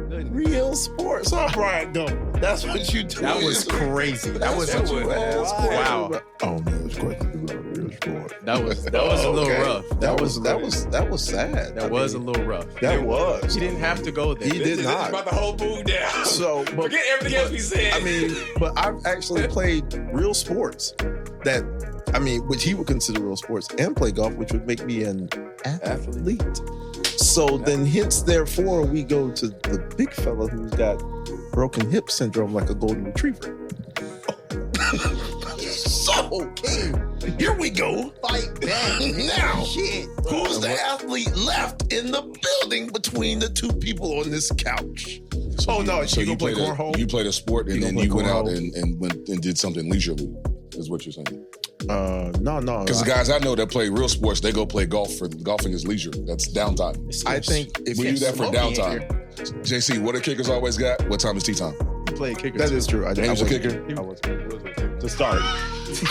goodness. Real sports. All right, though. That's what you do. That was crazy. That was wow. Oh man, it's quite to do about real sport. That was a little rough. That was sad. That was a little rough. That was. He didn't have to go there. He did not. This is about the whole food down. So forget everything else we said. I mean, but I've actually played real sports which he would consider real sports, and play golf, which would make me an athlete. So then, hence, therefore, we go to the big fella who's got broken hip syndrome like a golden retriever. So, King, here we go. Fight back. Now, Shit. who's the athlete left in the building between the two people on this couch? So you play cornhole? You played a sport and then you went out and went and did something leisurely, is what you're saying. No. Because the guys I know that play real sports, they go play golf for golfing is leisure. That's downtime. I think if we you do that for downtime. JC, what do kickers always got? What time is tea time? He played kicker. that is true. I was a kicker. I was to start. Welcome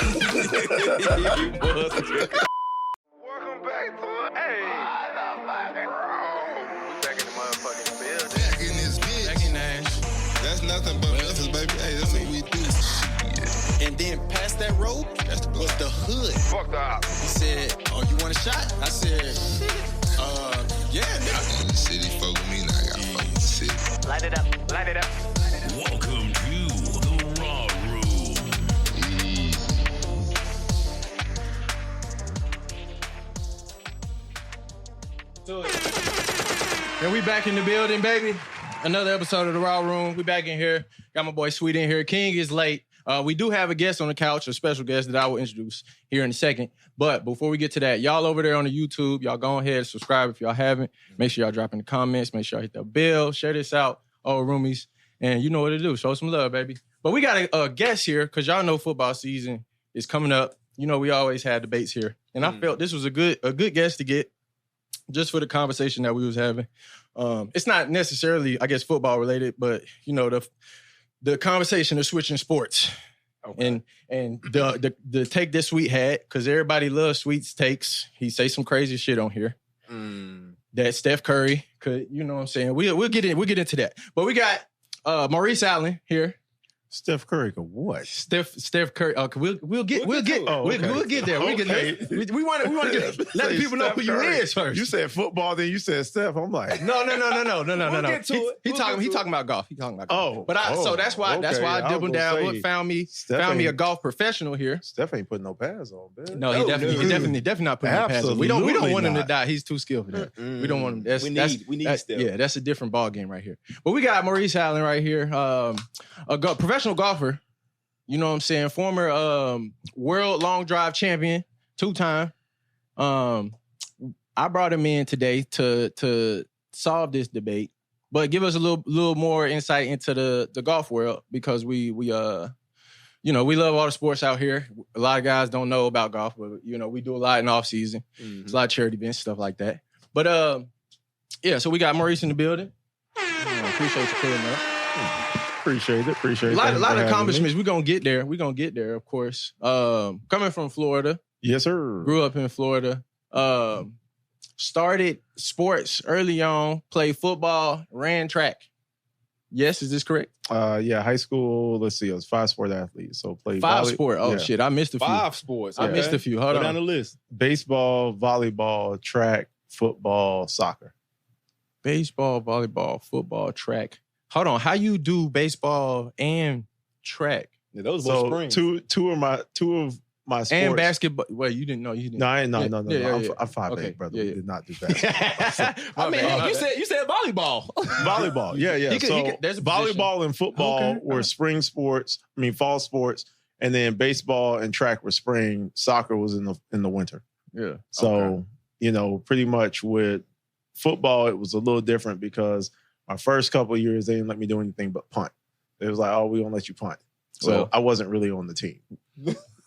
back to it. Hey. Back in the motherfucking building. Back in this bitch. Back in Nash. That's nothing but Memphis, baby. Hey, that's what we do. And then past that road was the hood. Fuck the op. He said, "Oh, you want a shot?" I said, yeah. In the city, fuck with me, now I gotta fuck with the city. Light it up. Light it up. Welcome to the Raw Room. And we back in the building, baby. Another episode of the Raw Room. We back in here. Got my boy Sweet in here. King is late. We do have a guest on the couch, a special guest that I will introduce here in a second. But before we get to that, y'all over there on the YouTube, y'all go ahead and subscribe if y'all haven't. Make sure y'all drop in the comments. Make sure y'all hit the bell. Share this out, all roomies. And you know what to do. Show some love, baby. But we got a guest here because y'all know football season is coming up. You know, we always had debates here. And I felt this was a good guest to get just for the conversation that we was having. It's not necessarily, I guess, football related, but, you know, the conversation of switching sports. Okay. And the take that Sweet had, because everybody loves Sweet's takes. He say some crazy shit on here. That Steph Curry could, you know what I'm saying? We'll get into that. But we got Maurice Allen here. Steph Curry, what? Steph Curry. We'll get there. Okay. We want to let the people know who you is first. You said football, then you said Steph. I'm like, no. We'll get to it. He talking about golf. Oh, so that's why I dibbled down. Found me a golf professional here. Steph ain't putting no pads on, man. No, he definitely not putting no pads on. We don't want him to die. He's too skilled for that. We don't want him. We need Steph. Yeah, that's a different ball game right here. But we got Maurice Allen right here, a professional golfer. You know what I'm saying? Former world long drive champion, 2-time. I brought him in today to solve this debate, but give us a little more insight into the golf world because we love all the sports out here. A lot of guys don't know about golf, but you know we do a lot in off season. There's a lot of charity events, stuff like that. But so we got Maurice in the building. Appreciate you pulling up. Appreciate it. A lot of accomplishments. We're going to get there, of course. Coming from Florida. Yes, sir. Grew up in Florida. Started sports early on. Played football. Ran track. Yes, is this correct? Yeah, high school. Let's see. I was 5-sport athlete. So played 5-sport. Oh, shit. I missed a few. 5 sports. I missed a few. Hold on. Down the list. Baseball, volleyball, track, football, soccer. Baseball, volleyball, football, track. Hold on, how you do baseball and track? Yeah, those both springs. Two of my sports. And basketball. Well, you didn't know. You didn't. No, I ain't. No. Yeah. I'm 5'8", okay. brother. Yeah. We did not do basketball. You said volleyball. Volleyball. Yeah. There's a volleyball and football were spring sports. Fall sports, and then baseball and track were spring. Soccer was in the winter. Yeah. So pretty much with football, it was a little different because my first couple of years, they didn't let me do anything but punt. It was like, oh, we gonna let you punt. So I wasn't really on the team.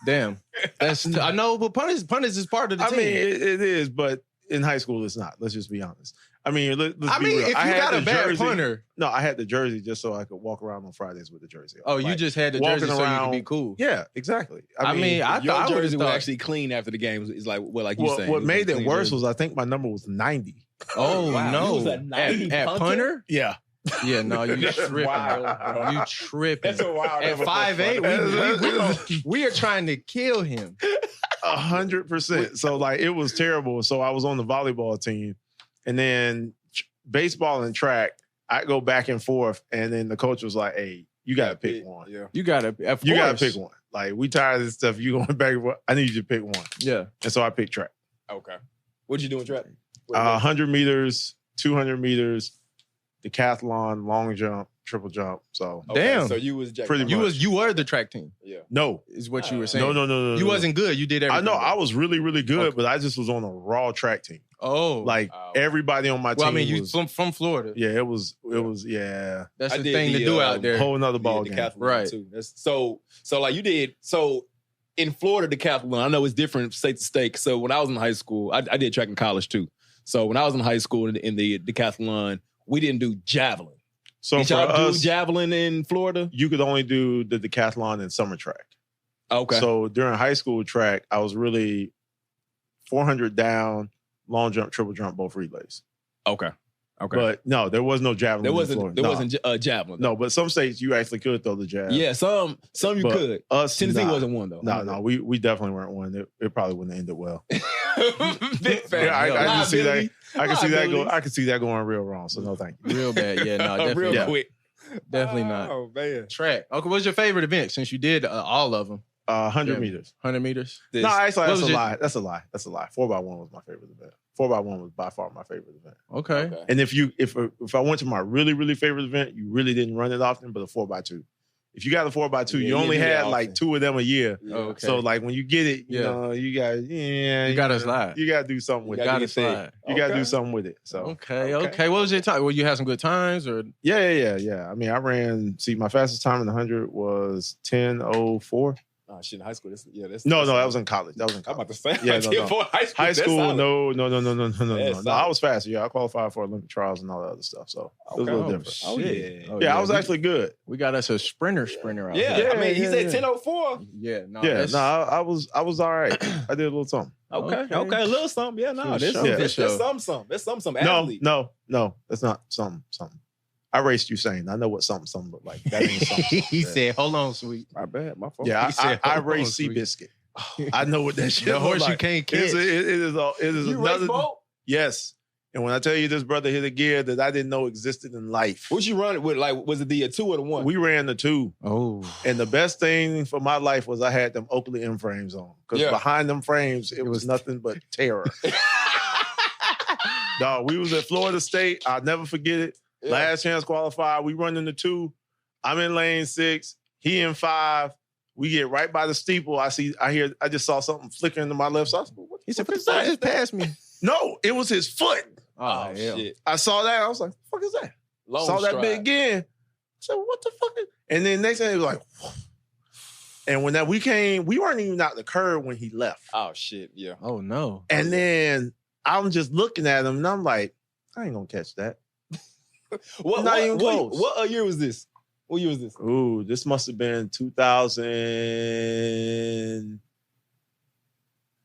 Damn. I know, but punt is part of the team. I mean, it is, but in high school, it's not. Let's just be honest. I mean, let's be real. If you got a bad punter. No, I had the jersey just so I could walk around on Fridays with the jersey. Oh, you just had the jersey so you could be cool. Yeah, exactly. I mean, I your thought jersey was actually clean after the game. It's like, you saying. What made it worse was I think my number was 90. Oh, wow. no. Was a 90 at punter? Yeah. Yeah, no, you tripping. wild, You tripping. That's a wild. At 5'8", we are trying to kill him. 100%. So like it was terrible. So I was on the volleyball team, and then baseball and track, I go back and forth, and then the coach was like, "Hey, you gotta pick one. Yeah. You gotta pick one. Like we tired of this stuff. You going back and forth. I need you to pick one." Yeah. And so I picked track. Okay. What'd you do in track? 100 meters, 200 meters, decathlon, long jump, triple jump. So Damn. So you was pretty much. You were the track team. Yeah. No. Is what you were saying. No. You wasn't good. You did everything. I know. I was really, really good, Okay. but I just was on a raw track team. Oh. Like everybody on my team. Well, I mean, you was, from Florida. yeah, it was, yeah. That's I the did thing to do out there. Whole nother ball the game. decathlon Right. too. So like you did. So in Florida, decathlon, I know it's different state to state. So when I was in high school, I did track in college too. So when I was in high school in the decathlon, we didn't do javelin. So Did for y'all us, do javelin in Florida? you could only do the decathlon in summer track. Okay. So during high school track, I was really 400 down, long jump, triple jump, both relays. Okay. But no, there was no javelin. There in wasn't. Florida. There No. wasn't javelin. No, but some states you actually could throw the jab. Yeah. Some you But could. Us, Tennessee nah. wasn't one though. No, we definitely weren't one. It probably wouldn't have ended well. Big fan. Yeah, I can see that. I can see that Liabilities. go. I can see that going real wrong. So no, thank you. Real bad. Yeah, no, definitely, Real Yeah. quick. definitely not. Oh man. Track. Okay, what's your favorite event since you did all of them? 100 Yeah. meters. 100 meters? No, actually, What that's was a it? lie. That's a lie. That's a lie. 4x1 was my favorite event. 4x1 was by far my favorite event. Okay. And if I went to my really, really favorite event, you really didn't run it often, but a 4x2. If you got a 4x2, Yeah, you you only didn't do had that like often. 2 of them a year. Okay. So like when you get it, you Yeah. know, you gotta slide. You gotta do something with You it. gotta Gotta get thick. slide. You gotta Okay. do something with it. So Okay. What was your time? Well, you had some good times, or yeah. I mean, I ran. See, my fastest time in the 100 was 10:04. Oh shit! In high school, that's No, that was in college. That was in I'm college. about to say. Yeah, no. High school. High that's school, solid. no. That's No, I solid. was faster. Yeah, I qualified for Olympic trials and all that other stuff. So it was a little Oh, different. Oh, shit. yeah. Oh, Yeah, I was we- actually good. We got us a sprinter out Yeah, here. I mean, he yeah, said yeah. 10:04. Yeah, no. Yeah, that's- no, I was all right. I did a little something. Okay, a little something. Yeah, no, For that's sure, for that's sure. something. That's something. No, Athlete. no, that's not something. I raced Usain. I know what something looked like. That ain't something. He said, "Hold on, sweet." My bad. My fault. Yeah, He said, I "Hold on, raced sweet." Seabiscuit. I know what that shit The look horse you like. can't It is, catch. it is You another. race boat? Yes. And when I tell you this brother hit a gear that I didn't know existed in life, What you run it with? Like, was it the 2 or the 1? we ran the 2. Oh, And the best thing for my life was I had them Oakley M frames on. Because Yeah. behind them frames, it was nothing but terror. Dog, we was at Florida State. I'll never forget it. Yeah. Last chance qualified. We run in the 2. I'm in lane 6. He in 5. We get right by the steeple. I just saw something flickering to my left side. he said, "What is that? Just pass me." No, it was his foot. Oh, hell. shit. I saw that. I was like, what the fuck is that? Long saw that stride. bit again. I said, what the fuck is... And then next thing it was like, and when we weren't even out the curb when he left. Oh shit! Yeah. Oh no. And then I'm just looking at him and I'm like, I ain't gonna catch that. Not even close. What year was this? What year was this? Ooh, this must have been 2000.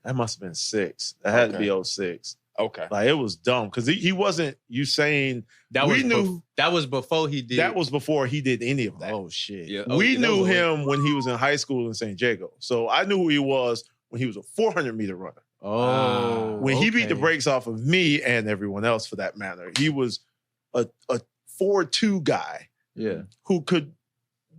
That must have been 6. That had to be 06. Okay. Like it was dumb because he wasn't Usain. That We was knew- that was before he did. That was before he did any of that. Oh shit. Yeah. We that knew was him when he was in high school in San Diego. So I knew who he was when he was a 400 meter runner. Oh. When he beat the okay. brakes off of me and everyone else for that matter, he was a 4.2 guy Yeah. who could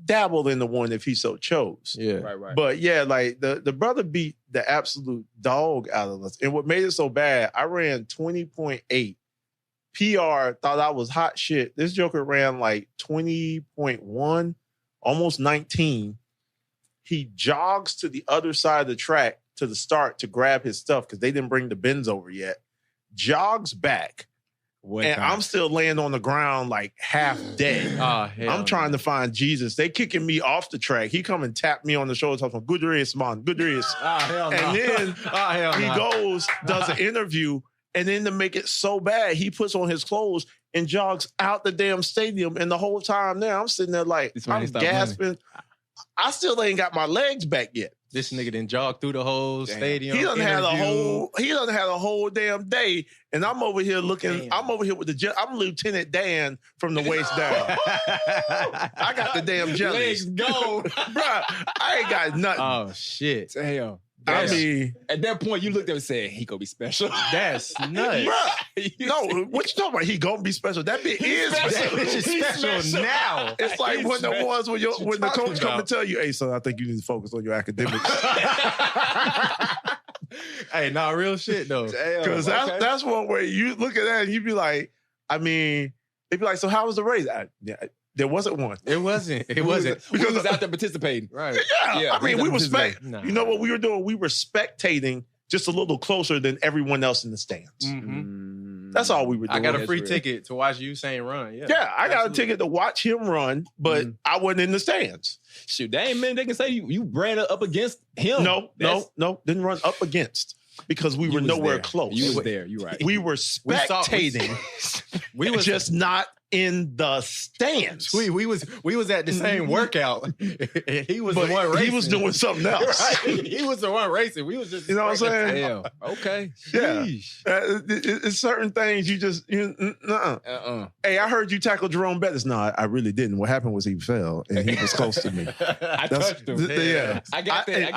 dabble in the one if he so chose. Yeah. Right. But yeah, like the brother beat the absolute dog out of us. And what made it so bad, I ran 20.8. PR thought I was hot shit. This joker ran like 20.1, almost 19. He jogs to the other side of the track to the start to grab his stuff because they didn't bring the bins over yet. Jogs back. And I'm still laying on the ground like half dead. Oh, hell I'm trying no. to find Jesus. They kicking me off the track. He come and tap me on the shoulder, talking, good race, man, good race. Oh, hell no. And then oh, hell he no. goes, does an interview, and then to make it so bad, he puts on his clothes and jogs out the damn stadium. And the whole time there, I'm sitting there like, This man I'm ain't stopped gasping. I still ain't got my legs back yet. This nigga done jogged through the whole stadium. He done had interview. a whole damn day, and I'm over here looking. Damn. I'm over here with I'm Lieutenant Dan from the waist down. I got the damn jelly. Legs go. Bruh, I ain't got nothing. Oh shit. Damn. I mean, At that point, you looked at him and said, he gonna be special. That's nuts. bruh, no, what you talking about? He gonna be special. That bitch is That special. bitch is special now. It's like He's when the special. ones when the coach come and tell you, "Hey, son, I think you need to focus on your academics." Hey, nah, real shit though. Because that's one way you look at that and you be like, I mean, it'd be like, so how was the race? There wasn't one. It wasn't. It wasn't. Because he was out there participating. Right. Yeah, I mean, we were Nah. You know what we were doing? We were spectating just a little closer than everyone else in the stands. Mm-hmm. That's all we were doing. I got a That's free real. ticket to watch Usain run. Yeah. Yeah, I got a Absolutely. ticket to watch him run, but I wasn't in the stands. Shoot, they ain't many they can say you ran up against him. No, didn't run up against because we were nowhere close. You was there. You right. We were spectating. We was just not in the stands. we was at the same workout. He was But the one racing. he was doing something else. Right. He was the one racing. We was just You know what I'm saying? Damn. Okay. Yeah. Sheesh. It's certain things you just, Hey, I heard you tackle Jerome Bettis. No, I really didn't. What happened was he fell and he was close to me. I touched him. Yeah. I got that.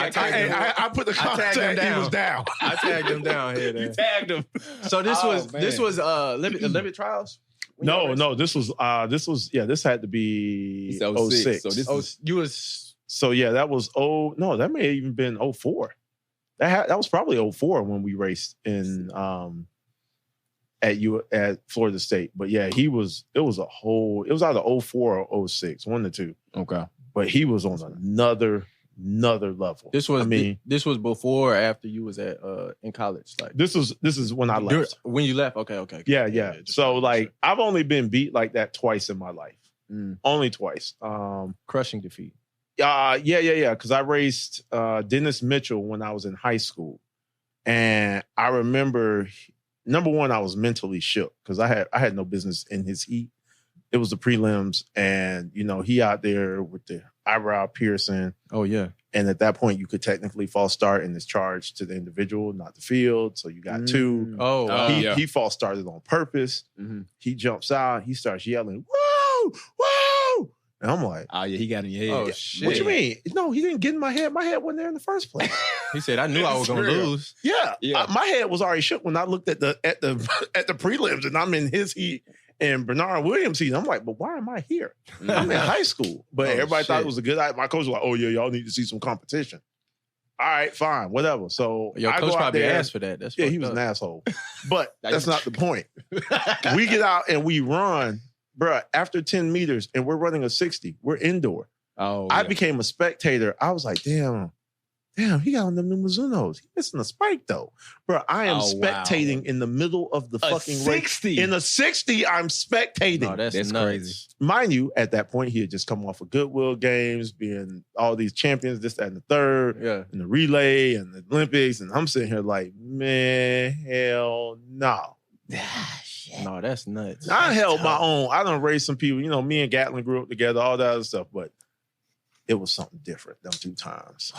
I put the contact. tagged him He down. was down. I tagged him down here. You tagged him. So this Oh, was man. limit trials. No, this had to be It's 06. 06. So this is You was So yeah, that was that may have even been 04. That was probably 04 when we raced in at Florida State. But yeah, it was either 04 or 06, one of the two. okay. But he was on another level. this was before or after you was at in college. Like this is when I left. when you left. Okay. Yeah. just So making like sure. I've only been beat like that twice in my life. Only twice. Crushing defeat. Yeah. Because I raced Dennis Mitchell when I was in high school, and I remember number one, I was mentally shook because I had no business in his heat. It was the prelims, and he out there with the eyebrow piercing. Oh yeah. And at that point, you could technically false start, and it's charged to the individual, not the field. So you got two. Oh wow. He false started on purpose. Mm-hmm. He jumps out. He starts yelling, "Whoa, whoa!" And I'm like, Oh yeah, he got in your head. Oh shit. "What you mean? No, he didn't get in my head. My head wasn't there in the first place." He said, "I knew I was gonna It's real. lose." Yeah. My head was already shook when I looked at the prelims, and I'm in his heat and Bernard Williams' heat. I'm like, "But why am I here? I'm in high school." But Oh, everybody thought shit. it was a good idea. My coach was like, "Oh yeah, y'all need to see some competition." All right, fine, whatever. So Your I coach go out probably there. asked for that. That's Yeah, he fucked was up. an asshole. But that's not the point. We get out and we run, bruh, after 10 meters, and we're running a 60. We're indoor. Oh, I yeah. became a spectator. I was like, damn, he got on them new Mizunos. He missing a spike, though. Bruh, I am Oh, wow. spectating in the middle of the A fucking race. 60. In a 60, I'm spectating. No, that's That's nuts. crazy. Mind you, at that point, he had just come off of Goodwill Games, being all these champions, this, that, and the third. Yeah. And the relay and the Olympics, and I'm sitting here like, man, hell no. No, that's nuts. I held my own. I done raised some people. Me and Gatlin grew up together, all that other stuff, but it was something different them two times.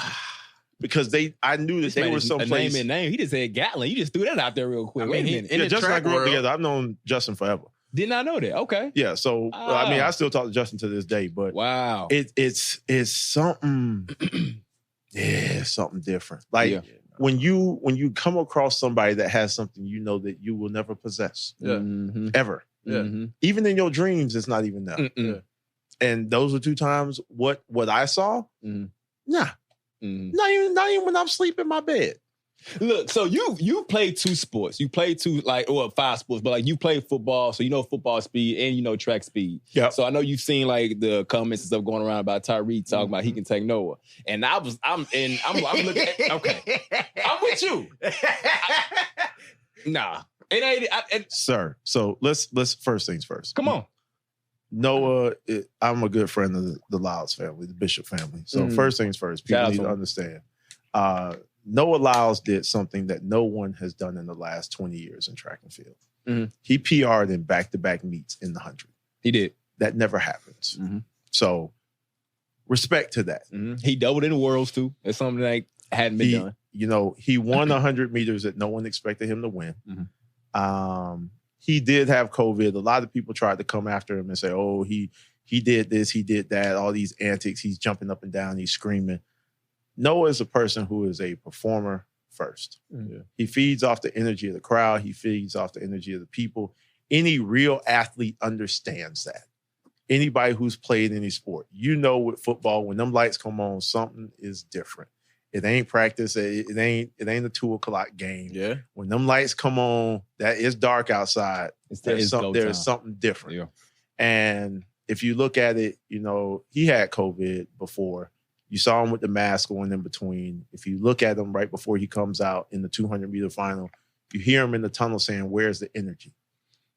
Because I knew that they were someplace. Name and name. He just said Gatlin. You just threw that out there real quick. I Wait a mean, minute. in Yeah, the Justin and I track grew up world- together. I've known Justin forever. Did not know that. Okay. Yeah, so I mean, I still talk to Justin to this day, but Wow. it's something. Yeah, something different. Like Yeah. when you come across somebody that has something that you will never possess Yeah. Mhm. ever, Yeah. Mhm. even in your dreams, it's not even there. Mm-mm. And those are two times what I saw. Mhm. Nah, Mhm. not even when I'm sleeping in my bed. Look, so you played two sports. You played five sports, but you played football, so you know football speed and track speed. Yeah. So I know you've seen the comments and stuff going around about Tyreek talking about he can take Noah. And I'm looking at okay. I'm with you. Nah. It ain't Sir. So let's first things first. come on. Noah, I'm a good friend of the Lyles family, the Bishop family. So Mhm. first things first, people Shout out need to to him. understand. Noah Lyles did something that no one has done in the last 20 years in track and field. Mhm. He PR'd in back-to-back meets in the 100. He did. That never happens. Mhm. So respect to that. He doubled in the worlds too. That's something that hadn't been done. You know, he won 100 meters that no one expected him to win. He did have COVID. A lot of people tried to come after him and say, oh, he did this, he did that, all these antics. He's jumping up and down, he's screaming. Noah is a person who is a performer first. He feeds off the energy of the crowd. He feeds off the energy of the people. Any real athlete understands that. Anybody who's played any sport, you know, with football, when them lights come on, something is different. It ain't practice. It ain't a 2:00 game. Yeah. When them lights come on, that is dark outside. There's something different. Yeah. And if you look at it, you know, he had COVID before. You saw him with the mask going in between. If you look at him right before he comes out in the 200-meter final, you hear him in the tunnel saying, where's the energy?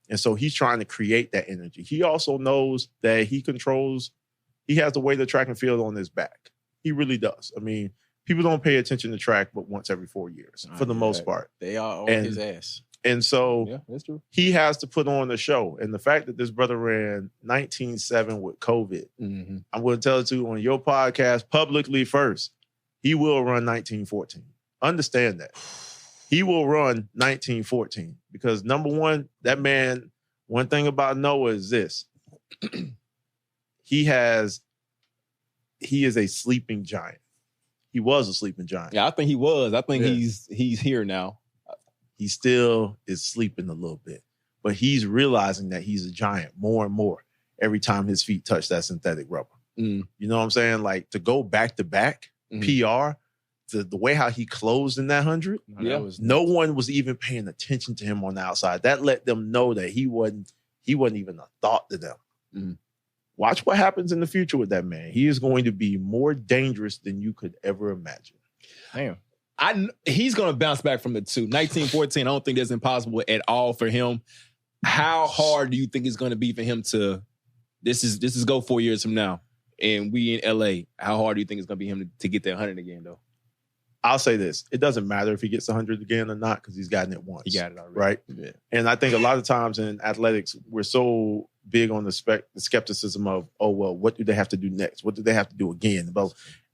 And so he's trying to create that energy. He also knows that he has the weight of track and field on his back. He really does. I mean, people don't pay attention to track but once every 4 years for the most part. They are on his ass. And so that's true. He has to put on a show. And the fact that this brother ran 19.7 with COVID, I'm going to tell it to you on your podcast publicly first, he will run 19.14. Understand that. He will run 19.14 because number one, that man, one thing about Noah is this. He is a sleeping giant. He was a sleeping giant. Yeah, I think he was. I think he's here now. He still is sleeping a little bit, but he's realizing that he's a giant more and more every time his feet touch that synthetic rubber. You know what I'm saying? Like to go back to back PR, the way how he closed in that 100, no one was even paying attention to him on the outside. That let them know that he wasn't even a thought to them. Watch what happens in the future with that man. He is going to be more dangerous than you could ever imagine. Damn. He's going to bounce back from the 1914. I don't think that's impossible at all for him. How hard do you think it's going to be for him to? This is go 4 years from now, and we in LA. How hard do you think it's going to be him to get that 100 again, though? I'll say this: it doesn't matter if he gets 100 again or not because he's gotten it once. He got it already, right? Yeah. And I think a lot of times in athletics, we're so big on the skepticism of, oh well, what do they have to do next? What do they have to do again?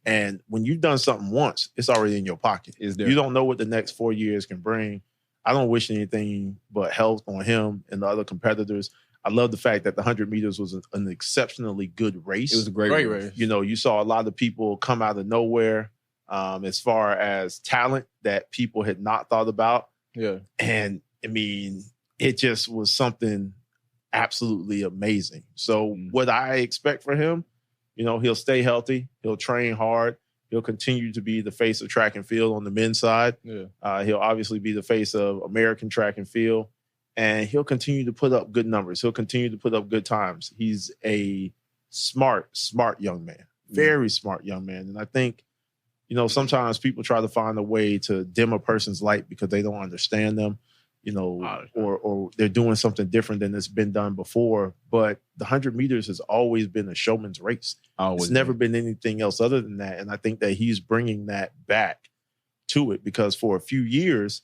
And when you've done something once, it's already in your pocket. You don't know what the next 4 years can bring. I don't wish anything but health on him and the other competitors. I love the fact that the 100 meters was an exceptionally good race. It was a great race. You know, you saw a lot of people come out of nowhere as far as talent that people had not thought about. Yeah. And, I mean, it just was something absolutely amazing. So what I expect for him, you know, he'll stay healthy. He'll train hard. He'll continue to be the face of track and field on the men's side. Yeah. He'll obviously be the face of American track and field. And he'll continue to put up good numbers. He'll continue to put up good times. He's a smart young man. Very smart young man. And I think, you know, sometimes people try to find a way to dim a person's light because they don't understand them, you know, or they're doing something different than it's been done before. But the 100 meters has always been a showman's race. It's never been anything else other than that. And I think that he's bringing that back to it because for a few years,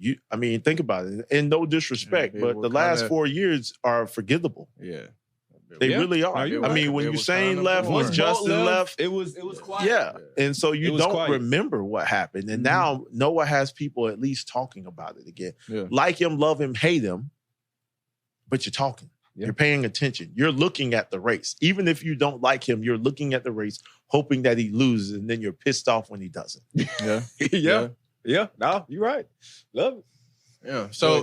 think about it. And no disrespect, but the last 4 years are forgettable. Yeah. They really are. I mean, when Usain left, when Justin left, it was quiet. Yeah. And so you don't remember what happened. And now Noah has people at least talking about it again. Yeah. Like him, love him, hate him, but you're talking. Yeah. You're paying attention. You're looking at the race. Even if you don't like him, you're looking at the race, hoping that he loses, and then you're pissed off when he doesn't. Yeah. Yeah. No, you're right. Love it. Yeah. So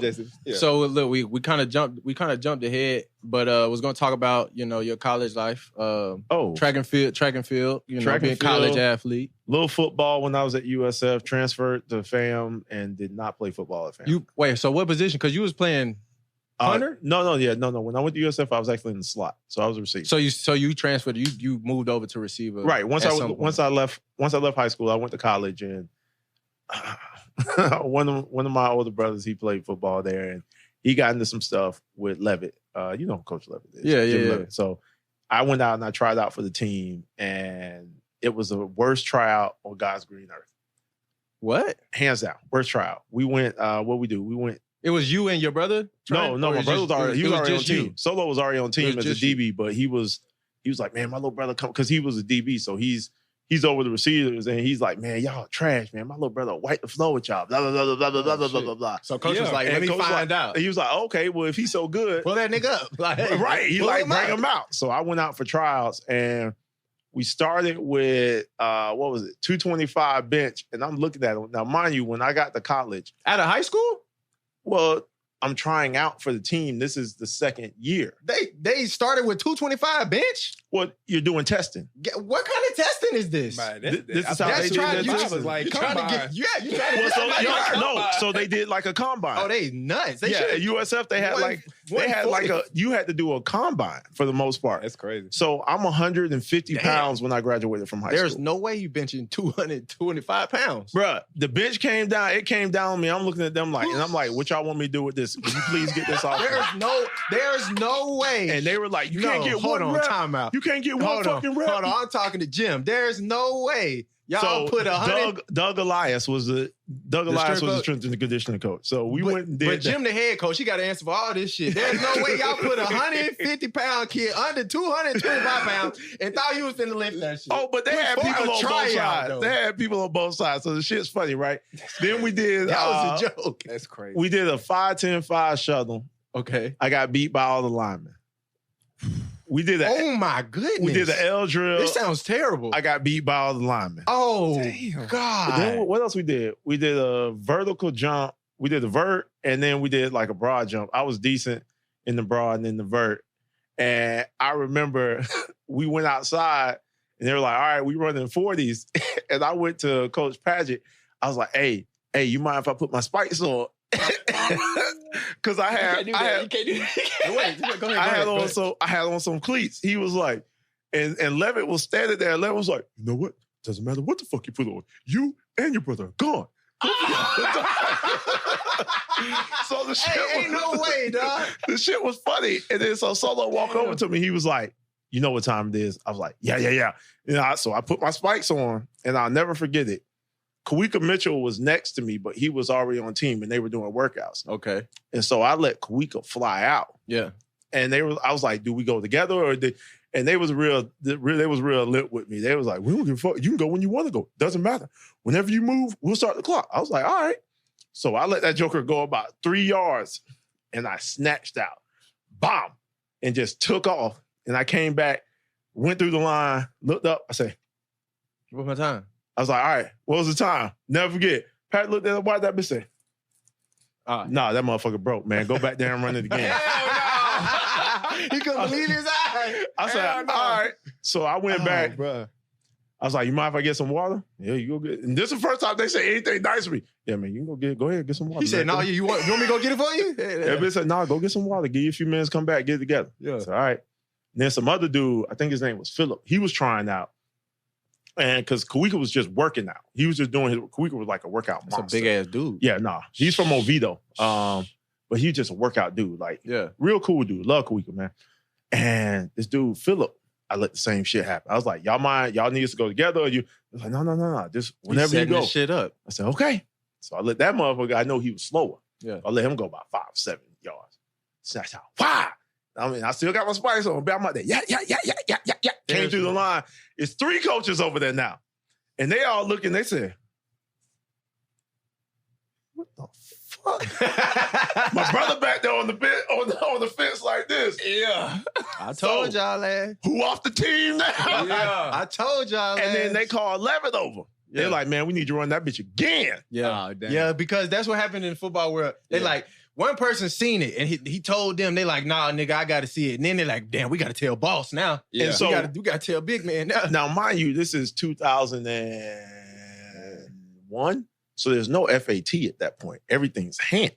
look, we kind of jumped ahead, but was going to talk about, you know, your college life. Track and field, you know, being a college athlete. Little football when I was at USF, transferred to FAM and did not play football at FAM. So what position? Because you was playing punter? No. When I went to USF, I was actually in the slot. So I was a receiver. So you transferred, you moved over to receiver. Right. Once I left high school, I went to college and one of my older brothers, he played football there, and he got into some stuff with Levitt. You know who Coach Levitt is. Yeah. Levitt. So I went out and I tried out for the team, and it was the worst tryout on God's green earth. What? Hands down, worst tryout. We went. What we do? We went. It was you and your brother? No, my brother was already on team. Solo was already on team as a DB, but he was he was like, man, my little brother come, because he was a DB, so he's over the receivers, and he's like, man, y'all trash, man. My little brother wipe the floor with y'all, blah, blah, blah, blah, blah, blah, blah, blah, blah, blah. So coach was like, let me find out. He was like, okay, well, if he's so good. Pull that nigga up. Like, hey, right. He like, bring him out. So I went out for tryouts, and we started with, 225 bench, and I'm looking at him. Now, mind you, when I got to college. Out of high school? Well, I'm trying out for the team. This is the second year. They started with 225 bench? Well, you're doing testing. What kind of testing is this? Man, this is how they do their testing. Like, trying to get, you trying to well, so they did like a combine. Oh, they nuts. They at USF, they had you had to do a combine for the most part. That's crazy. So I'm 150 pounds when I graduated from high school. There's no way you benching 225 pounds. Bruh, the bench came down. It came down on me. I'm looking at them like, and I'm like, what y'all want me to do with this? Can you please get this off? There's no way. And they were like, you can't get one rep. Time out. You can't get one fucking rep. Hold on, I'm talking to Jim. There's no way. Y'all put 100. Doug Elias was the strength and conditioning coach. So we went and did. But Jim, the head coach, he got to answer for all this shit. There's no way y'all put a 150-pound kid under 225 pounds and thought you was finna lift that shit. Oh, but they had people on both sides. They had people on both sides. So the shit's funny, right? Then we did. That was a joke. That's crazy. We did a 5-10-5 shuttle. Okay. I got beat by all the linemen. We did that. Oh my goodness. We did the L drill. This sounds terrible. I got beat by all the linemen. Oh, damn. God. But then what else we did? We did a vertical jump. We did a vert, and then we did like a broad jump. I was decent in the broad and in the vert. And I remember we went outside, and they were like, all right, we running 40s. And I went to Coach Padgett. I was like, hey, you mind if I put my spikes on? Because I had on some cleats. He was like, and Levitt was standing there. Levitt was like, you know what? Doesn't matter what the fuck you put on. You and your brother are gone. So the shit ain't no way, dog. The shit was funny. And then so Solo walked over to me. He was like, you know what time it is? I was like, yeah. So I put my spikes on, and I'll never forget it. Kawika Mitchell was next to me, but he was already on team, and they were doing workouts. Okay. And so I let Kawika fly out. Yeah. And I was like, do we go together? And they was real lit with me. They was like, we don't give a fuck. You can go when you want to go. Doesn't matter. Whenever you move, we'll start the clock. I was like, all right. So I let that joker go about 3 yards, and I snatched out. Bomb. And just took off. And I came back, went through the line, looked up. I said, what's my time? I was like, all right, what was the time? Never forget. Pat looked at it, why did that bitch say? Nah, that motherfucker broke, man. Go back there and run it again. He couldn't believe his eyes. I said, all right. So I went back. Bro. I was like, you mind if I get some water? Yeah, you go get it. And this is the first time they say anything nice to me. Yeah, man, you can go ahead, get some water. He said, no, you want me to go get it for you? Yeah, bitch said, no, go get some water. Give you a few minutes, come back, get it together. Yeah. So, all right. And then some other dude, I think his name was Philip. He was trying out. And because Kawika was just working out. He was just doing Kawika was like a workout monster. That's a big-ass dude. Yeah, nah. He's from Oviedo. But he's just a workout dude. Like, real cool dude. Love Kawika, man. And this dude, Philip, I let the same shit happen. I was like, y'all need us to go together? Or you? I was like, no. Just whenever you go. This shit up. I said, okay. So I let that motherfucker, I know he was slower. Yeah. I let him go about 5-7 yards. Snatch out. Wow. I mean, I still got my spikes on, but I'm out there. Yeah. Came through the line. It's 3 coaches over there now. And they all looking, they said, what the fuck? My brother back there on the fence like this. Yeah. I told y'all that. Who off the team now? Yeah. I told y'all that. And then they called Levitt over. Yeah. They're like, man, we need to run that bitch again. Yeah. Oh, damn. Yeah, because that's what happened in the football world. They like, one person seen it, and he told them, they like, nah, nigga, I got to see it. And then they're like, damn, we got to tell boss now. Yeah. And so we got to tell big man now. Now, mind you, this is 2001. So there's no FAT at that point. Everything's hand.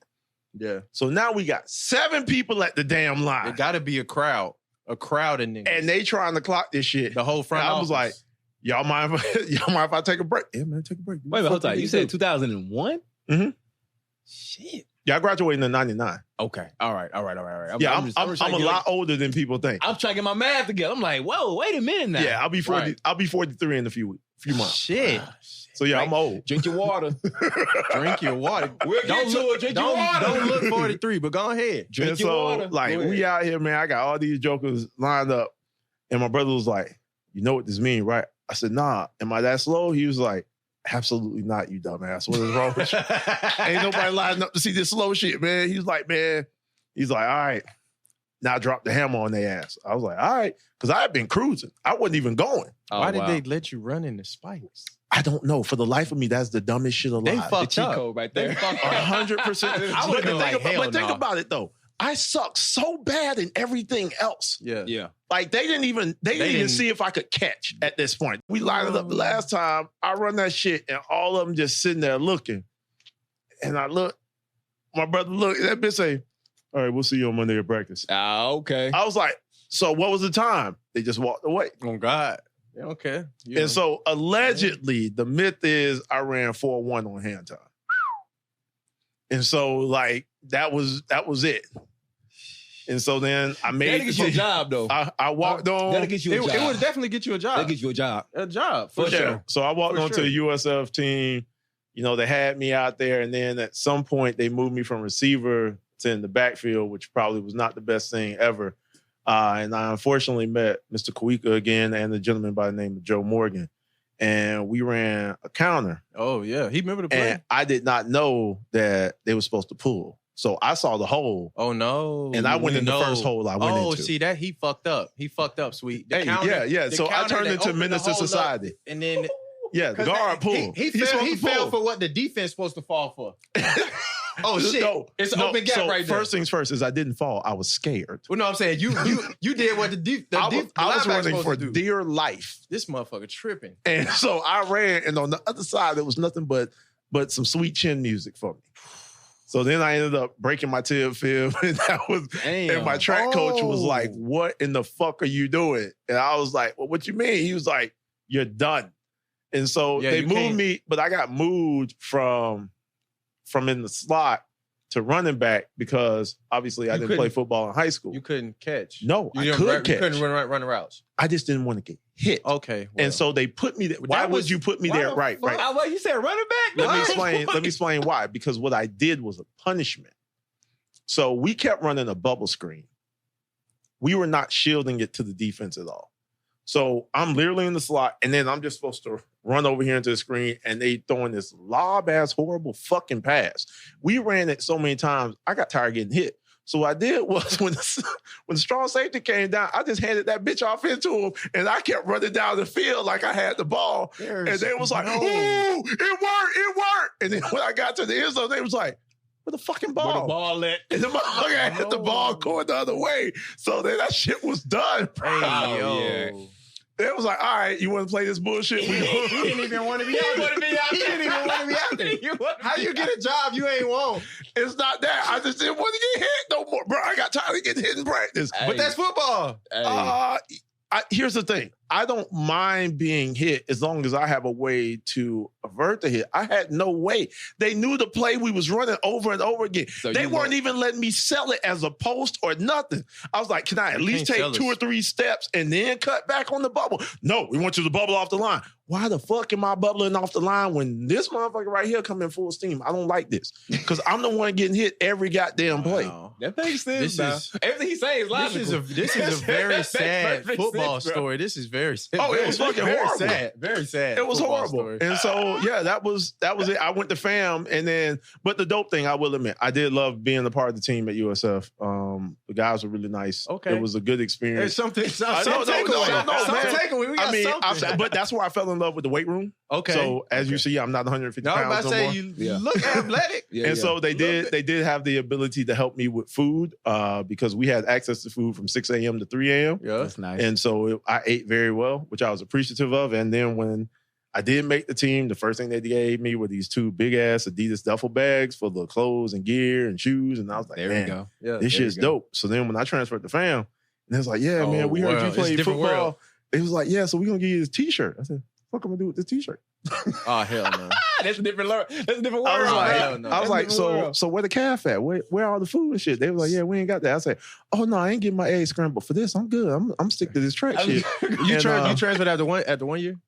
Yeah. So now we got 7 people at the damn line. It got to be a crowd of niggas. And they trying to clock this shit. The whole front I office. was like, y'all mind if I take a break? Yeah, man, take a break. Wait, hold on. You said 2001? Mm-hmm. Shit. Yeah, I graduated in 99. Okay. All right. I'm a lot older than people think. I'm trying to get my math together. I'm like, whoa, wait a minute now. Yeah, I'll be 40. Right. I'll be 43 in a few months. Shit. So yeah, right. I'm old. Drink your water. Drink your water. We'll get to it. Drink your water. Don't look 43, but go ahead. Drink your water. Like we out here, man. I got all these jokers lined up, And my brother was like, you know what this means, right? I said, nah. Am I that slow? He was like, absolutely not, you dumbass. What is wrong with you? Ain't nobody lining up to see this slow shit, man. He's like, all right, now drop the hammer on their ass. I was like, all right, because I had been cruising. I wasn't even going. Why did they let you run in the spikes? I don't know. For the life of me, that's the dumbest shit alive. They fucked cheat up. code right there. They fucked up. 100%. I would've been like, hell But think no. about it, though. I suck so bad in everything else. Yeah. Like they didn't even see if I could catch at this point. We lined it up the last time. I run that shit and all of them just sitting there looking. And I look, my brother look, that bitch say, all right, we'll see you on Monday at practice. Okay. I was like, so what was the time? They just walked away. Oh, God. Yeah, okay. Yeah. And so allegedly, the myth is I ran 4.1 on hand time. And so like that was it. And so then I made That'll get you a job, though. I walked on. That'll get you a job. It would definitely get you a job. That'll get you a job. A job, for Yeah. sure. So I walked For on to sure. the USF team. You know, they had me out there, and then at some point they moved me from receiver to in the backfield, which probably was not the best thing ever. And I unfortunately met Mr. Kawika again and a gentleman by the name of Joe Morgan. And we ran a counter. Oh, yeah. He remember the play? And I did not know that they were supposed to pull. So I saw the hole. Oh, no. And I went in the first hole I went into. Oh, see, that he fucked up. He fucked up, sweet. The Hey, counter- yeah. the So I counter turned that into opened menace the to hole up, society. And then... Yeah, the guard pulled. He He's supposed to fell pull. for what the defense supposed to fall for. Oh, shit. It's an open gap so right there. First things first is I didn't fall. I was scared. Well, no, I'm saying you did what the I was running supposed for to do. dear life. This motherfucker tripping. And so I ran, and on the other side, there was nothing but some sweet chin music for me. So then I ended up breaking my tib fib, and and my track coach was like, "What in the fuck are you doing?" And I was like, "Well, what you mean?" He was like, "You're done." And so they moved me, but I got moved from in the slot to running back because obviously I didn't play football in high school. You couldn't catch. No, I could catch. You couldn't run the routes. I just didn't want to get hit. Okay. Well. And so they put me there. Why would you put me there? Right. Well, you said running back? Let me explain why. Because what I did was a punishment. So we kept running a bubble screen. We were not shielding it to the defense at all. So I'm literally in the slot, and then I'm just supposed to run over here into the screen, and they throwing this lob-ass, horrible fucking pass. We ran it so many times, I got tired of getting hit. So what I did was when the strong safety came down, I just handed that bitch off into him, and I kept running down the field like I had the ball. And they was like, "Ooh, it worked." And then when I got to the end zone, they was like, "Where the fucking ball?" Where the ball at? And the motherfucker had the ball going the other way. So then that shit was done. Hey, yo. Yeah. It was like, all right, you want to play this bullshit? He didn't even want to be out there. He didn't even want to be out there. How you get a job you ain't want? It's not that. I just didn't want to get hit no more. Bro, I got tired of getting hit in practice. But that's football. Here's the thing. I don't mind being hit as long as I have a way to avert the hit. I had no way. They knew the play we was running over and over again. So they weren't even letting me sell it as a post or nothing. I was like, can I at least take 2 or 3 steps and then cut back on the bubble? No, we want you to bubble off the line. Why the fuck am I bubbling off the line when this motherfucker right here come in full steam? I don't like this because I'm the one getting hit every goddamn play. Wow. That makes sense. Everything he's saying is logical. This is a very sad football story. This is very sad. Oh, it was fucking horrible. Sad. Very sad. It was horrible. Story. And so, yeah, that was it. I went to FAM, and then, but the dope thing, I will admit, I did love being a part of the team at USF. The guys were really nice. Okay. It was a good experience. There's some takeaway. We got something. But that's where I fell in love with the weight room. Okay. So as you see, I'm not 150 I was pounds about to no say, more. you look athletic. So they did have the ability to help me with food because we had access to food from 6 a.m. to 3 a.m. Yeah, that's nice. And so I ate very well, which I was appreciative of. And then when I did make the team, the first thing they gave me were these 2 big ass Adidas duffel bags full of clothes and gear and shoes. And I was like, there we go. Yeah, this shit's dope. So then when I transferred to FAM, and it was like, yeah, man, we heard you played football. World. It was like, yeah, so we're going to give you this t-shirt. I said, what am I going to do with this t-shirt? Oh, hell no. That's a different world. I was like, so where the calf at? Where all the food and shit? They were like, yeah, we ain't got that. I said, oh no, I ain't getting my eggs scrambled for this. I'm good. I'm sticking to this track shit. You transferred after 1 year?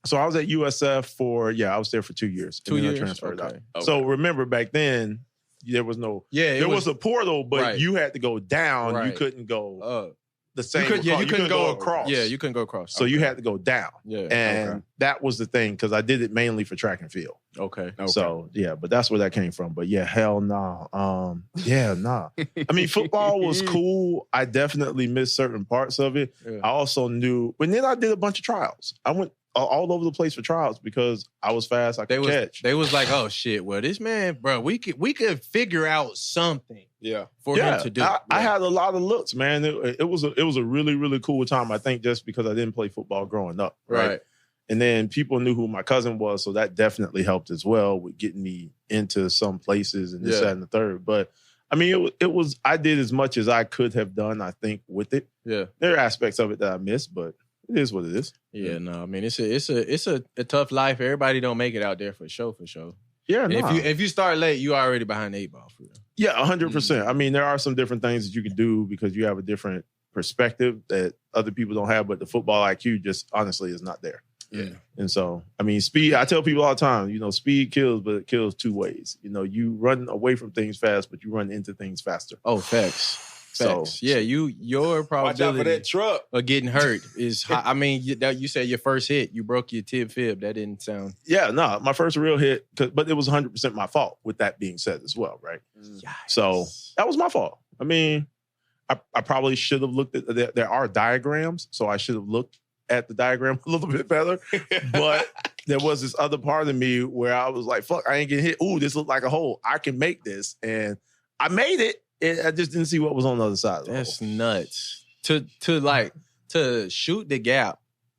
So I was at USF I was there for 2 years. 2 years. I transferred out. Okay. So remember back then, there was no, there was a portal, but you had to go down. You couldn't go up. the same. You couldn't go across. Yeah, you couldn't go across. So you had to go down. Yeah. And that was the thing because I did it mainly for track and field. Okay. So yeah, but that's where that came from. But yeah, hell no. Nah. I mean, football was cool. I definitely missed certain parts of it. Yeah. I also knew, but then I did a bunch of tryouts. I went all over the place for tryouts because I was fast. I could catch. They was like, oh shit, well, this man, bro, we could figure out something. Yeah. For him to do. I had a lot of looks, man. It was a really, really cool time. I think just because I didn't play football growing up. Right. And then people knew who my cousin was, so that definitely helped as well with getting me into some places and this, that, and the third. But I mean, it was I did as much as I could have done, I think, with it. Yeah. There are aspects of it that I missed, but it is what it is. Yeah, no, I mean it's a tough life. Everybody don't make it out there for sure. Yeah, no. If you start late, you already behind the 8 ball for real. Yeah, 100%. I mean, there are some different things that you can do because you have a different perspective that other people don't have, but the football IQ just honestly is not there. Yeah. And so, I mean, speed, I tell people all the time, speed kills, but it kills two ways. You run away from things fast, but you run into things faster. Oh, facts. So, yeah, your probability watch out for that truck of getting hurt is high. I mean, you said your first hit, you broke your tib fib. That didn't sound. Yeah, no, my first real hit, but it was 100% my fault. With that being said, as well, right? Yikes. So that was my fault. I mean, I probably should have looked at. There are diagrams, so I should have looked at the diagram a little bit better. But there was this other part of me where I was like, "Fuck, I ain't getting hit. Ooh, this looked like a hole. I can make this," and I made it. I just didn't see what was on the other side of the That's hole. nuts. To shoot the gap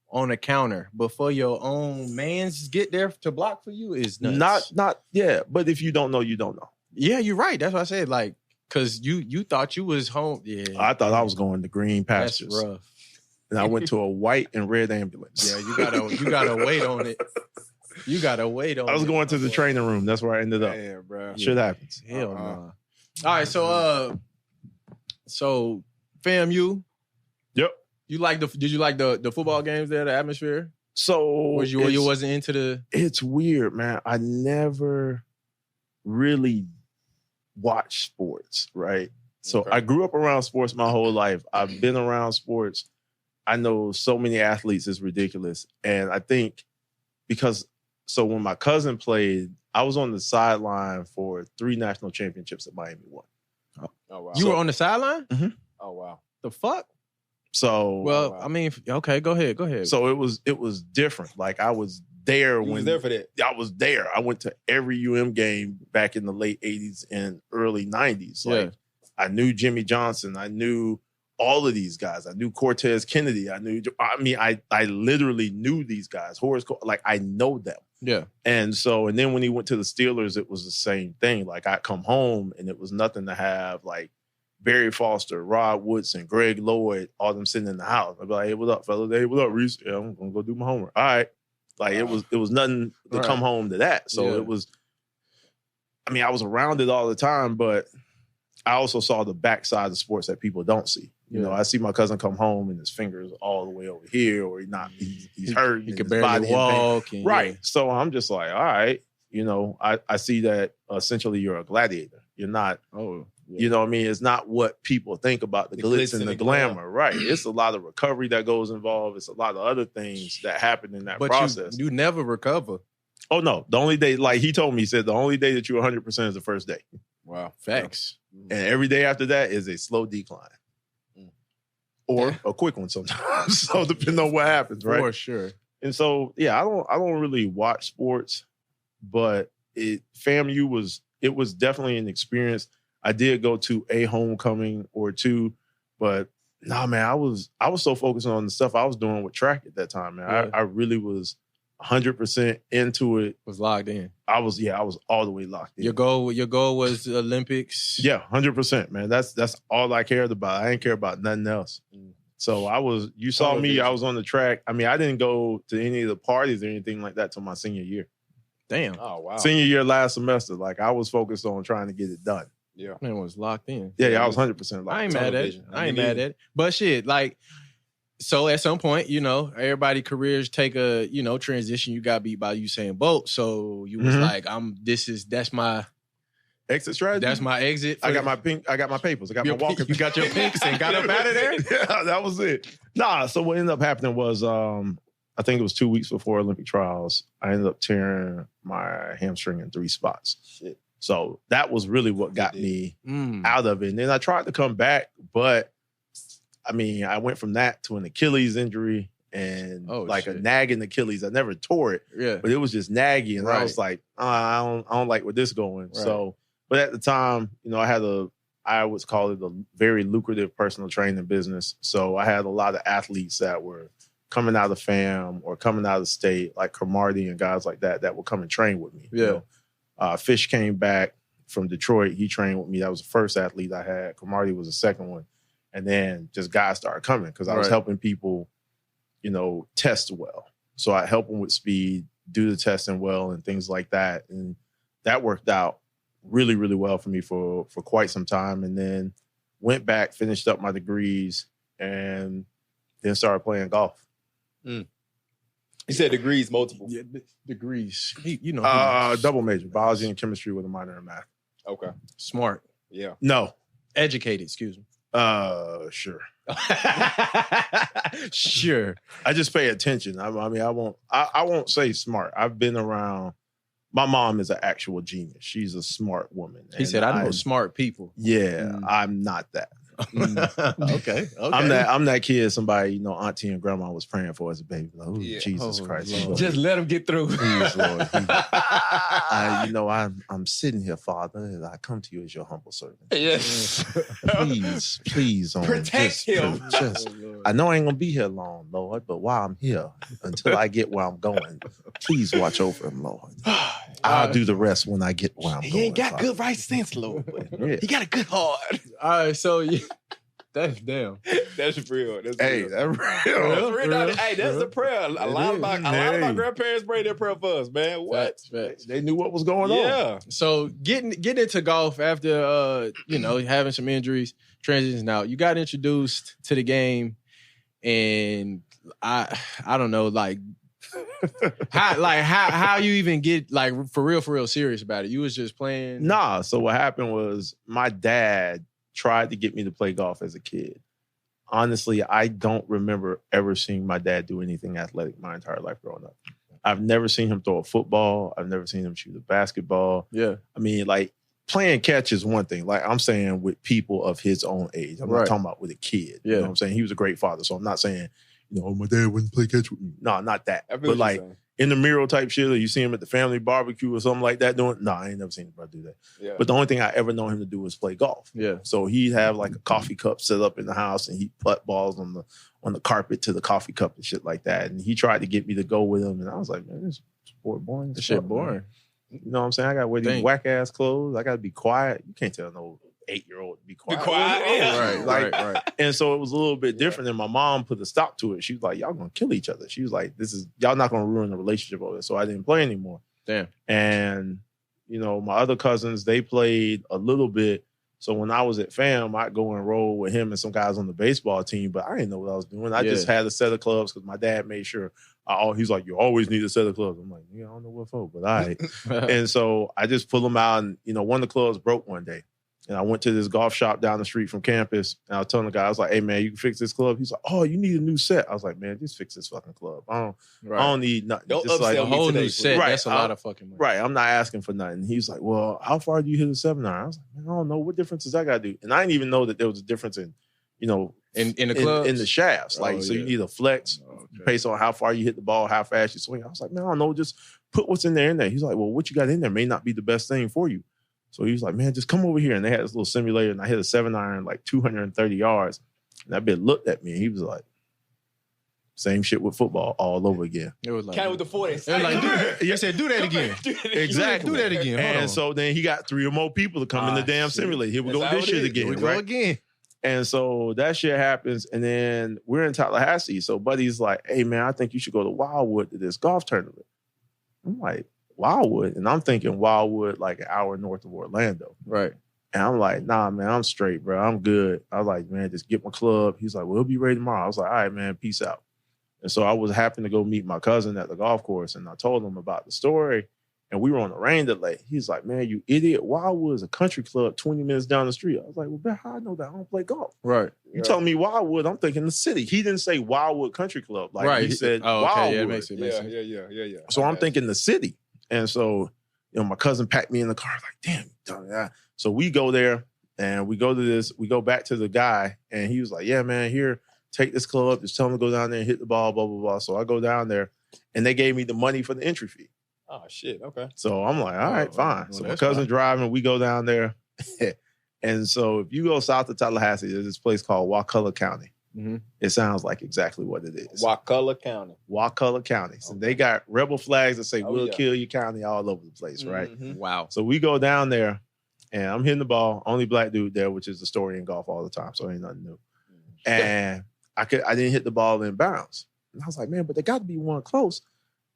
on a counter before your own mans get there to block for you is nuts. Yeah. But if you don't know, you don't know. Yeah, you're right. That's what I said. Like, cause you thought you was home. Yeah, I thought I was going to green pastures. That's rough. And I went to a white and red ambulance. Yeah, you gotta wait on it. You gotta wait on it. I was going to the training room. That's where I ended up. Yeah, bro. Shit happens. Hell no. All right, so FAMU. Yep. Did you like the football games there, the atmosphere? So you wasn't into the. It's weird, man. I never really watched sports, right? So I grew up around sports my whole life. I've been around sports. I know so many athletes, it's ridiculous. And I think so when my cousin played, I was on the sideline for 3 national championships that Miami won. Oh, wow. You were on the sideline? Mm-hmm. Oh, wow. The fuck? So well, I mean, okay, go ahead. So it was different. Like I was there You was there for that. I was there. I went to every UM game back in the late 80s and early 90s. Like I knew Jimmy Johnson. I knew all of these guys. I knew Cortez Kennedy. I literally knew these guys. Like I know them. Yeah. And then when he went to the Steelers, it was the same thing. Like I'd come home and it was nothing to have like Barry Foster, Rod Woodson, Greg Lloyd, all them sitting in the house. I'd be like, hey, what up, fellas? Hey, what up, Reese? Yeah, I'm gonna go do my homework. All right. Like it was nothing to come home to that. So it was, I was around it all the time, but I also saw the backside of sports that people don't see. You know, I see my cousin come home and his fingers all the way over here, or he's hurt. He could barely walk. Right. So I'm just like, all right, I see that essentially you're a gladiator. You're not, you know what I mean? It's not what people think about the glitz and the glamour. Right. It's a lot of recovery that goes involved. It's a lot of other things that happen in that process. You never recover. Oh, no. The only day, like he told me, he said, the only day that you're 100% is the first day. Wow. Facts. And every day after that is a slow decline. Or a quick one sometimes. So depending on what happens, right? For sure. And so, I don't really watch sports, but FAMU was definitely an experience. I did go to a homecoming or two, but nah, man, I was so focused on the stuff I was doing with track at that time, man. Yeah. I really was 100% into it. Was locked in. I was all the way locked in. Your goal was Olympics. Yeah, 100%, man. That's all I cared about. I didn't care about nothing else. So you saw me, I was on the track. I didn't go to any of the parties or anything like that till my senior year. Damn. Oh, wow. Senior year last semester. Like I was focused on trying to get it done. Yeah. Man was locked in. Yeah, I was 100% locked. I ain't mad at it. I ain't mad at it. But shit, like, so at some point, everybody careers take a, transition. You got beat by Usain Bolt. So you was like, that's my Exit strategy. That's my exit. I got my papers. I got my walking. You got your pinks and got up out of there? Yeah, that was it. Nah, so what ended up happening was I think it was 2 weeks before Olympic trials, I ended up tearing my hamstring in 3 spots. Shit. So that was really what got me out of it. And then I tried to come back, but I mean, I went from that to an Achilles injury and a nagging Achilles. I never tore it, but it was just naggy. And I was like, I don't like where this is going. Right. So, but at the time, I would call it a very lucrative personal training business. So I had a lot of athletes that were coming out of FAM or coming out of state, like Cromartie and guys like that would come and train with me. Yeah. Fish came back from Detroit. He trained with me. That was the first athlete I had. Cromartie was the second one. And then just guys started coming because I was helping people, test well. So I help them with speed, do the testing well and things like that. And that worked out really, really well for me for quite some time. And then went back, finished up my degrees, and then started playing golf. You said degrees, multiple. Yeah, degrees. Double major, biology and chemistry with a minor in math. Okay. Smart. Yeah. No. Educated, excuse me. Sure. Sure. I just pay attention. I won't say smart. I've been around. My mom is an actual genius. She's a smart woman. He said, I know smart people. Yeah, I'm not that. Okay. I'm that kid somebody, auntie and grandma was praying for as a baby. Like, Jesus Christ. Lord. Just let him get through. Please, Lord. I'm sitting here, Father, and I come to you as your humble servant. Yes. Please, protect him. I know I ain't gonna be here long, Lord, but while I'm here, until I get where I'm going, please watch over him, Lord. I'll do the rest when I get where I'm going. He ain't got good right sense, Lord. He got a good heart. All right, so that's damn. That's real. That's hey, real. That's real. Hey, that's the prayer. A lot of my grandparents prayed their prayer for us, man. What? Facts. They knew what was going on. Yeah. So getting into golf after having some injuries, transitions out, you got introduced to the game, and I don't know, how you even get for real serious about it? You was just playing? Nah. So what happened was my dad tried to get me to play golf as a kid. Honestly, I don't remember ever seeing my dad do anything athletic my entire life growing up. I've never seen him throw a football. I've never seen him shoot a basketball. Yeah. I mean, playing catch is one thing. I'm saying with people of his own age. I'm not talking about with a kid. Yeah. You know what I'm saying? He was a great father. So I'm not saying, my dad wouldn't play catch with me. No, not that. But in the mural type shit, or you see him at the family barbecue or something like that doing. No, I ain't never seen him do that. Yeah. But the only thing I ever know him to do was play golf. Yeah. So he'd have a coffee cup set up in the house and he'd putt balls on the carpet to the coffee cup and shit like that. And he tried to get me to go with him. And I was like, man, this sport boring. This shit boring. Man. You know what I'm saying? I got to wear these whack ass clothes. I got to be quiet. You can't tell no 8-year-old to be quiet. Be quiet. Yeah. Right. And so it was a little bit different. And my mom put a stop to it. She was like, y'all gonna kill each other. She was like, y'all not gonna ruin the relationship over it. So I didn't play anymore. Damn. And, my other cousins, they played a little bit. So when I was at FAM, I'd go and roll with him and some guys on the baseball team, but I didn't know what I was doing. I just had a set of clubs because my dad made sure. He's like, you always need a set of clubs. I'm like, I don't know what for, but all right. And so I just pulled them out and, one of the clubs broke one day. And I went to this golf shop down the street from campus. And I was telling the guy, I was like, hey, man, you can fix this club? He's like, oh, you need a new set. I was like, man, just fix this fucking club. I don't need nothing. Don't just upsell a whole me today, new set. Right, That's a lot of fucking money. Right. I'm not asking for nothing. He's like, well, how far do you hit a 7-iron? I was like, man, I don't know. What difference does that got to do? And I didn't even know that there was a difference in, in the clubs? In the shafts. You need a flex based on how far you hit the ball, how fast you swing. I was like, man, I don't know. Just put what's in there. He's like, well, what you got in there may not be the best thing for you. So he was like, man, just come over here. And they had this little simulator, and I hit a 7-iron 230 yards. And that bitch looked at me, and he was like, same shit with football all over again. It was like, kind of with the 40. You said, do that again. Exactly. Do that again. And so then he got 3 or more people to come in the damn simulator. Here we go with this shit again. Here we go again. And so that shit happens. And then we're in Tallahassee. So Buddy's like, hey, man, I think you should go to Wildwood to this golf tournament. I'm like, Wildwood? And I'm thinking Wildwood an hour north of Orlando. Right. And I'm like, nah, man, I'm straight, bro. I'm good. I was like, man, just get my club. He's like, we'll be ready tomorrow. I was like, all right, man, peace out. And so I was happy to go meet my cousin at the golf course. And I told him about the story. And we were on a rain delay. He's like, man, you idiot. Wildwood's a country club 20 minutes down the street. I was like, well, man, how I know that? I don't play golf. Right. You telling me Wildwood, I'm thinking the city. He didn't say Wildwood Country Club. Like Right. he said Oh, Wildwood. okay. Yeah, it makes sense. Yeah. So I'm thinking the city. And so, my cousin packed me in the car. Like, damn, you done that. So we go there and we go back to the guy. And he was like, yeah, man, here, take this club. Just tell him to go down there and hit the ball, blah, blah, blah. So I go down there and they gave me the money for the entry fee. Oh, shit. Okay. So I'm like, all right, fine. Well, So my that's cousin fine. driving, we go down there. And so if you go south of Tallahassee, there's this place called Wakulla County. Mm-hmm. It sounds like exactly what it is. Wakulla County. Wakulla County. So they got rebel flags that say, we'll yeah. kill you county all over the place, right? Mhm. Wow. So we go down there and I'm hitting the ball. Only black dude there, which is the story in golf all the time. So ain't nothing new. And I didn't hit the ball in bounds. And I was like, man, but there got to be one close.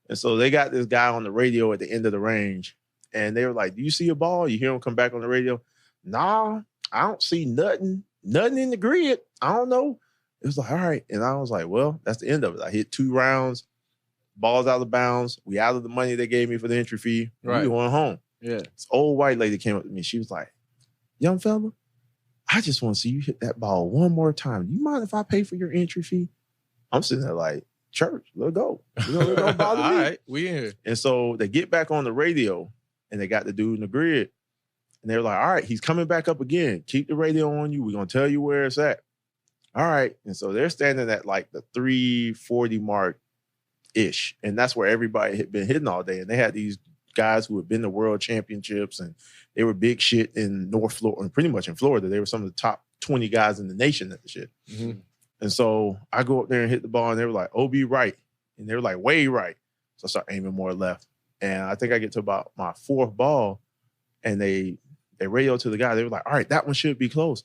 And so they got this guy on the radio at the end of the range. And they were like, do you see a ball? You hear him come back on the radio? Nah, I don't see nothing in the grid. I don't know. It was like, all right. And I was like, well, that's the end of it. I hit 2 rounds, balls out of bounds. We out of the money they gave me for the entry fee. Right. We went home. Yeah. This old white lady came up to me. She was like, young fella, I just want to see you hit that ball one more time. You mind if I pay for your entry fee? I'm sitting there like, church, let's go. Don't bother me. All right, we in here. And so they get back on the radio and they got the dude in the grid. And they were like, all right, he's coming back up again. Keep the radio on you. We're going to tell you where it's at. All right. And so they're standing at like the 340 mark-ish. And that's where everybody had been hitting all day. And they had these guys who had been to world championships and they were big shit in North Florida, and pretty much in Florida. They were some of the top 20 guys in the nation at the shit. Mm-hmm. And so I go up there and hit the ball and they were like, OB right. And they were like, way right. So I start aiming more left. And I think I get to about my 4th ball and they radio to the guy. They were like, all right, that one should be close.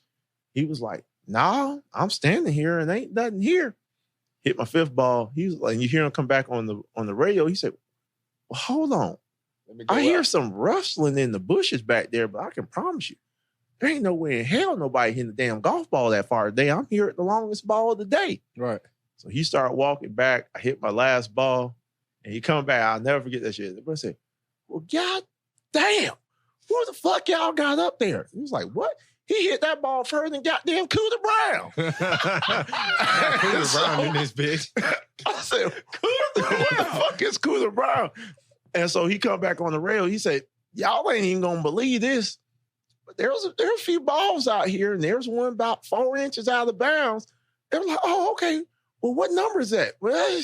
He was like, nah, I'm standing here and ain't nothing here. Hit my 5th ball. He was like, and you hear him come back on the radio. He said, well, hold on. I hear some rustling in the bushes back there, but I can promise you, there ain't no way in hell nobody hitting the damn golf ball that far today. I'm here at the longest ball of the day. Right. So he started walking back. I hit my last ball and he come back. I'll never forget that shit. The boy said, well, god damn, who the fuck y'all got up there? He was like, what? He hit that ball further than goddamn Cooter Brown. Cooter Brown in this bitch. I said, Cooter, what the fuck is Cooter Brown? And so he come back on the rail. He said, y'all ain't even gonna believe this. But there's a few balls out here, and there's one about 4 inches out of bounds. They were like, oh, okay. Well, what number is that? Well,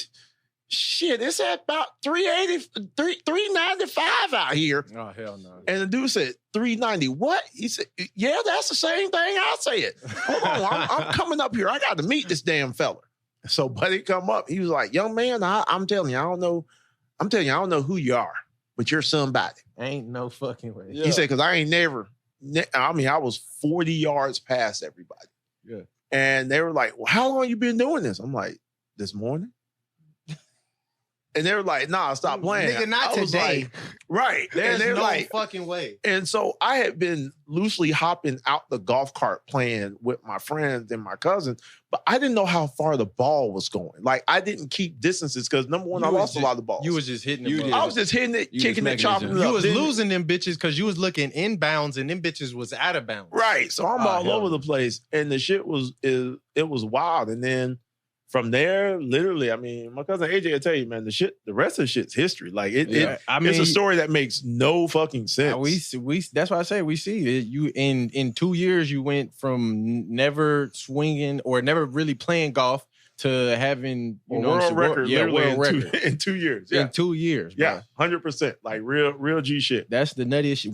shit, it's at about 395 out here. Oh, hell no. And the dude said, 390. What? He said, yeah, that's the same thing I said. Hold on, I'm coming up here. I got to meet this damn fella. So Buddy come up. He was like, young man, I'm telling you, I don't know who you are, but you're somebody. Ain't no fucking way. He said, because I ain't never, I was 40 yards past everybody. Yeah. And they were like, well, how long you been doing this? I'm like, this morning. And they were like, nah, stop playing. Nigga, not I was today. like, right. There's and they're no like, fucking way. and so I had been loosely hopping out the golf cart playing with my friends and my cousins, but I didn't know how far the ball was going. Like, I didn't keep distances because, number one, I lost a lot of balls. You was just hitting it. I was just hitting it, kicking it, chopping it up. You was Then- losing them bitches because you was looking inbounds and them bitches was out of bounds. Right. So I'm all hell over the place. And the shit was wild. And then from there, literally, I mean, my cousin AJ will tell you, man, the rest of the shit's history. Like it's a story that makes no fucking sense. We that's why I say we see it. You in 2 years you went from never swinging or never really playing golf to having world record, world record in 2 years. Yeah. In 2 years. Yeah, 100%. Like real G shit. That's the nuttiest shit.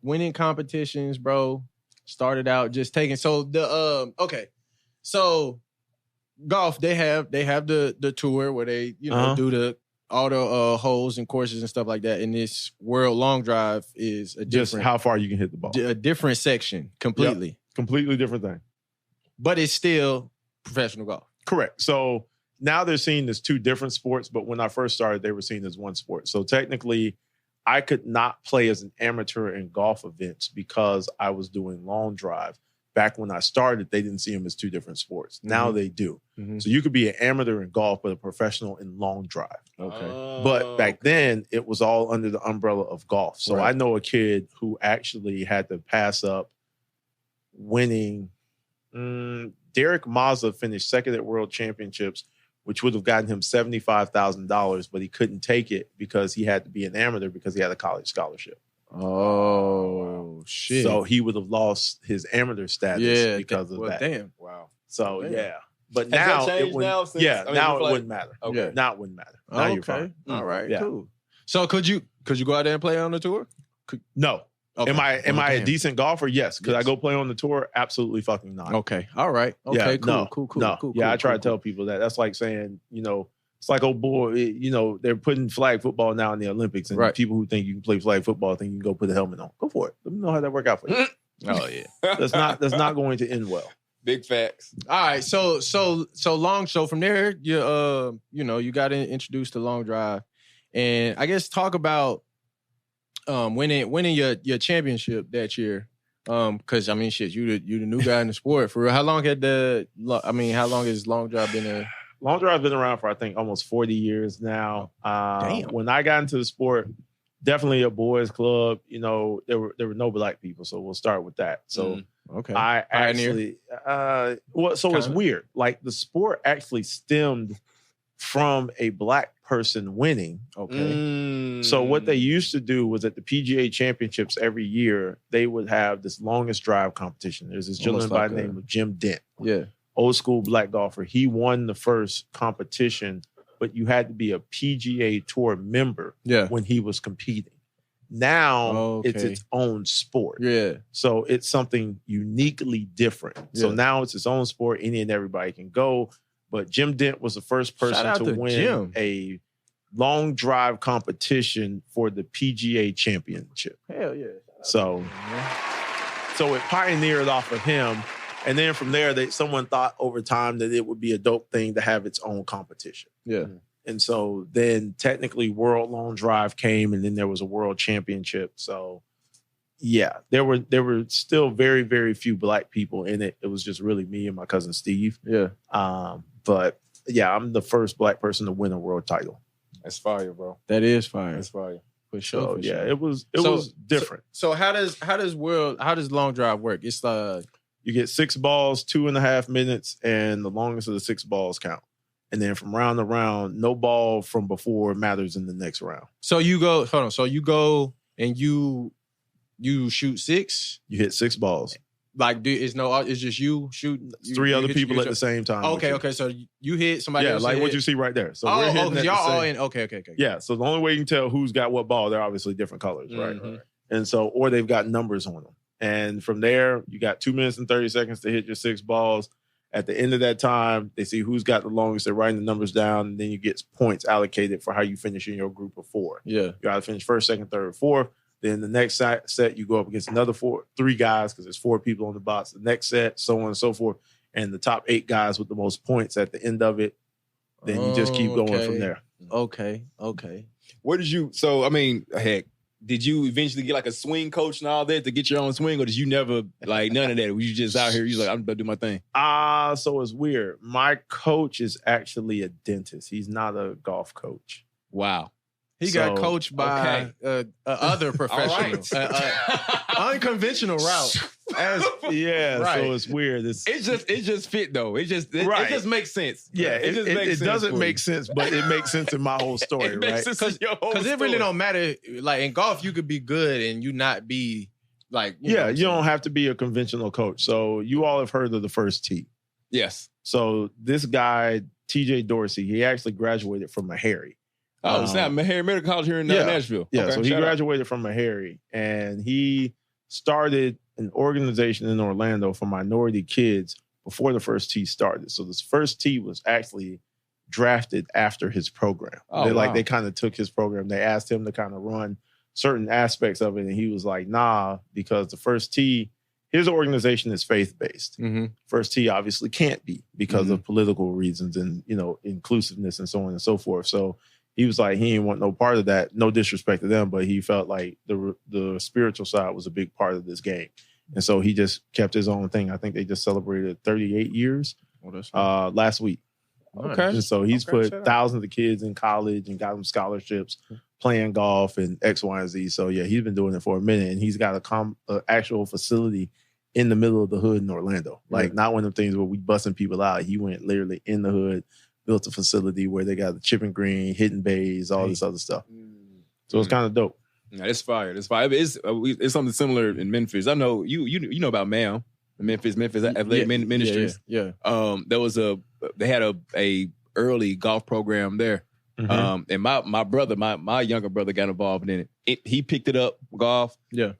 Winning competitions, bro. Started out just taking so golf, they have the tour where they do all the holes and courses and stuff like that. And this World Long Drive is Just how far you can hit the ball. A different section completely. Yep. Completely different thing. But it's still professional golf. Correct. So now they're seen as 2 different sports, but when I first started, they were seen as 1 sport. So technically, I could not play as an amateur in golf events because I was doing long drive. back when I started, they didn't see them as two different sports. Now they do. So you could be an amateur in golf, but a professional in long drive. Okay. But back then, it was all under the umbrella of golf. So I know a kid who actually had to pass up winning. Derek Mazza finished second at World Championships, which would have gotten him $75,000, but he couldn't take it because he had to be an amateur because he had a college scholarship. Oh, shit. So he would have lost his amateur status because of that. Damn. Wow. So, But Has now that it changed wouldn't, now since- I mean, now it like- wouldn't matter. Okay. Now it wouldn't matter. Now you're fine. All right, Yeah. cool. So could you go out there and play on the tour? No. Okay. Am I a damn. decent golfer? Yes. Could I go play on the tour? Absolutely fucking not. Okay. All right. Okay. Yeah, Cool. no. Cool. Yeah, I try to cool. tell people that. That's like saying, it's like, oh boy, they're putting flag football now in the Olympics, and people who think you can play flag football think you can go put a helmet on. Go for it. Let me know how that work out for you. Oh yeah. That's not going to end well. Big facts. All right. So from there, you got introduced to long drive, and I guess talk about winning your championship that year. Because I mean, shit, you the new guy in the sport for real. How long has long drive been a? Long drive's been around for, I think, almost 40 years now. Damn. When I got into the sport, definitely a boys club. There were no black people, so we'll start with that. So okay, I Pioneer. actually, it's weird. Like the sport actually stemmed from a black person winning. Okay. So what they used to do was at the PGA Championships every year, they would have this longest drive competition. There's this gentleman by the name of Jim Dent. Yeah. Old school black golfer. He won the first competition, but you had to be a PGA Tour member when he was competing. Now it's its own sport. Yeah. So it's something uniquely different. So Yeah. now it's its own sport. Any and everybody can go. But Jim Dent was the first Shout person out to to win Jim. a long drive competition for the PGA Championship. Hell yeah. So it pioneered off of him. And then from there, someone thought over time that it would be a dope thing to have its own competition. Yeah. And so then technically World Long Drive came, and then there was a World Championship. So yeah, there were still very, very few black people in it. It was just really me and my cousin Steve. Yeah. But yeah, I'm the first black person to win a world title. That's fire, bro. That is fire. That's fire. For sure. So for yeah, sure. it was different. So how does long drive work? It's You get 6 balls, 2.5 minutes, and the longest of the 6 balls count. And then from round to round, no ball from before matters in the next round. So you go, hold on. So you go and you shoot 6? You hit 6 balls. Like, it's just you shooting? It's 3 other people at the same time. Okay. So you hit somebody else. like hit. what you see right there. So we're hitting because at y'all the all same- in. Okay. Yeah, so the only way you can tell who's got what ball, they're obviously different colors, right? Mhm. And so, or they've got numbers on them. And from there, you got 2 minutes and 30 seconds to hit your 6 balls. At the end of that time, they see who's got the longest. They're writing the numbers down, and then you get points allocated for how you finish in your group of 4. Yeah. You got to finish first, second, third, fourth. Then the next set, you go up against another 3 guys because there's 4 people on the box. The next set, so on and so forth. And the top 8 guys with the most points at the end of it, then you just keep going from there. Okay. Where did you, did you eventually get like a swing coach and all that to get your own swing, or did you never, like, none of that? Were you just out here, you like, I'm about to do my thing? So it's weird. My coach is actually a dentist. He's not a golf coach. Wow. He got coached by other professional, unconventional route. Right. So it's weird. It just fit though. It just makes sense. Yeah, it just makes sense. It doesn't for make you. sense, but it makes sense in my whole story, It makes right? sense in your whole Because it really story. don't matter. Like in golf, you could be good and you not be like. You don't have to be a conventional coach. So you all have heard of the first tee. Yes. So this guy, TJ Dorsey, he actually graduated from Meharry. Oh, it's not Meharry Medical College here in Nashville. Yeah, Okay, so he shout out. graduated from Meharry, and he started an organization in Orlando for minority kids before the first tee started. So this first tee was actually drafted after his program. Oh, They kind of took his program. They asked him to kind of run certain aspects of it, and he was like, nah, because the first tee, his organization is faith-based. Mm-hmm. First tee obviously can't be because of political reasons and, inclusiveness and so on and so forth. So he was like, he didn't want no part of that. No disrespect to them, but he felt like the spiritual side was a big part of this game. And so he just kept his own thing. I think they just celebrated 38 years last week. Okay. And so he's put thousands of kids in college and got them scholarships playing golf and X, Y, and Z. So, yeah, he's been doing it for a minute. And he's got a actual facility in the middle of the hood in Orlando. Like, not one of them things where we busting people out. He went literally in the hood, built a facility where they got the chipping green, hitting bays, all this other stuff. So it's kind of dope. Yeah, it's fire. It's fire. It's something similar in Memphis. I know you know about MAM, Memphis Athletic Ministries. Yeah. They had a early golf program there. And my brother, my younger brother got involved in it. He picked it up, golf. Yeah.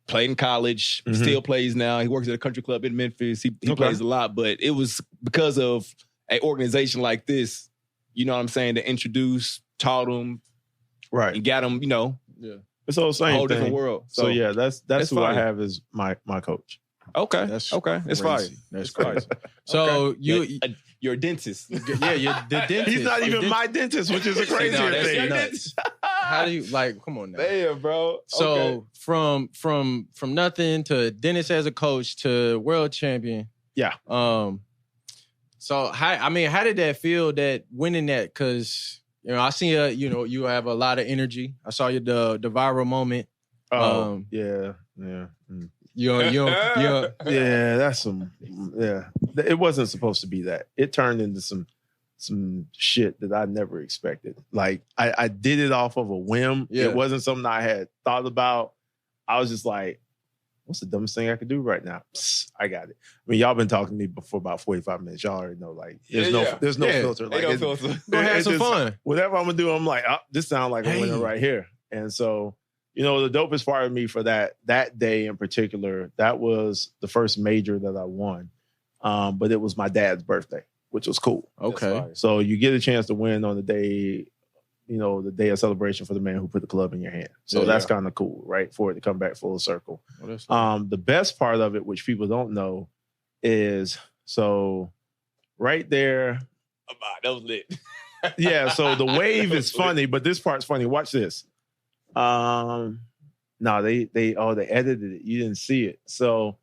Played in college, still plays now. He works at a country club in Memphis. He plays a lot, but it was because of an organization like this, you know what I'm saying, to introduce, taught them, right, and got them, you know. Yeah. It's all the same a whole thing. different world. So yeah, that's who fire. I have as my coach. Okay. That's It's fire. That's crazy. So you're a dentist. Yeah, you're the dentist. He's not even my dentist, which is a crazier thing. How do you come on now? Damn, bro. So from nothing to dentist as a coach to world champion. Yeah. So how did that feel, that winning that? Because I see you have a lot of energy. I saw you the viral moment. Yeah. Yeah, that's some. Yeah, it wasn't supposed to be that. It turned into some shit that I never expected. Like I did it off of a whim. Yeah. It wasn't something I had thought about. I was just like, what's the dumbest thing I could do right now? Psst, I got it. I mean, y'all been talking to me before about 45 minutes. Y'all already know, like, there's no filter. Like, no filter. Go have some fun. Whatever I'm gonna do, I'm like, this sounds like a winner right here. And so, the dopest part of me for that day in particular, that was the first major that I won. But it was my dad's birthday, which was cool. Okay. So you get a chance to win on the day, the day of celebration for the man who put the club in your hand. So that's kind of cool, right? For it to come back full circle. The best part of it, which people don't know, is so right there. That was lit. Yeah, so the wave is funny, but this part's funny. Watch this. No, they edited it. You didn't see it. So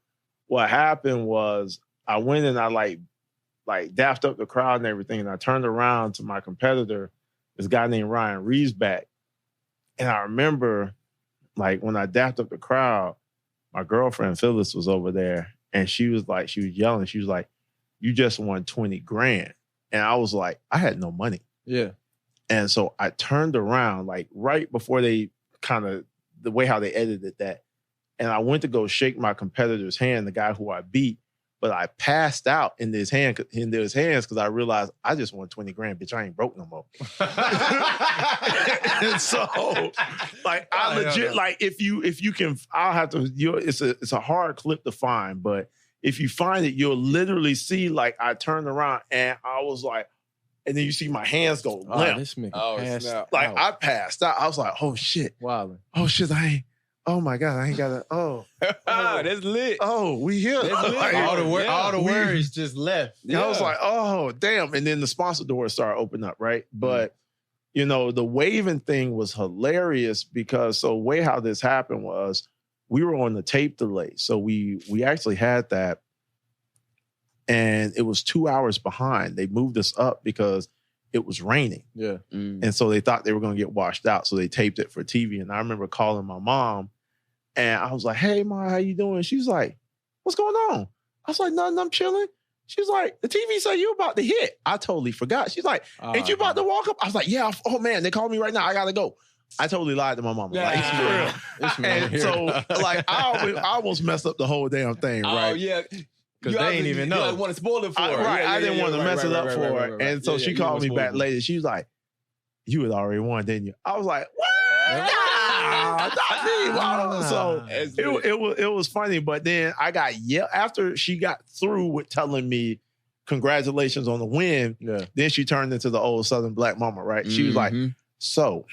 what happened was I went and I like dapped up the crowd and everything, and I turned around to my competitor, this guy named Ryan Riesback. And I remember, like, when I dapped up the crowd, my girlfriend Phyllis was over there, and she was yelling. She was like, "You just won 20 grand." And I was like, I had no money. Yeah. And so I turned around, like, right before they the way how they edited that. And I went to go shake my competitor's hand, the guy who I beat, but I passed out in his hands because I realized I just won 20 grand, bitch. I ain't broke no more. And so, like, I legit, like, if you can, I'll have to, it's a hard clip to find, but if you find it, you'll literally see, like, I turned around and I was like, and then you see my hands go limp. This nigga passed snap. out. I passed out. I was like, oh shit. Wow. Oh shit, oh my God, I ain't got to, That's lit. oh, we here. That's lit. Like, All the worries just left. and I was like, oh, damn. And then the sponsor doors started opening up, right? But, the waving thing was hilarious because the way how this happened was we were on the tape delay. So we actually had that. And it was 2 hours behind. They moved us up because it was raining. Yeah. And so they thought they were going to get washed out. So they taped it for TV. And I remember calling my mom and I was like, hey, Mom, how you doing? She's like, what's going on? I was like, nothing, I'm chilling. She's like, the TV said you about to hit. I totally forgot. She's like, ain't you about to walk up? I was like, yeah. Oh, man, they called me right now. I got to go. I totally lied to my mama. Yeah. Like, for real. And so, like, I almost messed up the whole damn thing, right? Oh, yeah. Because they ain't even know. You want to spoil it for her. Right. I didn't want to mess it up for her. And so she called me back later. She was like, you had already won, didn't you? I was like, what? Nah, not me. Wow. So it was funny. But then I got yelled after she got through with telling me congratulations on the win. Yeah. Then she turned into the old Southern black mama, right? She was like, so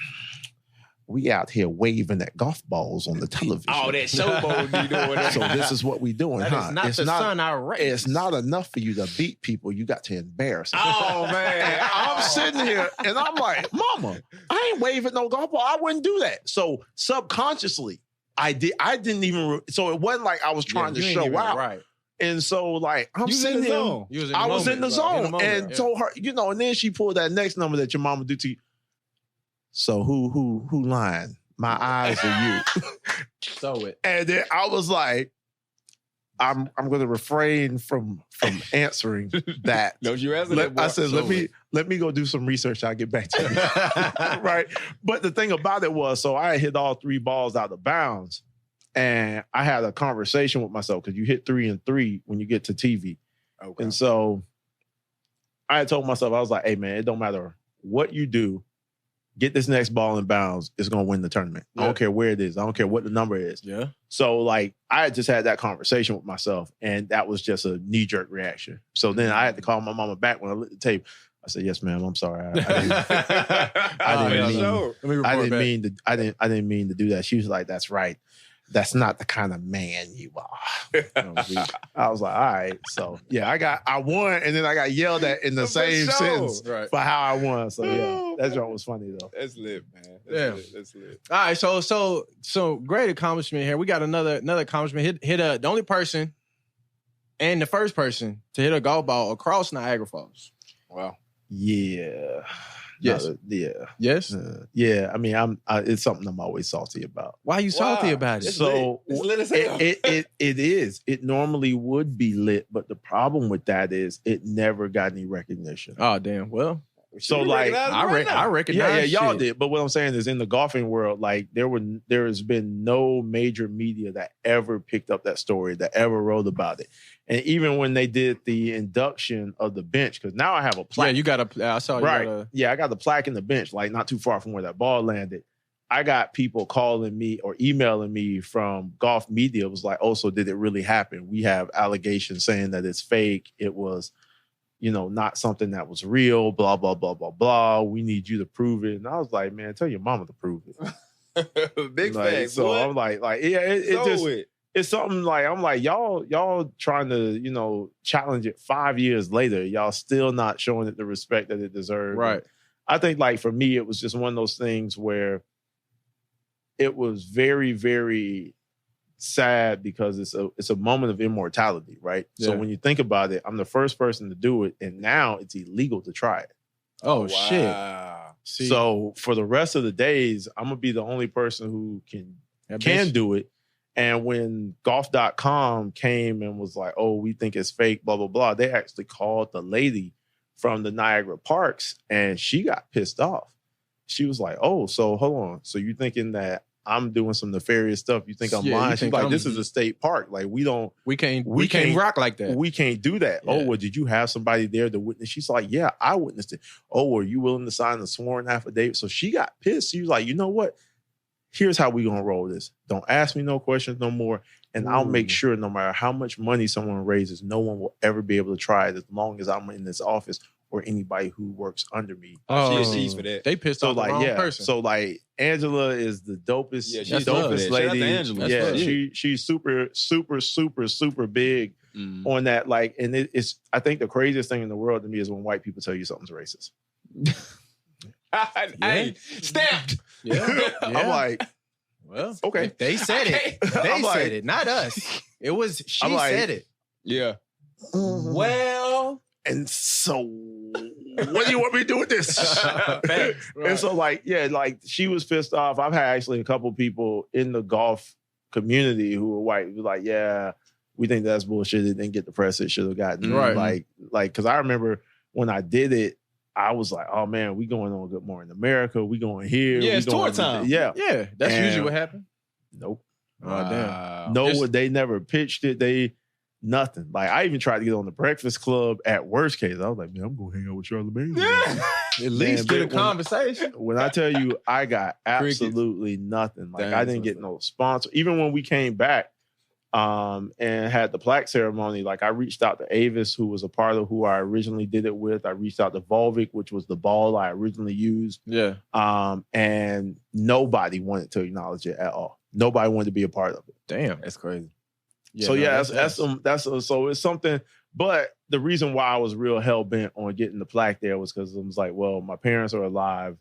we out here waving at golf balls on the television. Oh, that showboat you doing that. So this is what we doing, That huh? is not the sun I raised. It's not enough for you to beat people. You got to embarrass them. Oh, man. And I'm sitting here and I'm like, Mama, I ain't waving no golf ball. I wouldn't do that. So subconsciously, I didn't even. So it wasn't like I was trying to show out. Right. And so like I'm sitting there. I was in the zone and told her, and then she pulled that next number that your mama do to you. So who lying? My eyes or you? So it. And then I was like, I'm going to refrain from answering that. Don't you answer that, boy. I said, let me go do some research. I'll get back to you. Right. But the thing about it was, so I hit all 3 balls out of bounds. And I had a conversation with myself because you hit 3 and 3 when you get to TV. Okay. And so I had told myself, I was like, hey, man, it don't matter what you do. Get this next ball in bounds. It's going to win the tournament. Yeah. I don't care where it is. I don't care what the number is. Yeah. So, like, I had just had that conversation with myself, and that was just a knee-jerk reaction. So then I had to call my mama back when I looked at the tape. I said, "Yes, ma'am. I'm sorry. I didn't mean to do that." She was like, "That's right. That's not the kind of man you are." I was like, all right. So yeah, I won, and then I got yelled at in the same sentence for how I won. So yeah, that joke was funny though. That's lit, man. That's lit. All right, so great accomplishment here. We got another accomplishment. Hit the only person and the first person to hit a golf ball across Niagara Falls. Wow. Yeah. Yes. Yeah. Yes. Yeah. I mean, it's something I'm always salty about. Why are you salty about it? So it's lit as hell. It is. It normally would be lit, but the problem with that is it never got any recognition. Oh damn. Well. So like I recognize. Yeah, y'all did. But what I'm saying is, in the golfing world, like there has been no major media that ever picked up that story, that ever wrote about it. And even when they did the induction of the bench, because now I have a plaque. Yeah, you got a. I saw you. Right. Yeah, I got the plaque in the bench, like not too far from where that ball landed. I got people calling me or emailing me from golf media. It was like, oh, so did it really happen? We have allegations saying that it's fake. It was, not something that was real, blah, blah, blah, blah, blah. We need you to prove it. And I was like, man, tell your mama to prove it. Big facts. So I'm like, yeah, it's something like, I'm like, y'all trying to, challenge it 5 years later. Y'all still not showing it the respect that it deserves. Right. And I think like for me, it was just one of those things where it was very, very sad because it's a moment of immortality, right? Yeah. So when you think about it, I'm the first person to do it, and now it's illegal to try it. Oh, shit. See? So for the rest of the days, I'm gonna be the only person who can do it. And when golf.com came and was like, oh, we think it's fake, blah, blah, blah, they actually called the lady from the Niagara Parks, and she got pissed off. She was like, oh, so hold on. So you thinking that I'm doing some nefarious stuff? You think I'm lying? She's like, this is a state park. Like, we can't rock like that. We can't do that. Yeah. Oh, well, did you have somebody there to witness? She's like, yeah, I witnessed it. Oh, are you willing to sign a sworn affidavit? So she got pissed. She was like, you know what? Here's how we gonna roll this. Don't ask me no questions no more. And I'll make sure no matter how much money someone raises, no one will ever be able to try it as long as I'm in this office or anybody who works under me. She's for that. They pissed off the wrong person. So like Angela is the dopest, dopest lady. Shout out to Angela. Yeah, she's super, super, super, super big on that. Like, and it's I think the craziest thing in the world to me is when white people tell you something's racist. Hey, stamped. Yeah. I'm like, well, okay. They said it. They said it, not us. It was she said it. Yeah. Well, and so what do you want me to do with this? Thanks, right. And so like she was pissed off. I've had actually a couple people in the golf community who were white who were like, yeah, we think that's bullshit. It didn't get the press it should have gotten. Right. Like, because I remember when I did it, I was like, oh man, we going on Good Morning America. We going here. Yeah, it's tour time. Yeah. Yeah. That's usually what happened. Nope. Oh, damn. No, they never pitched it. Nothing. Like, I even tried to get on the Breakfast Club at worst case. I was like, man, I'm going to hang out with Charlamagne. Yeah. At least get a conversation. When I tell you, I got absolutely nothing. Like, I didn't get no sponsor. Even when we came back and had the plaque ceremony, like, I reached out to Avis, who was a part of who I originally did it with. I reached out to Volvic, which was the ball I originally used. Yeah. And nobody wanted to acknowledge it at all. Nobody wanted to be a part of it. Damn, that's crazy. Yeah, so it's something. But the reason why I was real hell bent on getting the plaque there was because it was like, well, my parents are alive.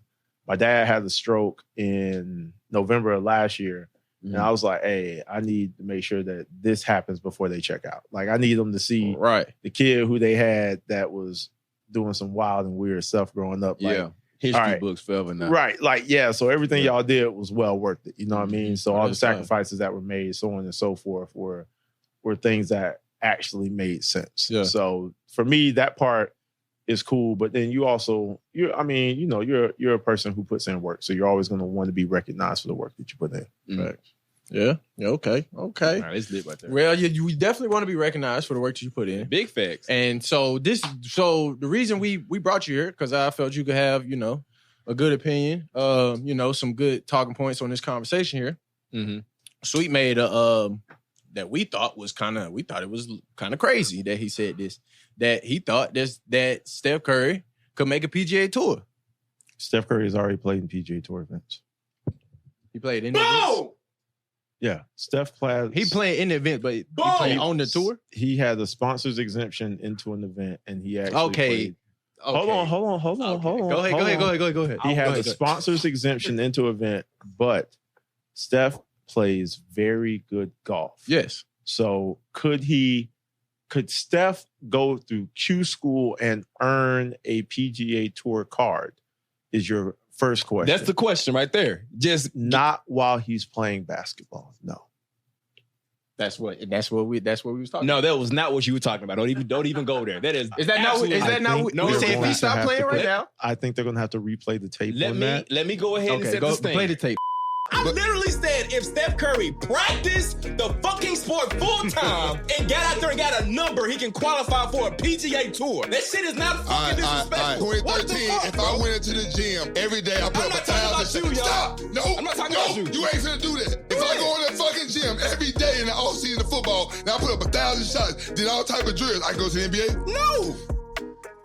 My dad had a stroke in November of last year, And I was like, hey, I need to make sure that this happens before they check out. Like, I need them to see the kid who they had that was doing some wild and weird stuff growing up. Like, history books forever now. Right. Like, so everything y'all did was well worth it. You know what I mean? So all the sacrifices that were made, so on and so forth, were things that actually made sense. Yeah. So for me, that part is cool. But then you're a person who puts in work. So you're always going to want to be recognized for the work that you put in. Right. Yeah. Okay. All right, it's lit right there. Well, you definitely want to be recognized for the work that you put in. Big facts. And so the reason we brought you here, because I felt you could have, a good opinion, some good talking points on this conversation here. Mm-hmm. Sweet made a that we thought it was kind of crazy that he said this, that he thought that Steph Curry could make a PGA Tour. Steph Curry has already played in PGA Tour events. He played in the events. Yeah, Steph played. He played in the event, but he played on the tour. He had a sponsor's exemption into an event, and he actually played. Hold on. Go ahead. He had a sponsor's exemption into an event, but Steph plays very good golf. Yes. So could Steph go through Q school and earn a PGA Tour card? Is your first question. That's the question right there. Just not while he's playing basketball. No. That's what we was talking. No, that was not what you were talking about. Don't even go there. That is. Is that not? We say if he stop playing right now. I think they're gonna have to replay the tape. Let me go ahead and set this thing. Play the tape. I literally said if Steph Curry practiced the fucking sport full time and got out there and got a number, he can qualify for a PGA Tour. That shit is not fucking disrespectful. 2013, if I went into the gym every day, I put up 1,000. Stop! No, I'm not talking about you. You ain't gonna do that. If I go in the fucking gym every day in the offseason of football, and I put up 1,000 shots, did all type of drills, I go to the NBA? No.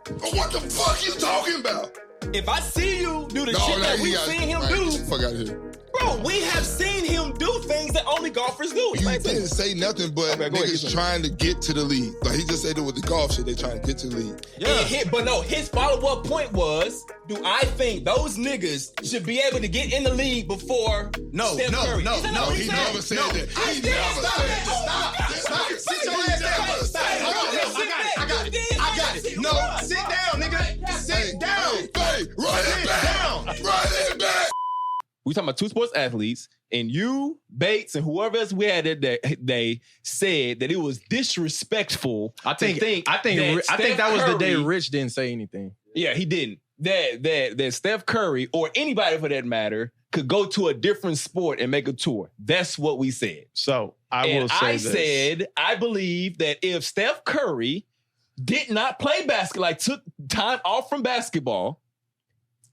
But what the fuck you talking about? If I see you do the shit that we've seen him do, fuck out of here. Bro, we have seen him do things that only golfers do. You didn't say nothing, but niggas trying to get to the league. Like he just said it with the golf shit, they trying to get to the league. Yeah. But no, his follow-up point was, do I think those niggas should be able to get in the league before Steph Curry? No, he never said that. He never said that. Stop. Sit your ass down. I got it. No, sit down, nigga. Sit down. Hey, run it back. We talking about two sports athletes, and you, Bates, and whoever else we had that they said that it was disrespectful. I think that was the day Rich didn't say anything. Yeah, he didn't. That Steph Curry or anybody for that matter could go to a different sport and make a tour. That's what we said. So I said I believe that if Steph Curry did not play basketball, like took time off from basketball,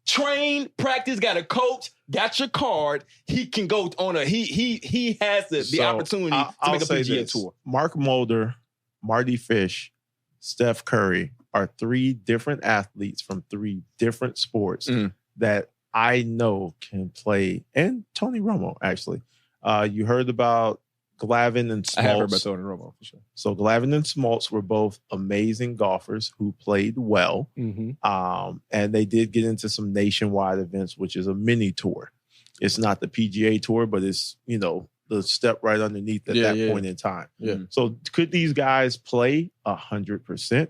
trained, practice, got a coach, got your card, he can go on he has the opportunity to make a PGA Tour. Mark Mulder, Marty Fish, Steph Curry are three different athletes from three different sports that I know can play, and Tony Romo, actually. You heard about Glavine and Smoltz. I have heard about Tony Romo, for sure. So Glavine and Smoltz were both amazing golfers who played well. Mm-hmm. And they did get into some nationwide events, which is a mini tour. It's not the PGA Tour, but it's, the step right underneath at that point in time. Yeah. So could these guys play 100%?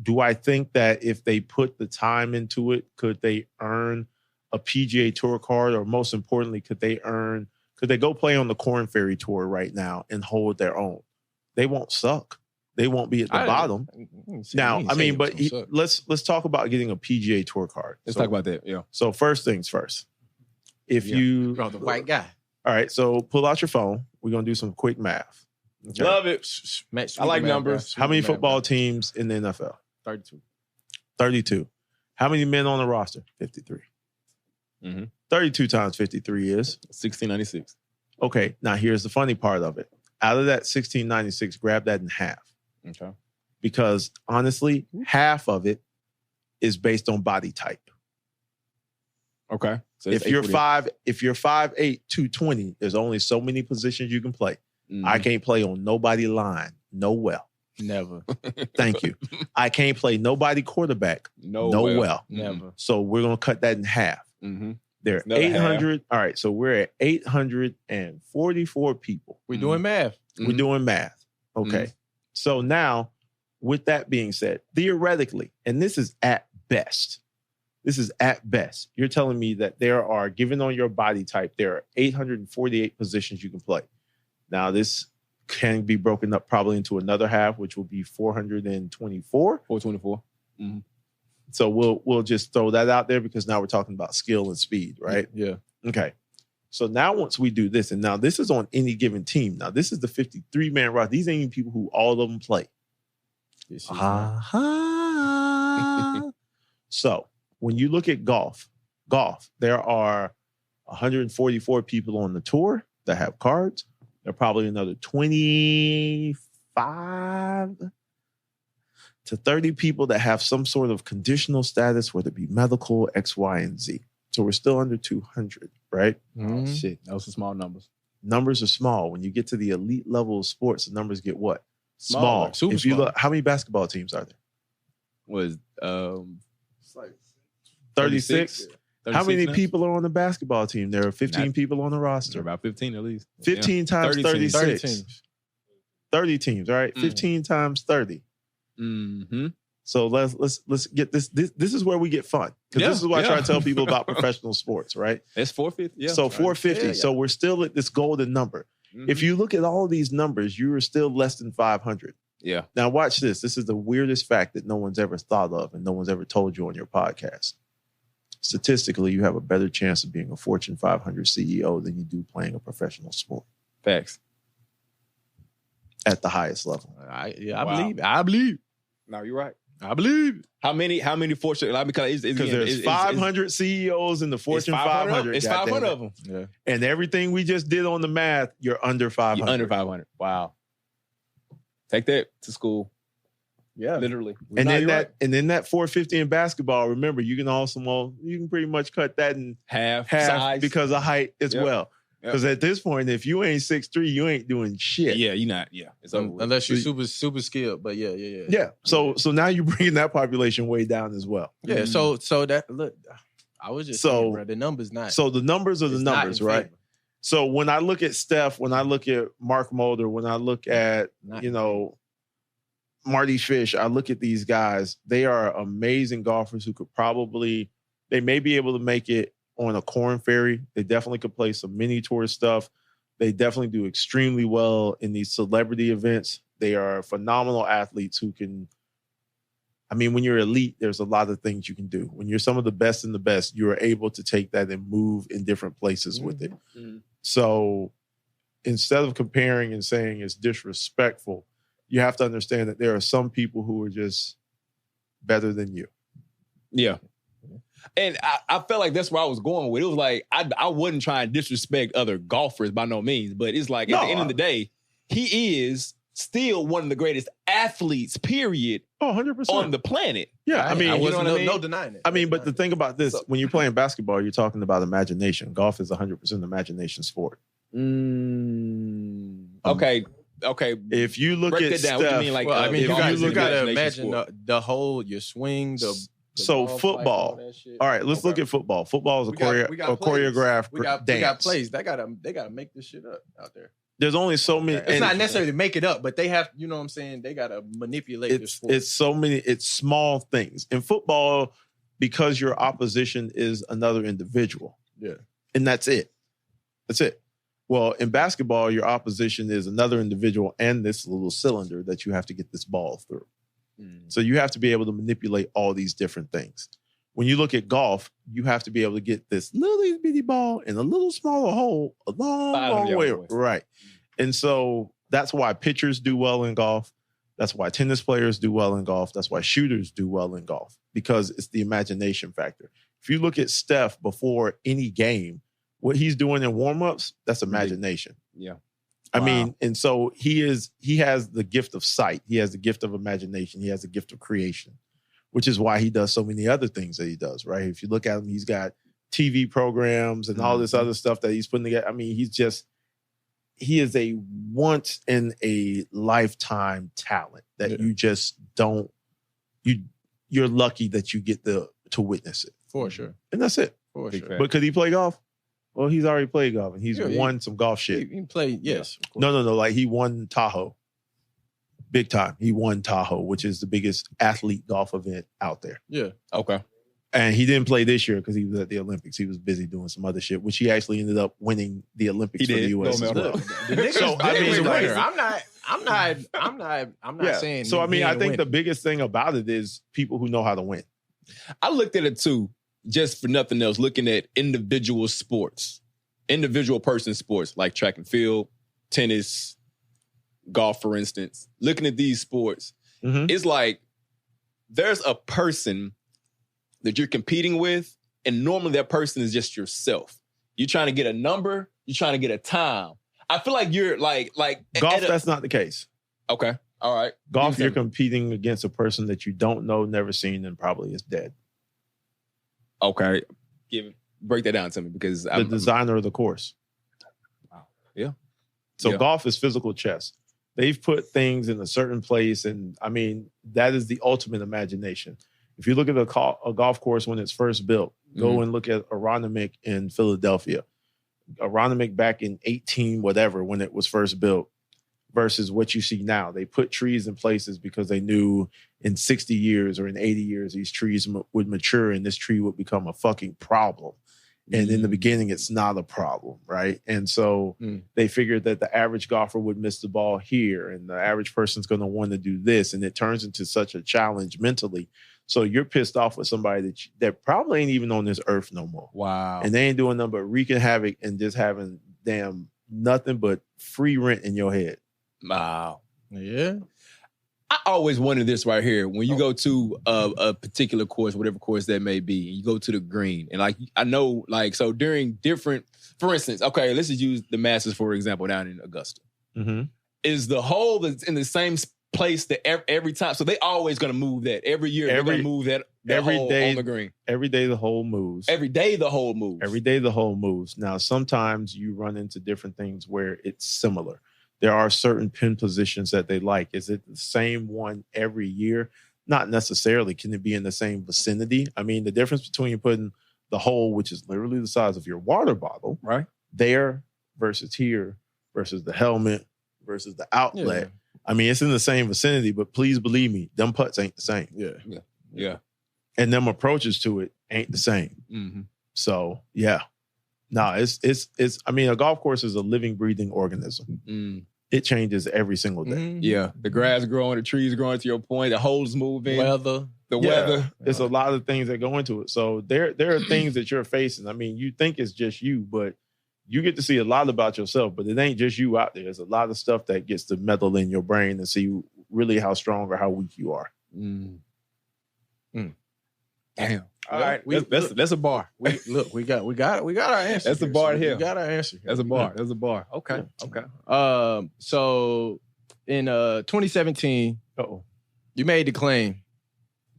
Do I think that if they put the time into it, could they earn a PGA Tour card? Or most importantly, could they go play on the Korn Ferry Tour right now and hold their own? They won't suck. They won't be at the bottom. Now, let's talk about getting a PGA Tour card. Let's talk about that. Yeah. So first things first. If you the white guy. All right, so pull out your phone. We're gonna do some quick math. Okay. Love it. I like numbers. How many football teams in the NFL? 32. 32. How many men on the roster? 53. 32 times 53 is 1696. Okay, now here's the funny part of it. Out of that 1696, grab that in half. Okay. Because honestly, half of it is based on body type. Okay. So if you're 5'8", 220, there's only so many positions you can play. I can't play on nobody line. No well. Never. Thank you. I can't play nobody quarterback. No well. Never. So we're going to cut that in half. There are 800. All right, so we're at 844 people. We're doing math. We're doing math. Okay. So now, with that being said, theoretically, and this is at best, you're telling me that there are, given on your body type, there are 848 positions you can play. Now, this can be broken up probably into another half, which will be 424. 424. Mm-hmm. So we'll just throw that out there because now we're talking about skill and speed, right? Yeah. Okay. So now once we do this, and now this is on any given team. Now this is the 53-man roster. These ain't even people who all of them play. So when you look at golf, there are 144 people on the tour that have cards. There are probably another 25 to 30 people that have some sort of conditional status, whether it be medical, X, Y, and Z. So we're still under 200, right? Oh, shit. Those are small numbers. Numbers are small. When you get to the elite level of sports, the numbers get what? Smaller. Small. If you look, how many basketball teams are there? Was It's like 36. How many people are on the basketball team? There are 15 people on the roster. About 15 at least. 15 times 36. 30 teams. 30 teams, right? 15 times 30. Mm-hmm. So let's get this. This is where we get fun. Because this is what I try to tell people about professional sports, right? It's 450. Yeah. So 450. Yeah. So we're still at this golden number. Mm-hmm. If you look at all these numbers, you are still less than 500. Yeah. Now watch this. This is the weirdest fact that no one's ever thought of and no one's ever told you on your podcast. Statistically, you have a better chance of being a Fortune 500 CEO than you do playing a professional sport. Facts. At the highest level. I believe. No, you're right. I believe. How many Fortune? Because there's 500 CEOs in the Fortune 500. It's 500 of them. Yeah. And everything we just did on the math, you're under 500. You're under 500. Wow. Take that to school. Yeah. Literally. And then that 450 in basketball, remember, you can pretty much cut that in half size because of height as well. Yep. Because at this point, if you ain't 6'3", you ain't doing shit. Yeah, you're not. Yeah. It's over Unless you're super skilled. But yeah. Yeah. So now you're bringing that population way down as well. Yeah. So that look, I was just saying, bro, the numbers not. So the numbers are the numbers, right? Favor. So when I look at Steph, when I look at Mark Mulder, when I look at Marty Fish, I look at these guys. They are amazing golfers who could they may be able to make it on a Corn Ferry. They definitely could play some mini tour stuff. They definitely do extremely well in these celebrity events. They are phenomenal athletes who can, when you're elite, there's a lot of things you can do. When you're some of the best in the best, you're able to take that and move in different places with it. Mm-hmm. So instead of comparing and saying it's disrespectful, you have to understand that there are some people who are just better than you. Yeah. And I felt like that's where I was going with. It was like, I wouldn't try and disrespect other golfers by no means, but it's like at the end of the day, he is still one of the greatest athletes, period, 100% on the planet. Yeah, no denying it. But the thing about this, when you're playing basketball, you're talking about imagination. Golf is 100% imagination sport. Okay. If you look break at that down, Steph, what do you mean? Like, you gotta imagine the whole your swing, so football. All right, let's look at football. Football is a choreographed dance. We got plays. They gotta make this shit up out there. There's only so many. It's not necessarily to make it up, but they have, you know what I'm saying? They gotta manipulate this sport. It's so many. It's small things in football because your opposition is another individual. Yeah, and that's it. That's it. Well, in basketball, your opposition is another individual and this little cylinder that you have to get this ball through. So you have to be able to manipulate all these different things. When you look at golf, you have to be able to get this little bitty ball in a little smaller hole a long way. Right. And so that's why pitchers do well in golf. That's why tennis players do well in golf. That's why shooters do well in golf, because it's the imagination factor. If you look at Steph before any game, what he's doing in warm-ups, that's imagination. Yeah. And so he has the gift of sight. He has the gift of imagination. He has the gift of creation, which is why he does so many other things that he does, right? If you look at him, he's got TV programs and all this other stuff that he's putting together. He is a once in a lifetime talent that you just don't, you're lucky that you get to witness it. For sure. And that's it. For Big sure. fact. But could he play golf? Well, he's already played golf, and he's Yeah, won some golf shit. He can play, yes. of course. No. Like he won Tahoe. Big time. He won Tahoe, which is the biggest athlete golf event out there. Yeah. Okay. And he didn't play this year because he was at the Olympics. He was busy doing some other shit, which he actually ended up winning the Olympics He for the did. U.S. Gold as well. medal. The nigga's So, I mean, a like- winner. I'm not saying. So I mean, he I ain't think the winning. biggest thing about it is people who know how to win. I looked at it too, just for nothing else, looking at individual sports, individual person sports like track and field, tennis, golf, for instance. Looking at these sports, Mhm. it's like there's a person that you're competing with, and normally that person is just yourself. You're trying to get a number, you're trying to get a time. I feel like you're like Golf, that's not the case. okay. All right. Golf, Give me you're competing against a person that you don't know, never seen, and probably is dead. Okay. Break that down to me because The designer of the course. Wow. Yeah. So Yeah. golf is physical chess. They've put things in a certain place, and I mean, that is the ultimate imagination. If you look at a golf course when it's first built, go and look at Aronimink in Philadelphia. Aronimink back in 18 whatever when it was first built versus what you see now. They put trees in places because they knew in 60 years or in 80 years these trees would mature and this tree would become a fucking problem. And in the beginning, it's not a problem, right? And so they figured that the average golfer would miss the ball here and the average person's going to want to do this. And it turns into such a challenge mentally. So you're pissed off with somebody that probably ain't even on this earth no more. Wow. And they ain't doing nothing but wreaking havoc and just having nothing but free rent in your head. Wow. Yeah. I always wondered this right here. When you go to a particular course, whatever course that may be, you go to the green. And like, I know, like, so during different, for instance, okay, let's just use the Masters, for example, down in Augusta. Mm-hmm. Is the hole that's in the same place that every time? So they always going to move that. Every year, they're going to move that every hole day on the green. Every day the hole moves. Every day the hole moves. Every day the hole moves. Now, sometimes you run into different things where it's similar. There are certain pin positions that they like. Is it the same one every year? Not necessarily. Can it be in the same vicinity? I mean, the difference between putting the hole, which is literally the size of your water bottle, right, there versus here versus the helmet versus the outlet. Yeah. I mean, it's in the same vicinity, but please believe me, them putts ain't the same. Yeah. And them approaches to it ain't the same. Mm-hmm. So, yeah. No, it's. I mean, a golf course is a living, breathing organism. Mm. It changes every single day. Yeah, the grass growing, the trees growing. To your point, the holes moving, Weather. the Yeah. weather. There's a lot of things that go into it. So there are things that you're facing. I mean, you think it's just you, but you get to see a lot about yourself. But it ain't just you out there. There's a lot of stuff that gets to meddle in your brain and see really how strong or how weak you are. Damn. All Yeah, right, that's a bar. We got our answer. That's a here. bar So here. We got our answer. Here. That's a bar. That's a bar. Okay. Okay. So in 2017, you made the claim.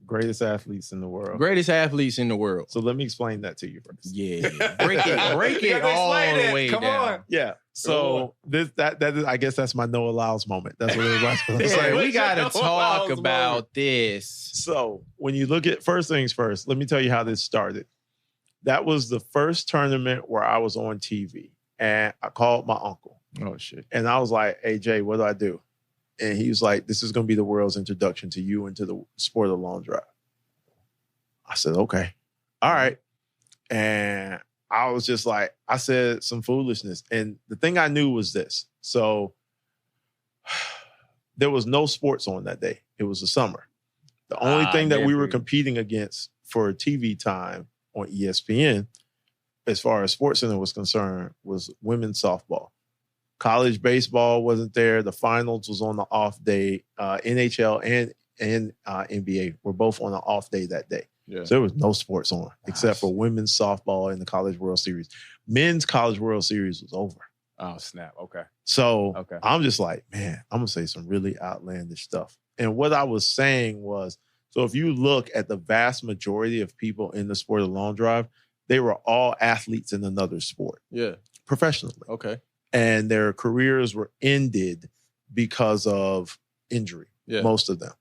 Greatest athletes in the world. Greatest athletes in the world. So let me explain that to you first. Yeah. Break it all the way down. Yeah. So that is, I guess that's my Noah Lyles moment. That's what everybody's going to Yeah, say. we got to talk Lyles about this. So when you look at first things first, let me tell you how this started. That was the first tournament where I was on TV, and I called my uncle. Oh shit! And I was like, "Hey Jay, what do I do?" And he was like, "This is going to be the world's introduction to you into the sport of long drive." I said, "Okay, all right." And I was just like, I said some foolishness, and the thing I knew was this. So there was no sports on that day. It was the summer. The only thing that we were competing against for TV time on ESPN, as far as Sportscenter was concerned, was women's softball. College baseball wasn't there. The finals was on the off day. NHL and NBA were both on the off day that day. Yeah. So there was no sports on except for women's softball and the College World Series. Men's College World Series was over. Oh, snap. Okay. So I'm just like, man, I'm going to say some really outlandish stuff. And what I was saying was, so if you look at the vast majority of people in the sport of long drive, they were all athletes in another sport. Yeah. Professionally. Okay. And their careers were ended because of injury. Yeah. Most of them.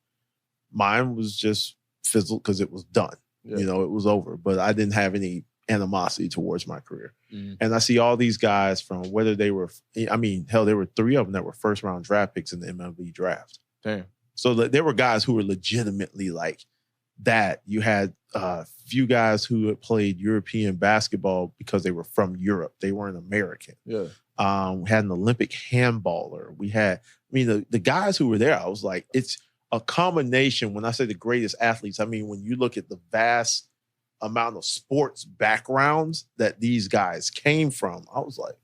Mine was just fizzled because it was done. Yeah. You know, it was over. But I didn't have any animosity towards my career. And I see all these guys from whether they were, I mean, hell, there were 3 of them that were first round draft picks in the MLB draft. Damn. So there were guys who were legitimately like that. You had a few guys who had played European basketball because they were from Europe. They weren't American. Yeah. We had an Olympic handballer. We had, I mean, the guys who were there, I was like, it's a combination. When I say the greatest athletes, I mean, when you look at the vast amount of sports backgrounds that these guys came from, I was like,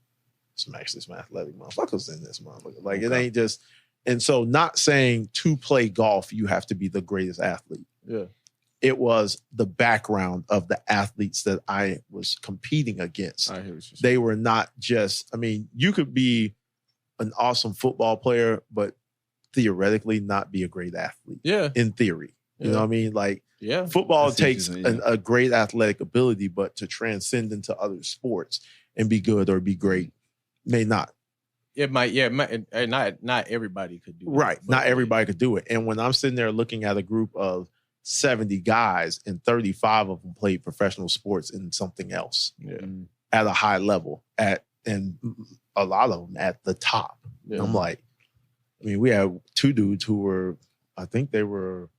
some athletic motherfuckers in this motherfucker. Like, it ain't just, and so not saying to play golf, you have to be the greatest athlete. Yeah. It was the background of the athletes that I was competing against. I hear what you're saying. They were not just, I mean, you could be an awesome football player, but theoretically not be a great athlete. Yeah. In theory. You know what I mean? Like, yeah. Football takes a great athletic ability, but to transcend into other sports and be good or be great may not. It might, not everybody could do it. Right. Not everybody could do it. And when I'm sitting there looking at a group of 70 guys and 35 of them played professional sports in something else at a high level, and a lot of them at the top. Yeah. I'm like, I mean, we had 2 dudes who were, I think they were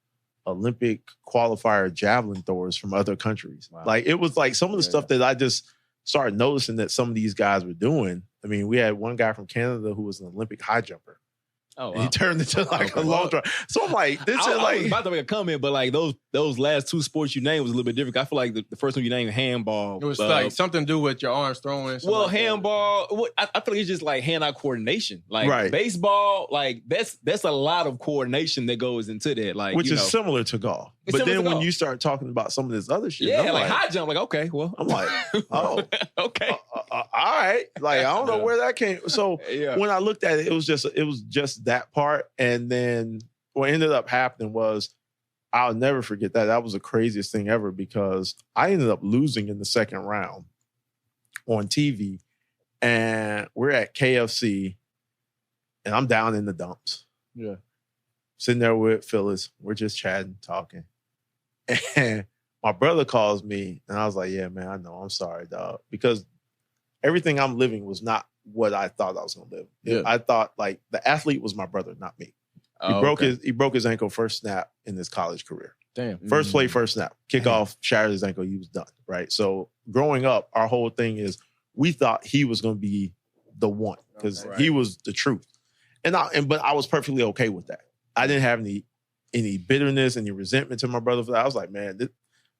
Olympic qualifier javelin throwers from other countries. Wow. Like, it was like some of the stuff that I just started noticing that some of these guys were doing. I mean, we had one guy from Canada who was an Olympic high jumper. Oh, wow. He turned into like a long drive. So I'm like, this is like, I was about to make a comment, but like those last 2 sports you named was a little bit different. I feel like the first one you named, handball. It was like something to do with your arms throwing. Well, like handball, I feel like it's just like hand-eye coordination. Like baseball, like that's a lot of coordination that goes into that. Like, which is similar to golf. But then when you start talking about some of this other shit, yeah, like high jump, like, okay, well. I'm like, oh. Okay. All right. Like, I don't know where that came. So when I looked at it, it was just that part. And then what ended up happening was, I'll never forget that. That was the craziest thing ever because I ended up losing in the second round on TV. And we're at KFC and I'm down in the dumps. Yeah. Sitting there with Phyllis. We're just chatting, talking. And my brother calls me and I was like, yeah, man, I know. I'm sorry, dog. Because everything I'm living was not what I thought I was going to live. Yeah. I thought like the athlete was my brother, not me. He broke his ankle first snap in his college career. Damn. First play, first snap. Kickoff, shattered his ankle. He was done, right? So growing up, our whole thing is we thought he was going to be the one because he was the truth. But I was perfectly okay with that. I didn't have any bitterness, any resentment to my brother for that. I was like, man,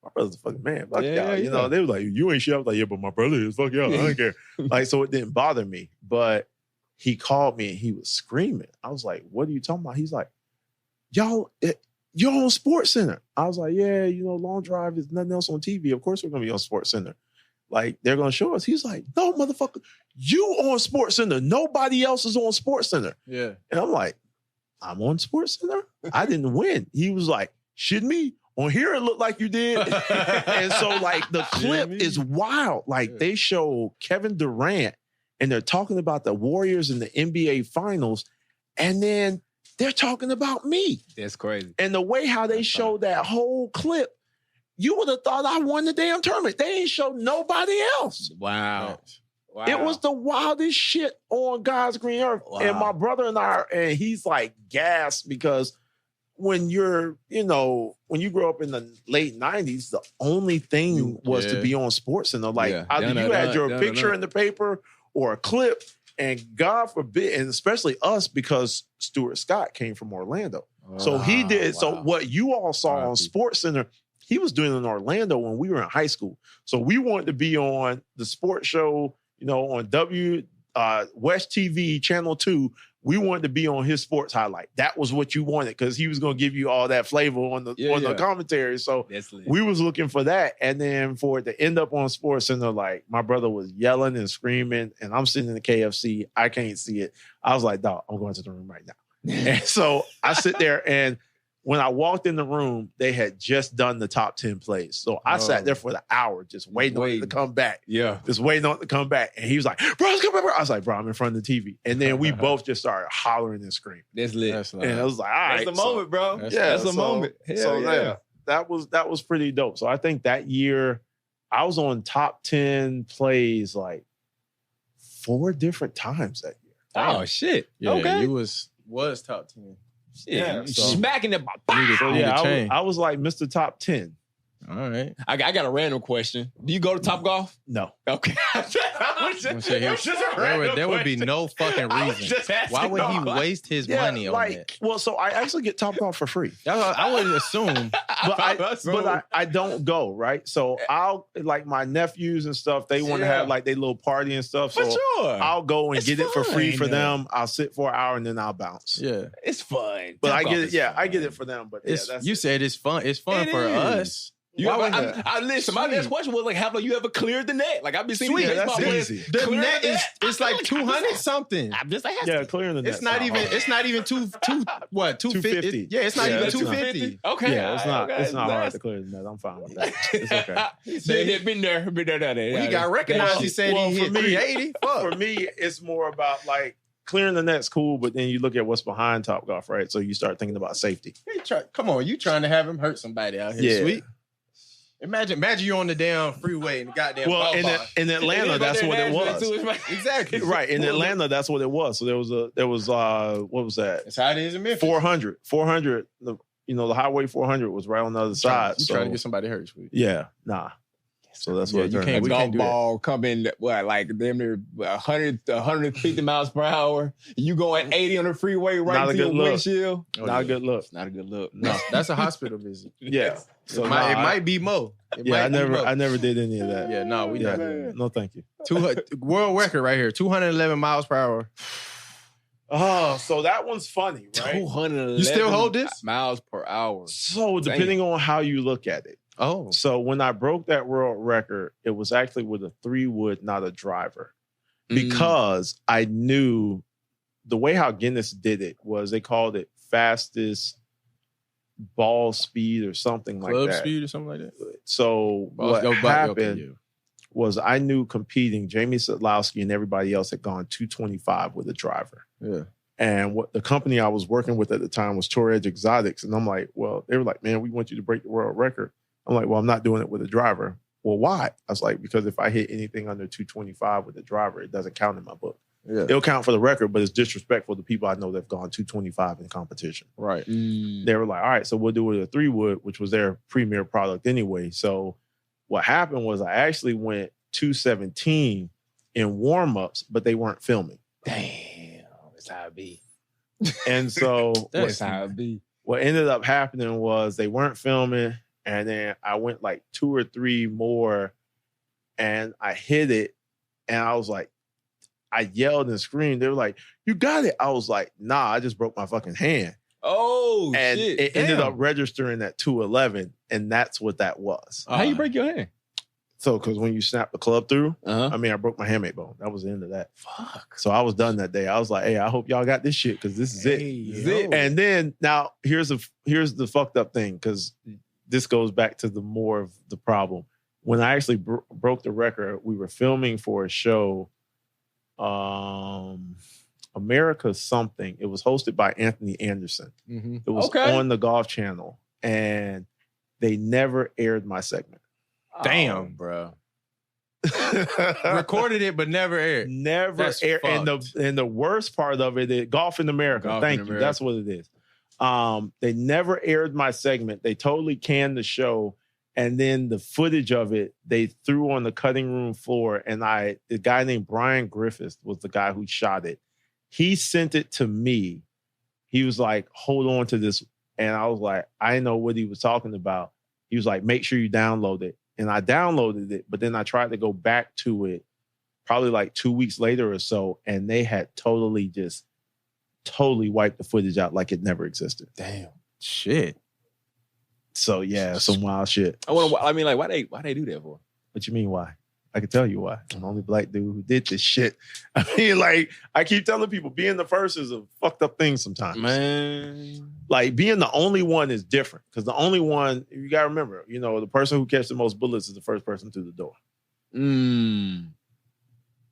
my brother's a fucking man. Fuck y'all. You know, they were like, you ain't shit. I was like, yeah, but my brother is. Fuck y'all. I don't care. Like, so it didn't bother me. But he called me and he was screaming. I was like, what are you talking about? He's like, y'all, you're on SportsCenter. I was like, yeah, you know, long drive is nothing else on TV. Of course we're going to be on SportsCenter. Like, they're going to show us. He's like, no, motherfucker, you on SportsCenter. Nobody else is on SportsCenter. Yeah. And I'm like, I'm on SportsCenter? I didn't win. He was like, shit me. On here, it looked like you did. And so, like, the clip is wild. Like, they show Kevin Durant, and they're talking about the Warriors in the NBA Finals, and then they're talking about me. That's crazy. And the way how they showed that whole clip, you would have thought I won the damn tournament. They ain't showed nobody else. Wow. It was the wildest shit on God's green earth. Wow. And my brother and he's like gassed because when you're, you know, when you grow up in the late 90s, the only thing was to be on SportsCenter. Like, either you had your picture in the paper or a clip, and God forbid, and especially us, because Stuart Scott came from Orlando. So he did. Wow. So what you all saw on SportsCenter, he was doing in Orlando when we were in high school. So we wanted to be on the sports show, you know, on West TV, Channel 2. We wanted to be on his sports highlight. That was what you wanted because he was going to give you all that flavor on the commentary. So we was looking for that. And then for it to end up on SportsCenter, like, my brother was yelling and screaming, and I'm sitting in the KFC. I can't see it. I was like, dog, I'm going to the room right now. And so I sit there, and when I walked in the room, they had just done the top 10 plays. So I sat there for the hour just waiting on it to come back. Yeah. Just waiting on it to come back. And he was like, bro, let's come back, bro. I was like, bro, I'm in front of the TV. And then we both just started hollering and screaming. That's lit. And I was like, all right. That's the moment, bro. That's the moment. That was pretty dope. So I think that year I was on top 10 plays like 4 different times that year. Oh shit. Yeah, okay. you was top 10. Shit. Yeah, You so- smacking it. So yeah, I was like Mr. Top 10. All right. I got a random question. Do you go to Top Golf? No. Okay. There would be no fucking reason. Why would he waste his money on that? Well, so I actually get Top Golf for free. I would assume. But I don't go, right? So I'll like my nephews and stuff, they want to have like their little party and stuff. So For sure. I'll go and It's get it for free fun, for though. them. I'll sit for an hour and then I'll bounce. Yeah. It's fun. But Top I golf get it, is yeah, I fun. get it for them. But yeah, It's, that's you said it's fun. It's fun It for is. us. You Why ever, would I listen, my next question was like, have you ever cleared the net? Like I've been seeing Sweet, these that's baseball players easy. The clear net the is net. it's like 200 something. I'm just asking. yeah, clearing the net. It's not even. hard. It's not even 250. Yeah, it's not Yeah, even it's not. 250. Okay. Yeah, it's not. Okay. It's not hard Nice. to clear the net. I'm fine with that. It's okay. He said it been there. When he got recognized, he said Well, he for hit me- 380. For Fuck. me, it's more about like clearing the net's cool, but then you look at what's behind Top Golf, right? So you start thinking about safety. Come on, you trying to have him hurt somebody out here? Yeah. Sweet. Imagine you're on the damn freeway and the goddamn. Well, ball bar. in Atlanta, that's what it was. Exactly. Right. In Atlanta, that's what it was. So there was what was that? That's how it is in Memphis. 400. The highway 400 was right on the other side. You So trying to get somebody hurt? Sweet. yeah, nah. So that's Yeah, what it you turned can't- out. we golf do that. ball come in like damn near 150 miles per hour. You going 80 on the freeway right Not a to your good look. windshield. Oh, Not a good look. It's not a good look. No. That's a hospital visit. Yeah. So it nah, might be Mo. Yeah, I never did any of that. Yeah, no, we Yeah. not doing that. No, thank you. World record right here, 211 miles per hour. Oh, so that one's funny, right? 211 You still hold this? miles per hour. So depending on how you look at it. Oh, So when I broke that world record, it was actually with a 3-wood, not a driver. Because I knew the way how Guinness did it was they called it fastest ball speed or something like club that. speed or something like that. So what Go back, happened okay, was I knew competing, Jamie Sadlowski and everybody else had gone 225 with a driver. yeah. And what the company I was working with at the time was Tour Edge Exotics. And I'm like, well, they were like, man, we want you to break the world record. I'm like, well, I'm not doing it with a driver. Well, why? I was like, because if I hit anything under 225 with a driver, it doesn't count in my book. Yeah. It'll count for the record, but it's disrespectful to people I know that have gone 225 in competition. Right. They were like, all right, so we'll do it with a 3-wood, which was their premier product anyway. So what happened was I actually went 217 in warm-ups, but they weren't filming. Damn, that's how it be. And so That's how it be. what ended up happening was they weren't filming, and then I went like 2 or 3 more, and I hit it, and I was like, I yelled and screamed. They were like, "You got it!" I was like, "Nah, I just broke my fucking hand," Oh, and shit. it ended Damn. up registering at 211, and that's what that was. How you break your hand? So, because when you snap the club through, Uh-huh. I mean, I broke my hamate bone. That was the end of that. Fuck. So I was done that day. I was like, "Hey, I hope y'all got this shit because this is it." This is it. And then now here's the fucked up thing because this goes back to the more of the problem. When I actually broke the record, we were filming for a show, America something. It was hosted by Anthony Anderson. Mm-hmm. It was Okay. on the Golf Channel, and they never aired my segment. Damn, bro. Recorded it, but never aired. Never That's aired. And fucked. the worst part of it is Golf in America. Golf Thank in you. America. That's what it is. They never aired my segment. They totally canned the show. And then the footage of it, they threw on the cutting room floor. And the guy named Brian Griffiths was the guy who shot it. He sent it to me. He was like, hold on to this. And I was like, I didn't know what he was talking about. He was like, make sure you download it. And I downloaded it, but then I tried to go back to it probably like 2 weeks later or so. And they had totally wiped the footage out like it never existed. Damn. Shit. So yeah, some wild shit. I mean, like, why they do that for? What you mean why? I can tell you why. I'm the only black dude who did this shit. I mean, like, I keep telling people being the first is a fucked up thing sometimes. Man. Like, being the only one is different. Because the only one, you got to remember, the person who catches the most bullets is the first person through the door.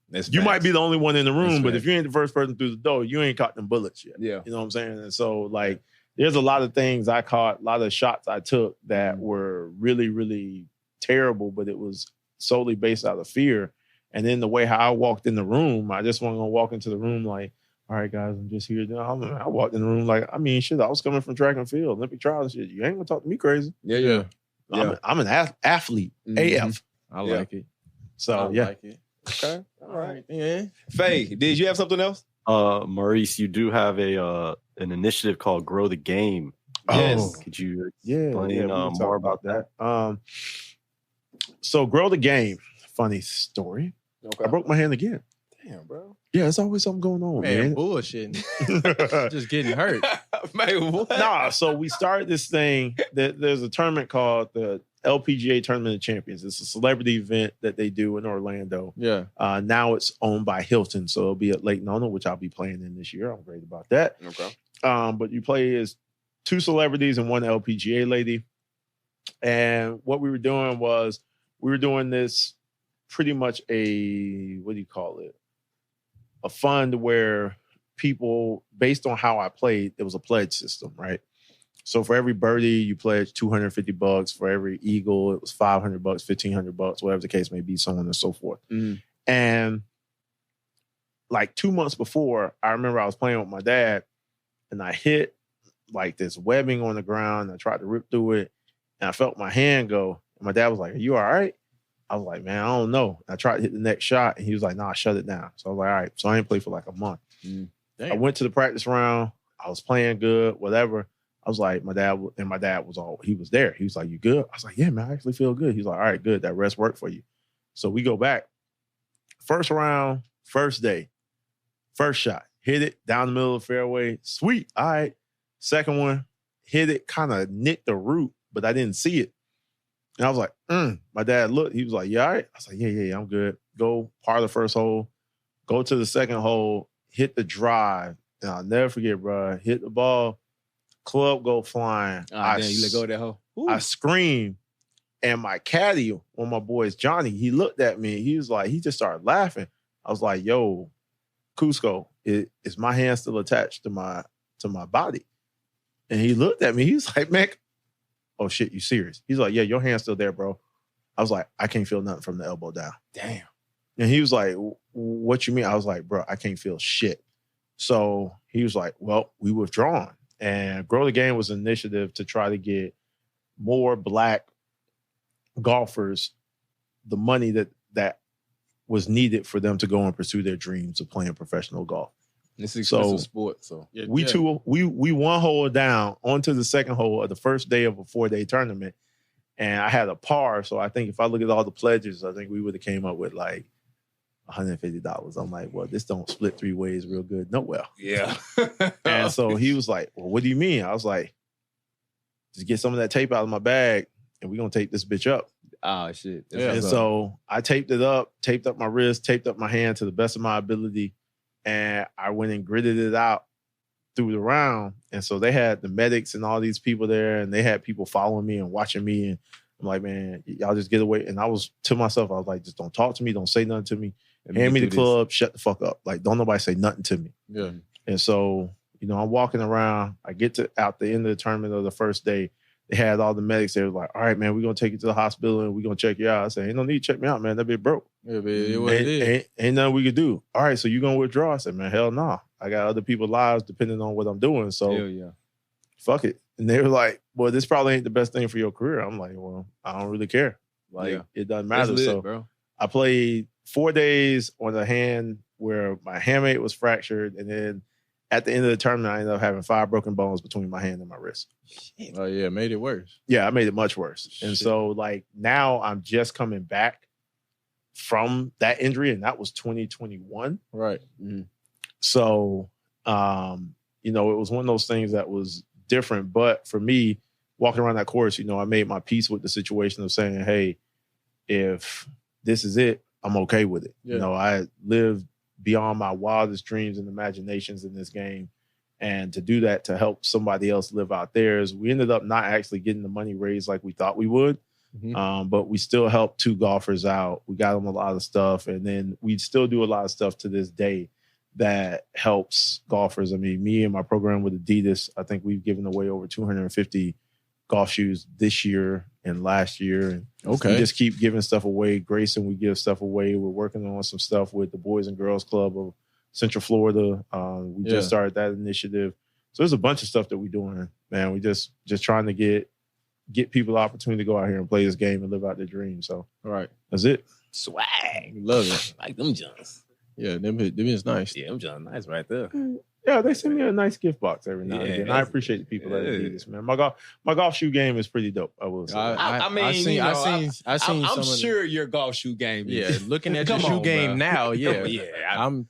That's You facts. might be the only one in the room, That's but facts. if you ain't the first person through the door, you ain't caught them bullets yet. Yeah. You know what I'm saying? And so, like, there's a lot of things I caught, a lot of shots I took that were really, really terrible, but it was solely based out of fear. And then the way how I walked in the room, I just wasn't gonna walk into the room like, all right, guys, I'm just here. I walked in the room like, I mean, shit, I was coming from track and field, Olympic trials and shit. You ain't gonna talk to me crazy. Yeah. I'm an athlete, AF. I like it. So, Like it. Okay. All right. Yeah. Faye, did you have something else? Maurice, you do have an initiative called Grow the Game. Yes. Could you Yeah, explain we can talk more about that? So Grow the Game. Funny story. Okay. I broke my hand again. Damn, bro. Yeah, there's always something going on, Man, man. bullshitting. Just getting hurt. Man, what? Nah, so we started this thing. There's a tournament called the LPGA Tournament of Champions. It's a celebrity event that they do in Orlando. Yeah. Now it's owned by Hilton, so it'll be at Lake Nona, which I'll be playing in this year. I'm great about that. Okay. But you play as 2 celebrities and 1 LPGA lady. And what we were doing was we were doing this pretty much a, what do you call it? A fund where people, based on how I played, it was a pledge system, right? So for every birdie, you pledge $250. For every eagle, it was $500, $1,500, whatever the case may be, so on and so forth. Mm. And like 2 months before, I remember I was playing with my dad and I hit like this webbing on the ground. I tried to rip through it and I felt my hand go. And my dad was like, "Are you all right?" I was like, "Man, I don't know." I tried to hit the next shot and he was like, "Nah, shut it down." So I was like, all right. So I didn't play for like a month. I went to the practice round. I was playing good, whatever. I was like, my dad was he was there. He was like, "You good?" I was like, "Yeah, man, I actually feel good." He's like, "All right, good. That rest worked for you." So we go back. First round, first day, first shot, hit it down the middle of the fairway. Sweet. All right. Second one, hit it, kind of nicked the root, but I didn't see it. And I was like, My dad looked. He was like, "You all right?" I was like, yeah, I'm good. Go par the first hole. Go to the second hole. Hit the drive. And I'll never forget, bro. Hit the ball. Club go flying. Damn, you let go of that hole. I screamed. And my caddy, one of my boys, Johnny, he looked at me. He was like, he just started laughing. I was like, "Yo, Cusco, is my hand still attached to my body?" And he looked at me. He was like, "Man, oh shit, you serious?" He's like, "Yeah, your hand's still there, bro." I was like, "I can't feel nothing from the elbow down." Damn. And he was like, "What you mean?" I was like, "Bro, I can't feel shit." So he was like, "Well, we withdrawn." And Grow the Game was an initiative to try to get more Black golfers the money that was needed for them to go and pursue their dreams of playing professional golf. This is expensive sport, so we one hole down onto the second hole of the first day of a 4-day tournament, and I had a par. So I think if I look at all the pledges, I think we would have came up with like $150. I'm like, well, this don't split 3 ways real good. No, well, yeah. And so he was like, "Well, what do you mean?" I was like, "Just get some of that tape out of my bag, and we're gonna tape this bitch up." Oh shit! And so I taped up my wrist, taped up my hand to the best of my ability. And I went and gritted it out through the round. And so they had the medics and all these people there, and they had people following me and watching me. And I'm like, "Man, y'all just get away." And I was to myself, I was like, "Just don't talk to me. Don't say nothing to me. Hand me the club. Shut the fuck up. Like, don't nobody say nothing to me." Yeah. And so, I'm walking around. I get to out the end of the tournament of the first day. They had all the medics. They were like, "All right, man, we're going to take you to the hospital and we're going to check you out." I said, "Ain't no need to check me out, man. That bitch broke. Yeah, but it was it is. Ain't nothing we could do." "All right, so you going to withdraw?" I said, "Man, hell no. Nah. I got other people's lives depending on what I'm doing. So yeah. Fuck it." And they were like, "Well, this probably ain't the best thing for your career." I'm like, "Well, I don't really care. Like, it doesn't matter." Lit, so bro. I played 4 days on a hand where my hamate was fractured. And then at the end of the tournament, I ended up having 5 broken bones between my hand and my wrist. Oh, yeah, made it worse. Yeah, I made it much worse. And so, like, now I'm just coming back from that injury, and that was 2021. Right. Mm-hmm. So, it was one of those things that was different. But for me, walking around that course, I made my peace with the situation of saying, "Hey, if this is it, I'm okay with it." Yeah. I lived beyond my wildest dreams and imaginations in this game. And to do that, to help somebody else live out theirs, we ended up not actually getting the money raised like we thought we would. Mm-hmm. But we still helped 2 golfers out. We got them a lot of stuff. And then we still do a lot of stuff to this day that helps golfers. I mean, me and my program with Adidas, I think we've given away over 250 golf shoes this year and last year. And we just keep giving stuff away. Grayson, we give stuff away. We're working on some stuff with the Boys and Girls Club of Central Florida. We just started that initiative. So there's a bunch of stuff that we're doing, man. We just trying to get people the opportunity to go out here and play this game and live out their dreams. So that's it. Swag. Love it. Like them Johns. Yeah, them is nice. Yeah, them Johns nice right there. Yeah, they send me a nice gift box every now and again. I appreciate the people that do this, man. My golf shoe game is pretty dope, I will say. I'm sure your golf shoe game is. Yeah, looking at your shoe game now, I'm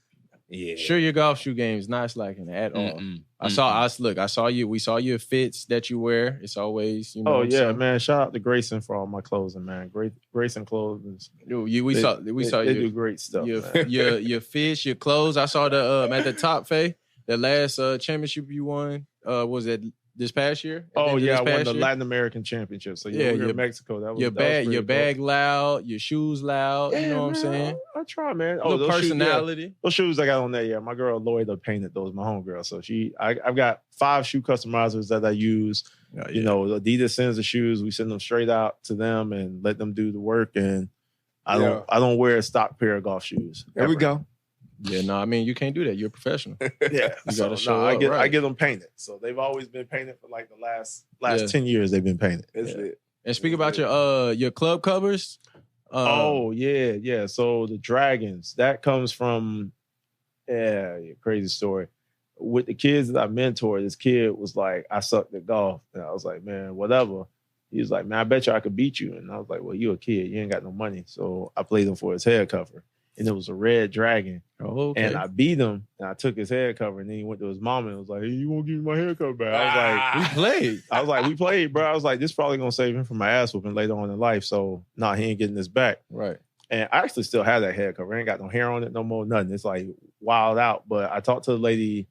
sure your golf shoe game is not slacking at all. We saw your fits that you wear. It's always, man. Shout out to Grayson for all my clothing, man. Grayson clothes. We saw they do great stuff. Your fits, your clothes. I saw the at the top, Faye. The last championship you won, was it this past year? I won the Latin American Championship. So we were in Mexico. That was your bag loud, your shoes loud. Yeah, you know what I'm saying? I try, man. Those personality. Those shoes I got on there. Yeah, my girl Lloyd painted those. My homegirl. So I've got 5 shoe customizers that I use. You know, Adidas sends the shoes. We send them straight out to them and let them do the work. And I don't wear a stock pair of golf shoes. There we go. Yeah, no, I mean, you can't do that. You're a professional. Yeah. You got to show up. I get them painted. So they've always been painted for like the last 10 years they've been painted. That's it. And speak about your club covers. So the Dragons, that comes from crazy story. With the kids that I mentored, this kid was like, I sucked at golf. And I was like, man, whatever. He was like, man, I bet you I could beat you. And I was like, well, you a kid. You ain't got no money. So I played him for his head cover. And it was a red dragon. Oh, okay. And I beat him, and I took his head cover, and then he went to his mom and was like, hey, you won't give me my hair cover back? I was like, we played, bro. I was like, this probably going to save him from my ass whooping later on in life. So, he ain't getting this back. Right. And I actually still have that head cover. I ain't got no hair on it no more, nothing. It's like wild out. But I talked to the lady,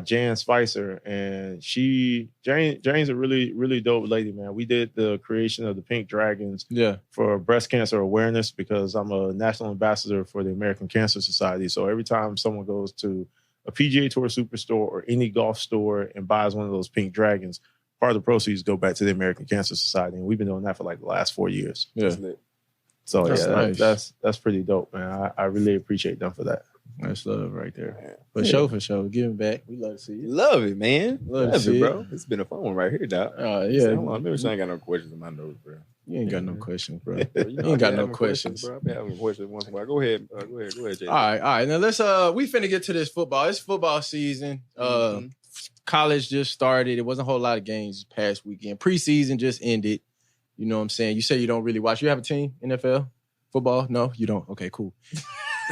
Jan Spicer, and Jane's a really, really dope lady, man. We did the creation of the Pink Dragons for breast cancer awareness because I'm a national ambassador for the American Cancer Society. So every time someone goes to a PGA Tour Superstore or any golf store and buys one of those Pink Dragons, part of the proceeds go back to the American Cancer Society. And we've been doing that for like the last 4 years. Yeah. So that's pretty dope, man. I really appreciate them for that. That's love right there. For sure. Giving back. We love to see you. Love it, man. Love to see bro. It's been a fun one right here, dog. Yeah. Maybe I ain't got no questions in my nose, bro. You ain't got no questions, bro. You ain't got no questions. Bro. I've been having questions once in a while. Go ahead, Jay. All right. Now let's we finna get to this football. It's football season. College just started. It wasn't a whole lot of games this past weekend. Preseason just ended. You know what I'm saying? You say you don't really watch. You have a team, NFL? Football? No, you don't. Okay, cool. He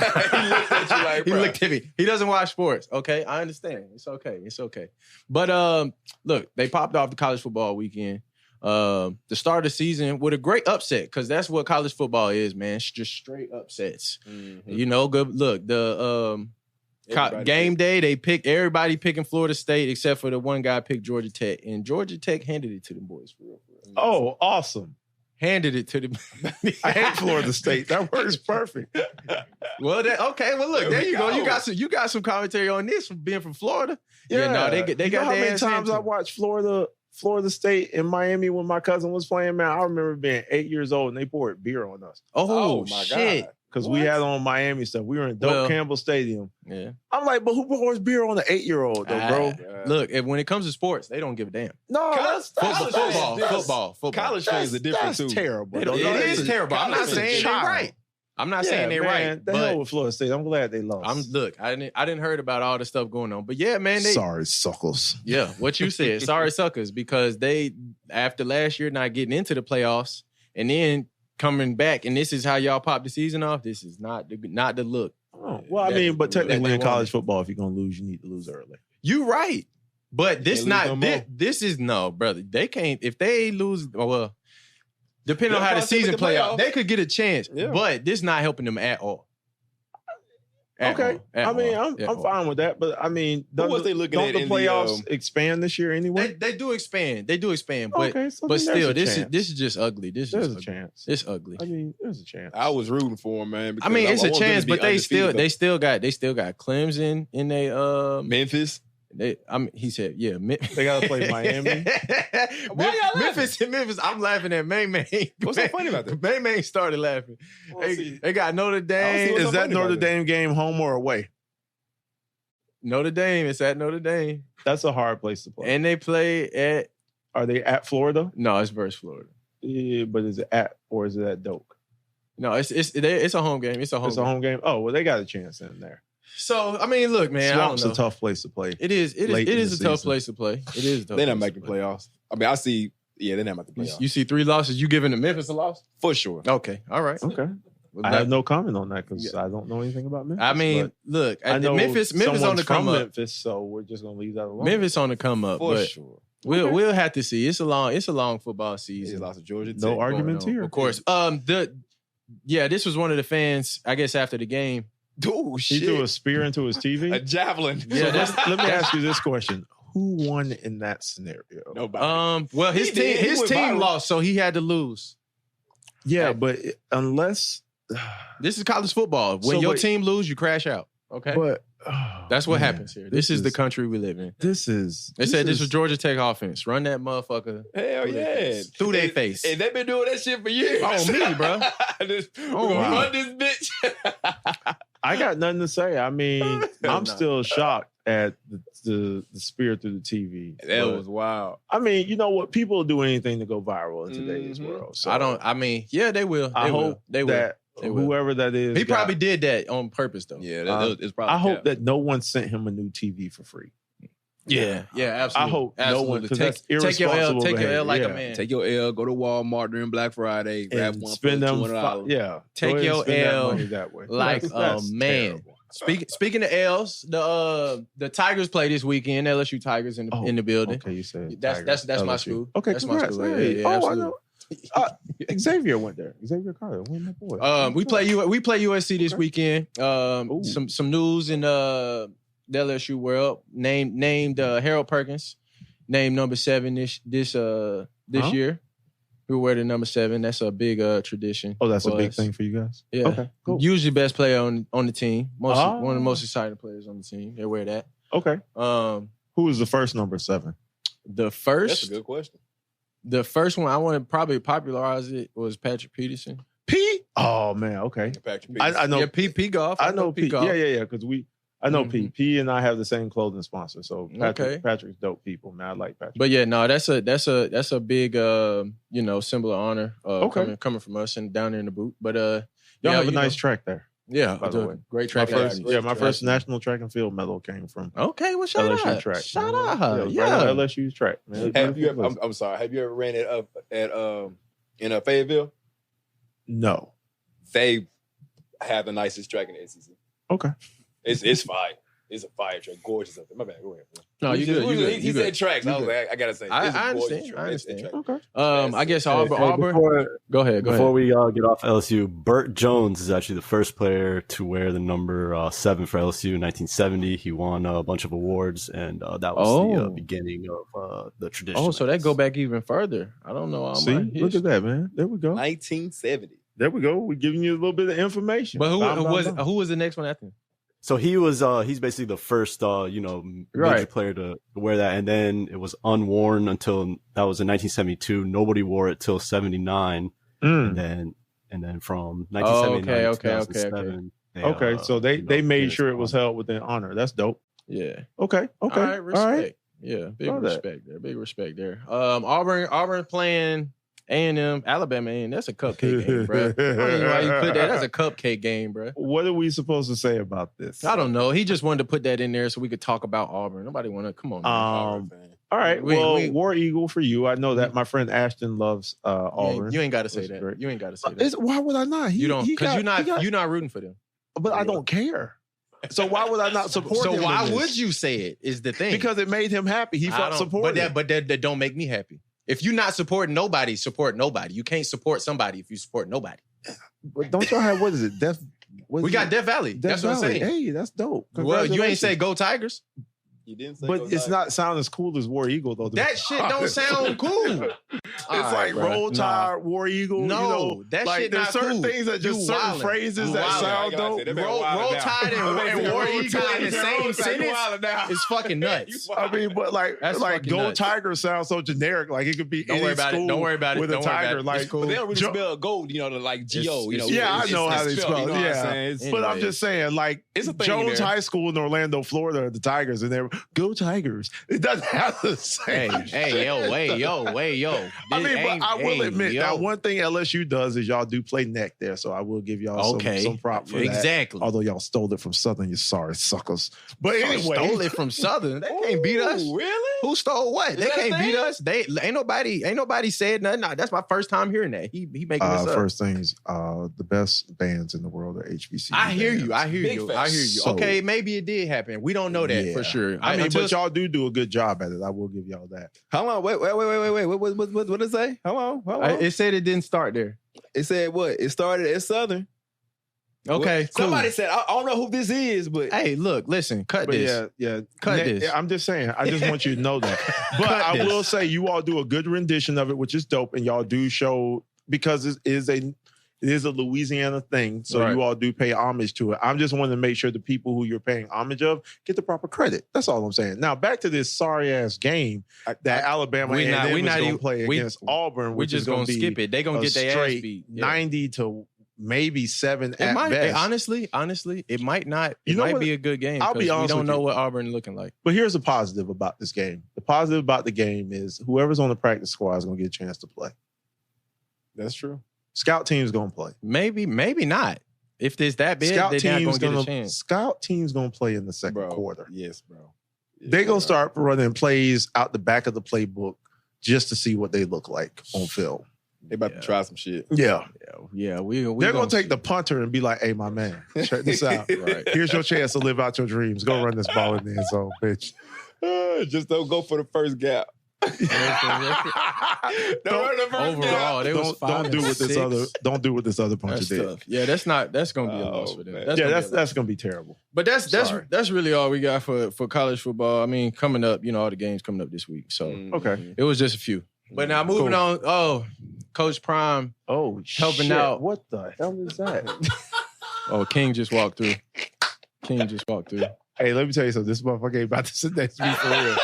looked at you like, bro. He looked at me. He doesn't watch sports. Okay, I understand. It's okay. But look, they popped off the college football weekend. The start of the season with a great upset because that's what college football is, man. It's just straight upsets. Mm-hmm. You know, good. Look, the game day they picked everybody picking Florida State except for the one guy picked Georgia Tech, and Georgia Tech handed it to them boys for real. Oh, awesome. Handed it to them. I hate Florida State. That works perfect. Well, look, there you go. You got some commentary on this from being from Florida. Yeah, no, they got how many times I watched Florida State in Miami when my cousin was playing, man. I remember being 8 years old and they poured beer on us. Oh my shit. God. Because we had on Miami stuff. We were in Doak Campbell Stadium. Yeah. I'm like, but who pours beer on an 8-year-old though, bro? Look, when it comes to sports, they don't give a damn. No, football. College fans are different too. That's terrible. It is terrible. I'm not saying they're right. I'm not saying they're right. The hell with Florida State. I'm glad they lost. I didn't heard about all the stuff going on, but yeah, man. Sorry, suckers. Yeah, what you said. Sorry, suckers, because they after last year not getting into the playoffs and then coming back, and this is how y'all pop the season off. This is not the look. Oh, well, but technically in college football, if you're gonna lose, you need to lose early. You right, but this is no, brother. They can't if they lose. Well, depending on how the season play out, they could get a chance. Yeah. But this not helping them at all. I'm fine with that, but I mean, don't the playoffs expand this year anyway? They do expand, but okay, so but still, this is just ugly. There's a chance. It's ugly. I mean, there's a chance. I was rooting for them, man. I mean, it's a chance, but they still got Clemson in they Memphis. He said, yeah. They gotta play Miami. Why y'all Memphis. I'm laughing at Main. What's so funny about that? Main started laughing. They got Notre Dame. Is that Notre Dame game home or away? Notre Dame. It's at Notre Dame. That's a hard place to play. And they play at. Are they at Florida? No, it's versus Florida. Yeah, but is it at or is it at Doak? No, it's a home game. It's a home game. Oh, well, they got a chance in there. So I mean, look, man. Swamp's a tough place to play. It is a tough place to play. It is. They're not making playoffs. I mean, I see. Yeah, they're not making playoffs. You see 3 losses. You giving the Memphis a loss for sure? Okay, all right. Okay. I have no comment on that because I don't know anything about Memphis. I mean, look, I know Memphis on the come up. Memphis, so we're just gonna leave that alone. Memphis on the come up, for but sure. We'll have to see. It's a long football season. Lost to Georgia. No arguments here, of course. This was one of the fans. I guess after the game. Oh shit! He threw a spear into his TV. A javelin. Yeah. Let me ask you this question: who won in that scenario? Nobody. Well, his team lost, so he had to lose. Yeah, but unless this is college football, when your team lose, you crash out. Okay, but that's what happens here. This is the country we live in. They said this was Georgia Tech offense. Run that motherfucker. Hell yeah, through their face. And they've been doing that shit for years. Oh me, bro. Run this bitch. I got nothing to say. I mean, I'm still shocked at the spear through the TV. That was wild. I mean, you know what? People will do anything to go viral in today's world. So they will. I hope that whoever that is, he probably did that on purpose, though. Yeah, it's probably. I hope that no one sent him a new TV for free. Yeah, absolutely. I hope no one, because that's take your irresponsible. L, take your L like a man. Take your L, go to Walmart during Black Friday, grab one, spend them $200. Take your L that way. like a man. Speaking of L's, the Tigers play this weekend. LSU Tigers in the building. Okay, you said that's my school. Okay, that's congrats. my school. Yeah, I know. Xavier went there. Xavier Carter, my boy. We play USC this weekend. Some news in the LSU world. Named Harold Perkins, named number 7 this year. Who wear the number 7? That's a big tradition. Oh, that's a big thing for you guys. Yeah. Okay. Cool. Usually best player on the team. One of the most exciting players on the team. They wear that. Okay. Who was the first number 7? The first. That's a good question. The first one I want to probably popularize it was Patrick Peterson. P? Oh man, okay. Patrick Peterson. I know. Yeah, P golf. I know P. golf. Yeah. Because I know P. P and I have the same clothing sponsor, so Patrick's dope people, man. I like Patrick. But yeah, no, that's a big symbol of honor coming from us and down there in the boot. But y'all have a nice track there. Yeah, by the way, great track. My first national track and field medal came from. Okay, well, shout LSU out. track. Shout out. Yeah, right on LSU's track. Man. I'm sorry. Have you ever ran it up at in Fayetteville? No. They have the nicest track in the SEC. Okay. It's fire. It's a fire track. Gorgeous up there. My bad. Go ahead. No, you good. He said tracks. I was like, I gotta say, I understand. Okay. I guess Auburn. Go ahead. Before we get off LSU, Burt Jones is actually the first player to wear the number 7 for LSU in 1970. He won a bunch of awards, and that was the beginning of the tradition. Oh, so that go back even further. I don't know. See, look at that, man. There we go. 1970. There we go. We're giving you a little bit of information. But who was the next one after him? So he's basically the first major player to wear that, and then it was unworn until that was in 1972. Nobody wore it till 79, and then from 1979 to 2007. Okay, so they made sure it was held within honor. That's dope. Yeah. Okay. All right, respect. All right. Yeah, big respect there. Auburn playing A&M, Alabama, and that's a cupcake game, bro. I don't know why you put that. That's a cupcake game, bro. What are we supposed to say about this? I don't know. He just wanted to put that in there so we could talk about Auburn. Nobody want to come on. All right. War Eagle for you. I know that my friend Ashton loves Auburn. You ain't got to say that. You ain't got to say that. Why would I not? You don't, because you're not rooting for them. But I don't care. So why would I not support him? So why would you say it? Is the thing because it made him happy. He felt supported. But that don't make me happy. If you're not supporting nobody, support nobody. You can't support somebody if you support nobody. But don't y'all have, what is it? We got Death Valley. That's what I'm saying. Hey, that's dope. Well, you ain't say go Tigers. You didn't say But it's not sound as cool as War Eagle though. That shit don't sound cool. It's like Roll Tide, War Eagle. No, you know, that like, shit there's not certain cool. things that just You certain wildin'. phrases You that wildin'. sound dope. Roll Tide and War Eagle in the same sentence is fucking nuts. I mean, but That's like fucking Go nuts. Tiger sounds so generic. Like it could be Don't any worry about it. school Don't worry about it. with Don't a worry about tiger. it. Like It's cool. But they don't really spell gold, you know, like G-O. You know, yeah, I know how they it's spell it. you know what I'm Yeah, saying? but I'm just saying, like It's a thing Jones there. High School in Orlando, Florida, are the Tigers, and they're Go Tigers. It doesn't have the same. Hey, yo. I mean, but I will admit that one thing LSU does is y'all do play neck there, so I will give y'all some prop for that. Exactly. Although y'all stole it from Southern, you sorry suckers. But anyway, Stole it from Southern. They can't beat us. Really? Who stole what? They that a can't beat thing? us. They ain't nobody said nothing. Nah, that's my first time hearing that. He making this up. first things, the best bands in the world are HBCU. I hear bands. you. I hear Big you. facts. I hear you. So- Okay, maybe it did happen. We don't know that for sure. I mean, until- but y'all do a good job at it. I will give y'all that. Hold on, wait. What did it say? Hold on. it said it didn't start there. It said what? It started at Southern. Okay, cool. Somebody said, I don't know who this is, but Hey, look, listen, cut But this. yeah. Cut this. I'm just saying. I just want you to know that. But Cut I this. will say you all do a good rendition of it, which is dope, and y'all do show because it is a Louisiana thing, so Right. you all do pay homage to it. I'm just wanting to make sure the people who you're paying homage of get the proper credit. That's all I'm saying. Now back to this sorry ass game that Alabama we not going even- to play we- against Auburn. We which just is gonna be skip it. They gonna a get their ass straight beat. Yeah. 90 to maybe 7 It at might best. honestly, it might not. You It know might what? be a good game. I'll be 'cause honest we don't with know you. what Auburn looking like. But here's the positive about this game. The positive about the game is whoever's on the practice squad is going to get a chance to play. that's true. Scout team's going to play. Maybe not. If it's that big, Scout they're not team's gonna get a gonna chance. Scout team's going to play in the second Bro. quarter. Yes, bro. They're going to start running plays out the back of the playbook just to see what they look like on film. They about to try some shit. Yeah. Yeah, we They're going to take the punter and be like, hey, my man, check this out. Right. Here's your chance to live out your dreams. Go run this ball in the end zone, bitch. Just don't go for the first gap. Overall, they was 5 don't do and what this 6. other don't do what this other puncher That's did. tough. Yeah, that's gonna be a loss for them. man. That's Yeah, gonna be a that's loss. going to be terrible. But Sorry. that's really all we got for college football. I mean, coming up, all the games coming up this week. So Okay. it was just a few. But now moving on. Oh, Coach Prime. Oh, Helping shit. out. What the hell is that? Oh, King just walked through. Hey, let me tell you something. This motherfucker ain't about to sit next to me for real.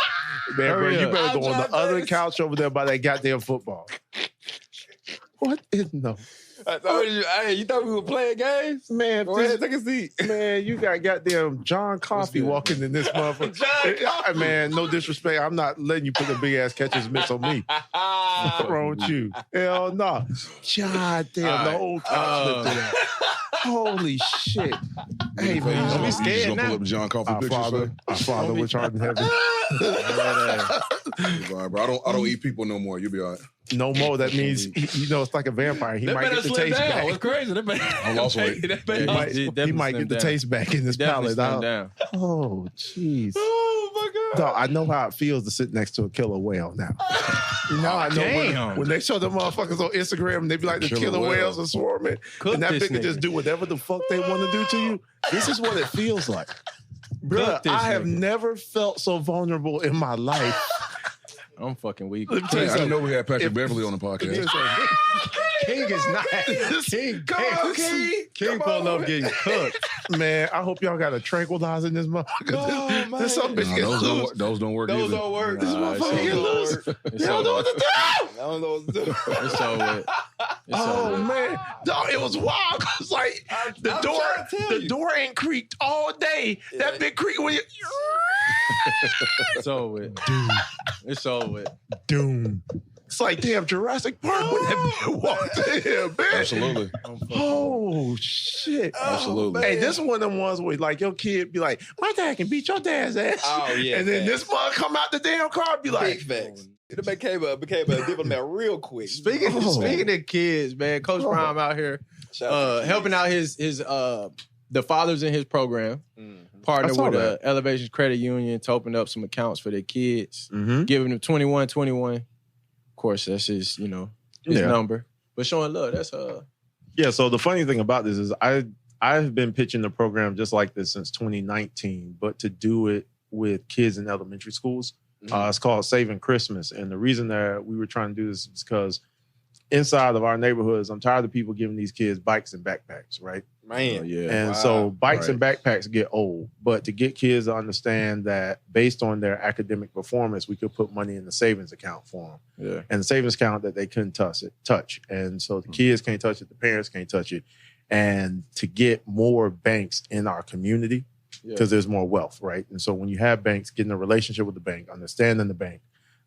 Man, bro, Hurry you up. better go on the I'm other trying to- couch over there by that goddamn football. What in the I told you, hey, you thought we were playing games? man? Go ahead, take a seat. Man, you got goddamn John Coffey good? walking in this motherfucker. John Coffey. Man, no disrespect. I'm not letting you put a big ass catcher's miss on me. What's wrong with you? Hell no. God damn, All the right. whole couch lifted up. Holy shit. Hey, man. Don't be You scared just gonna now. pull up John Coffey Our pictures, Father, which art in heaven. It's all right, bro. I don't eat people no more. You'll be all right. No more. That means it's like a vampire. He They might better get the slim taste down. back. It's crazy. They better, I lost weight. They better- He Yeah, might, definitely he might slim get the down. taste back in his Definitely palate. slim down. Oh, jeez. Oh my God. Dog, I know how it feels to sit next to a killer whale now. I know Damn. when they show the motherfuckers on Instagram and they be like, the Killer killer whale. whales are swarming. Cook and that this bitch can nigga. just do whatever the fuck they want to do to you. This is what it feels like. Bruh, this I have nigga. never felt so vulnerable in my life. I'm fucking weak. Let me tell Hey, you I didn't know something. we had Patrick Beverly on the podcast. King is not. King, Come on, King. King Come pulling on, up getting cooked. Man, I hope y'all got a tranquilizer in this motherfucker. Oh, This some bitch Nah, get those loose. those don't work Those either. don't work. This Nah, motherfucker get loose. It's Y'all know over. what to do. I don't know what to do. It's over. It's Oh over. man, dog, it was wild. Cause like the I'm door, trying to tell the you. door ain't creaked all day. That big creak when you It's over. With. It's over. With. doom. It's like damn Jurassic Park when that bitch walked in here, bitch. Absolutely. Oh shit. Absolutely. Hey, this one of them ones where like your kid be like, my dad can beat your dad's ass. Oh, yeah, And then facts. this mother come out the damn car and be like, Big facts. It became a diplomat real quick. Speaking of kids, man, Coach Prime out here Shout out to helping out his the fathers in his program, partner I saw with that. Elevation Credit Union to open up some accounts for their kids, mm-hmm. giving them 2121. Of course, that's his his Yeah. number, but showing love. That's Yeah, so the funny thing about this is I've been pitching the program just like this since 2019, but to do it with kids in elementary schools. It's called Saving Christmas. And the reason that we were trying to do this is because inside of our neighborhoods, I'm tired of people giving these kids bikes and backpacks, right? Man. And so bikes and backpacks get old. But to get kids to understand that based on their academic performance, we could put money in the savings account for them. Yeah. And the savings account that they couldn't touch. And so the kids can't touch it, the parents can't touch it. And to get more banks in our community, because there's more wealth, right? And so when you have banks, getting a relationship with the bank, understanding the bank,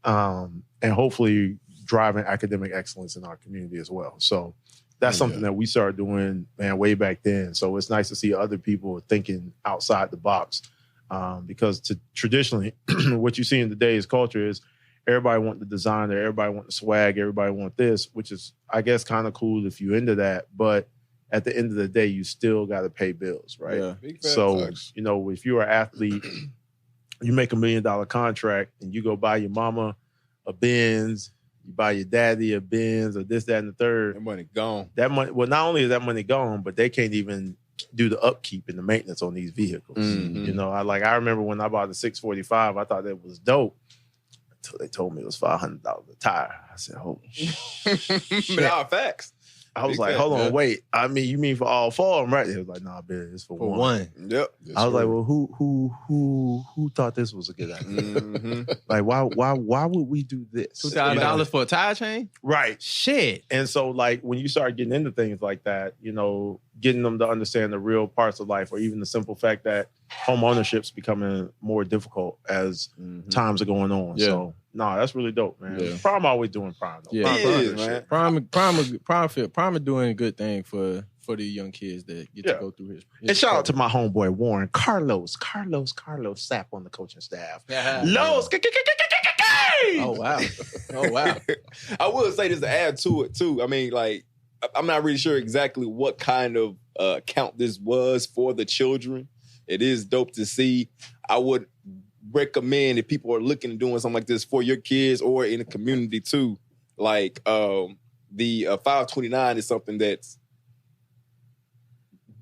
and hopefully driving academic excellence in our community as well. So that's something that we started doing, man, way back then. So it's nice to see other people thinking outside the box, because traditionally, what you see in today's culture is everybody want the designer, everybody want the swag, everybody want this, which is, I guess, kind of cool if you're into that. But at the end of the day, you still got to pay bills, right? Yeah. So, you know, if you're an athlete, you make $1 million contract and you go buy your mama a Benz, you buy your daddy a Benz or this, that, and the third. That money gone. That money, well, not only is that money gone, but they can't even do the upkeep and the maintenance on these vehicles. You know, I remember when I bought the 645, I thought that was dope until they told me it was $500 a tire. I said, holy shit. But our facts. I was like, hold on, wait. I mean, you mean for all four of them, right? They was like, nah, bitch, it's for one. Yep. I was like, well, who thought this was a good idea? Like, why would we do this? $2,000 for a tire chain? Right. Shit. And so, like, when you start getting into things like that, you know, getting them to understand the real parts of life, or even the simple fact that home ownership's becoming more difficult as times are going on. Yeah. So, no, that's really dope, man. Yeah. Prime always doing Prime, though. Yeah, man. Prime is doing a good thing for the young kids that get to go through his and shout out to my homeboy Warren Carlos Sapp on the coaching staff. Los. Oh wow. Oh wow. I will say this to add to it too. I mean, like, I'm not really sure exactly what kind of account this was for the children. It is dope to see. I would recommend if people are looking at doing something like this for your kids or in the community too. Like the 529 is something that's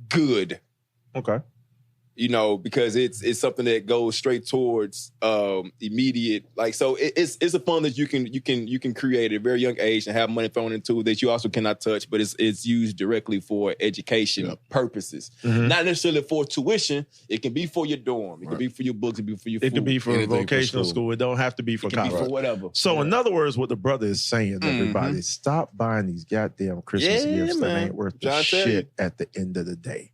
good. Okay. You know, because it's something that goes straight towards immediate, like, so it's a fund that you can create at a very young age and have money thrown into that you also cannot touch, but it's used directly for education purposes. Not necessarily for tuition. It can be for your dorm. It can be for your books. It can be for your food. It can be for vocational school. It don't have to be for college. Be for whatever. So in other words, what the brother is saying, everybody, stop buying these goddamn Christmas gifts that ain't worth the shit at the end of the day.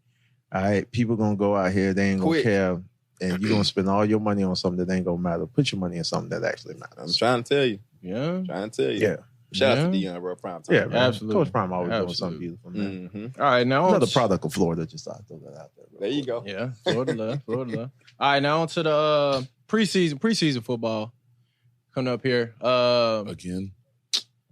All right, people gonna go out here, they ain't gonna care, and you're gonna spend all your money on something that ain't gonna matter. Put your money in something that actually matters. I'm trying to tell you. Yeah. Trying to tell you. Yeah. Shout out to Deion, bro. Prime time. Yeah, man. Absolutely. Coach Prime always doing something beautiful, man. All right, now another product of Florida. Just thought I'd throw that out there, bro. There you go. Yeah, Florida love. All right, now on to the preseason football coming up here. Again.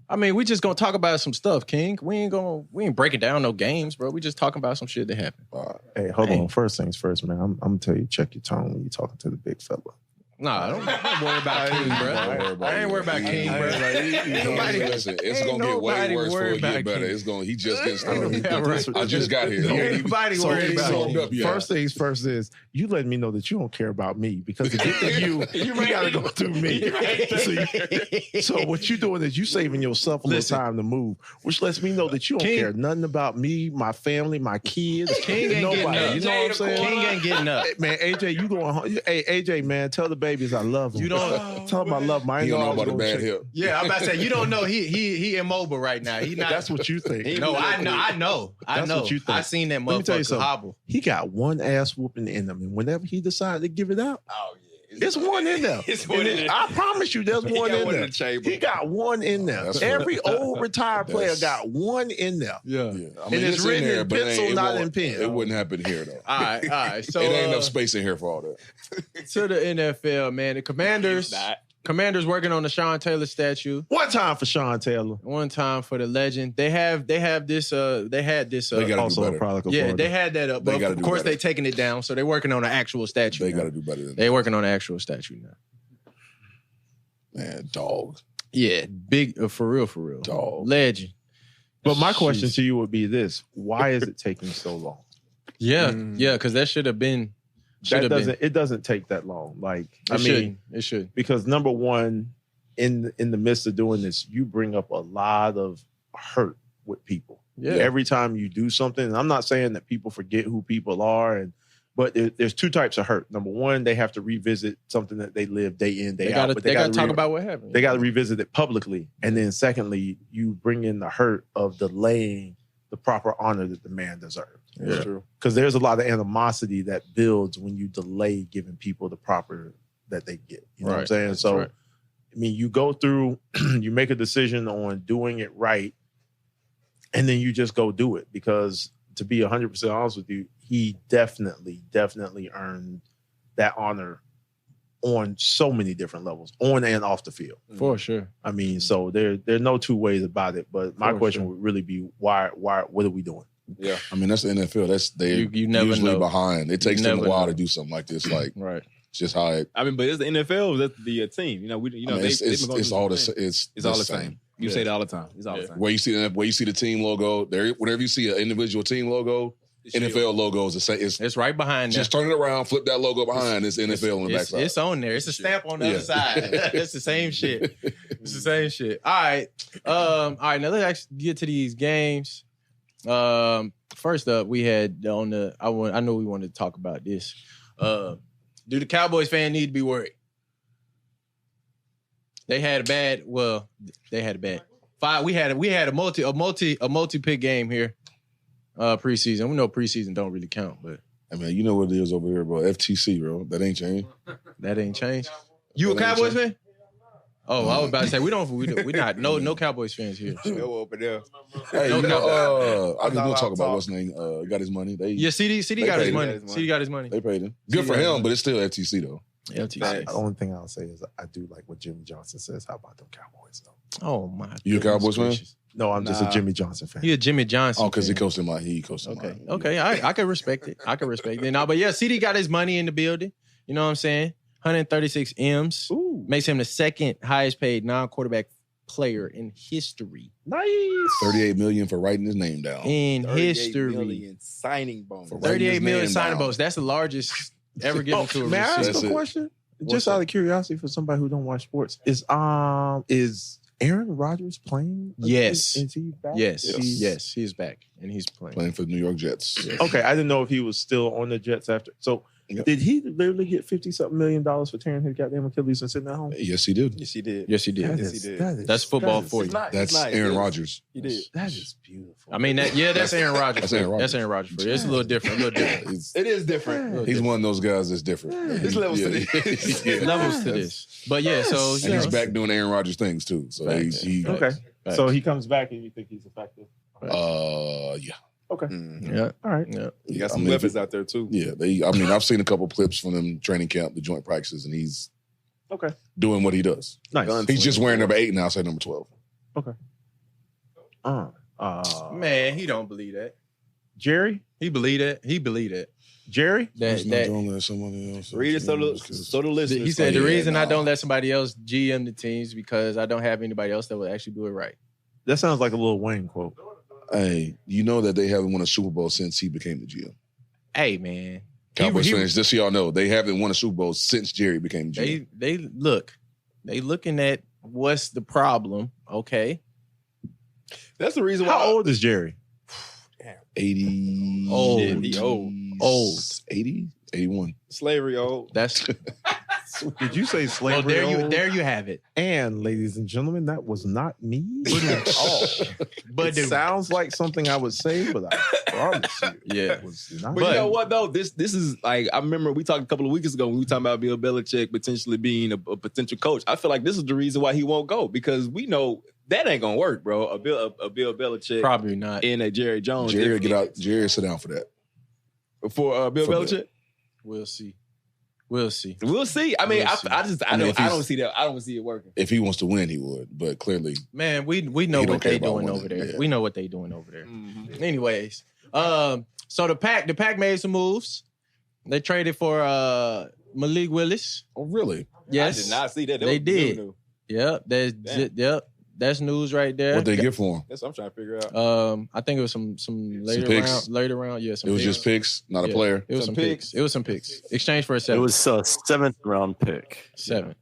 I mean, we just gonna talk about some stuff, King. We ain't breaking down no games, bro. We just talking about some shit that happened. Hey, hold on. First things first, man. I'm gonna tell you, check your tone when you're talking to the big fella. Nah, don't worry about King, bro. I ain't worried about King, bro. Listen, it's gonna get way worse before it get better. He just getting started. I just got here. Everybody worried about King. First things first is you letting me know that you don't care about me, because to get to you gotta go through me. So what you doing is you saving yourself a little time to move, which lets me know that you don't care nothing about me, my family, my kids. King ain't nobody. getting up. You know what I'm saying? King ain't getting up. Hey, man, AJ, you going home? Hey, AJ, man, tell the babies I love them. You don't tell them I love them. I He ain't don't know know about the bad hip. Yeah, I'm about to say you don't know. He immobile right now. He not. That's what you think. No, I know. That's what you think. I seen that Let me tell you motherfucker something. hobble. He got one ass whooping in him, and whenever he decided to give it out, it's one in there. It's one in there. I promise you, there's one in there. He got one in there. That's Every funny. old retired player got one in there. Yeah. I mean, And it's written in but it pencil, ain't- not it in won't- pen. It wouldn't happen here, though. All right. So It ain't enough space in here for all that. to the NFL, man. The Commanders working on the Sean Taylor statue. One time for Sean Taylor. One time for the legend. They had this. They had this. They gotta Also do a better. product of Yeah, Florida. they had that up. They But gotta of do course, better. they taking it down. So they're working on an actual statue. They now. got to do better than They're working on an actual statue now. Man, dog. Yeah, big for real. Dog. Legend. But my question to you would be this: why is it taking so long? Yeah, because that should have been It doesn't take that long. Like, it should. Because number one, in the midst of doing this, you bring up a lot of hurt with people. Yeah. Every time you do something, and I'm not saying that people forget who people are, but there's two types of hurt. Number one, they have to revisit something that they live day in, day out. But they got to talk about what happened. They got to revisit it publicly. And then secondly, you bring in the hurt of delaying the proper honor that the man deserves. That's true. Because there's a lot of animosity that builds when you delay giving people the proper that they get. You know what I'm saying? So, I mean, you go through, you make a decision on doing it right, and then you just go do it. Because to be 100% honest with you, he definitely earned that honor on so many different levels, on and off the field. For sure. I mean, so there's no two ways about it. But my question would really be, why? What are we doing? Yeah, I mean that's the NFL. They're you never usually know. behind. It takes them a while to do something like this. Like, right? Just how it. I mean, but it's the NFL. That's the team. You know, it's all the same. You say it all the time. It's all the same. Where you see the team logo, there, whenever you see an individual team logo, NFL logo is the same. It's right behind. Just turn it around, flip that logo behind. It's NFL on the backside. It's on there. It's a stamp on the other side. It's the same shit. It's the same shit. All right. Now let's actually get to these games. First up, we had I know we wanted to talk about this. Do the Cowboys fan need to be worried? They had a bad we had a multi-pick game here. Preseason. We know preseason don't really count, but I mean, you know what it is over here, bro. FTC, bro. That ain't changed. That ain't changed. You a Cowboys fan? Oh, I was about to say we not no Cowboys fans here. Go over there. Hey, I just want to talk about what's his name. Got his money. CD got his money. CD got his money. They paid him. Good for him, but it's still FTC though. FTC. The only thing I'll say is I do like what Jimmy Johnson says. How about them Cowboys though? Oh my! You a Cowboys fan? No, I'm just a Jimmy Johnson fan. He a Jimmy Johnson. Oh, because he coached him. He coached him. Okay. I can respect it. No, but yeah, CD got his money in the building. You know what I'm saying? 136 M's. Ooh. Makes him the second highest paid non-quarterback player in history. Nice. $38 million for writing his name down. In history. Million signing bonus. $38 million signing bonus. That's the largest ever given to a May I receiver. ask a question? Just out of curiosity for somebody who don't watch sports. Is Aaron Rodgers playing? Yes. Is he back? Yes, he's back and he's playing for the New York Jets. Yes. Okay, I didn't know if he was still on the Jets after. So did he literally get $50-something million for tearing his goddamn Achilles and sitting at home? Yes, he did. Yes, he did. That's football for you. That's Aaron Rodgers. He did. That is beautiful. I mean, that's Aaron Rodgers. That's Aaron Rodgers. That's Aaron Rodgers for you. It's a little different. It is different. He's one of those guys that's different. There's levels to this. Levels to this. But yeah, so and he's back doing Aaron Rodgers things too. So he okay. So he comes back and you think he's effective? Yeah. Okay. Mm-hmm. Yeah. All right. Yeah. You got some weapons out there too. Yeah. I've seen a couple clips from them training camp, the joint practices, and he's doing what he does. Nice. He's just wearing number 8 now, say number 12. Okay. Man, he don't believe that. Jerry? He believe that. Jerry? Don't let someone else. Read it so the listeners. He said the reason I don't let somebody else GM the teams because I don't have anybody else that will actually do it right. That sounds like a Lil Wayne quote. Hey, you know that they haven't won a Super Bowl since he became the GM. Hey, man. Cowboys fans, just so y'all know, they haven't won a Super Bowl since Jerry became GM. They looking at what's the problem, okay? That's the reason why. How old is Jerry? 80. Old. Shit, he old. 80? 81. Slavery old. That's Did you say slavery? Well, there you have it. And ladies and gentlemen, that was not me at all. But it sounds like something I would say, but I promise you, it was not. But you know what though? This is like I remember we talked a couple of weeks ago when we were talking about Bill Belichick potentially being a potential coach. I feel like this is the reason why he won't go because we know that ain't gonna work, bro. A Bill Belichick probably not in a Jerry Jones. Jerry get out. Jerry sit down for that. For Bill Belichick. That. We'll see. I mean, I don't see that. I don't see it working. If he wants to win, he would. But clearly, man, we know what they're doing over there. Yeah. We know what they're doing over there. Mm-hmm. Anyways, so the Pack made some moves. They traded for Malik Willis. Oh, really? Yes, I did not see that. They did. Yep. that's news right there. What they get for him? That's what I'm trying to figure out. I think it was some later picks? round. Yeah, some It was picks. just picks, not a player. It was some picks. It was some picks. Exchange for a 7. It was a 7th round pick. 7.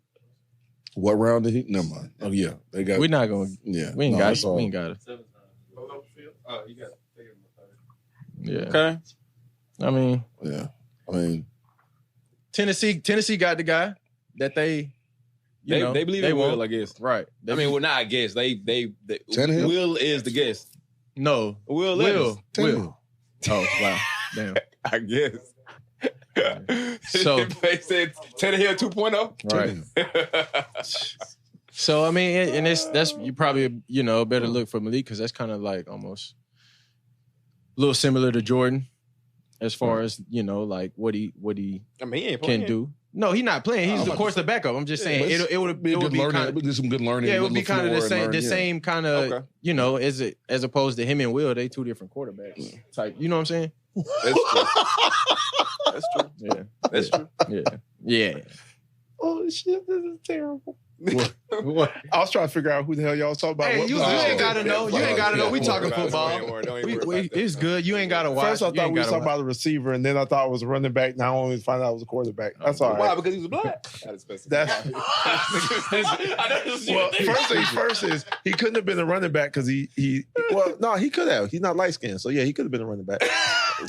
What round did he? Never mind. Oh yeah, they got. We're not going. Yeah, we ain't no, got that's it. all. We ain't got it. Oh, you got it. Yeah. Okay. I mean, Tennessee got the guy that they believe they will, I guess. Right. Well, not I guess. They Tannehill? Will is the guess. No. Will. Oh, wow. Damn. I guess. So they said Tannehill 2.0. Right. So I mean, and that's you probably better look for Malik because that's kind of like almost a little similar to Jordan as far as like what he I mean, he ain't can playing. do. No, he's not playing. He's of course the backup. I'm just saying it would be good learning. kind of Do some good learning. yeah, it would be kind of the same. learn, The yeah. same kind of as opposed to him and Will. They two different quarterbacks type. You know what I'm saying? That's true. Yeah. That's true. Yeah. Oh shit, this is terrible. What? I was trying to figure out who the hell y'all was talking about. Hey, What you position? ain't gotta know. You ain't gotta know. We talking Don't football. even worry about that. It's good. You ain't gotta watch. First, I You thought ain't we was gotta talking about the receiver, and then I thought it was a running back. Now I only find out it was a quarterback. That's all right. Why? Because he was black. That's well. First thing first is he couldn't have been a running back because he could have. He's not light skinned, so yeah, he could have been a running back.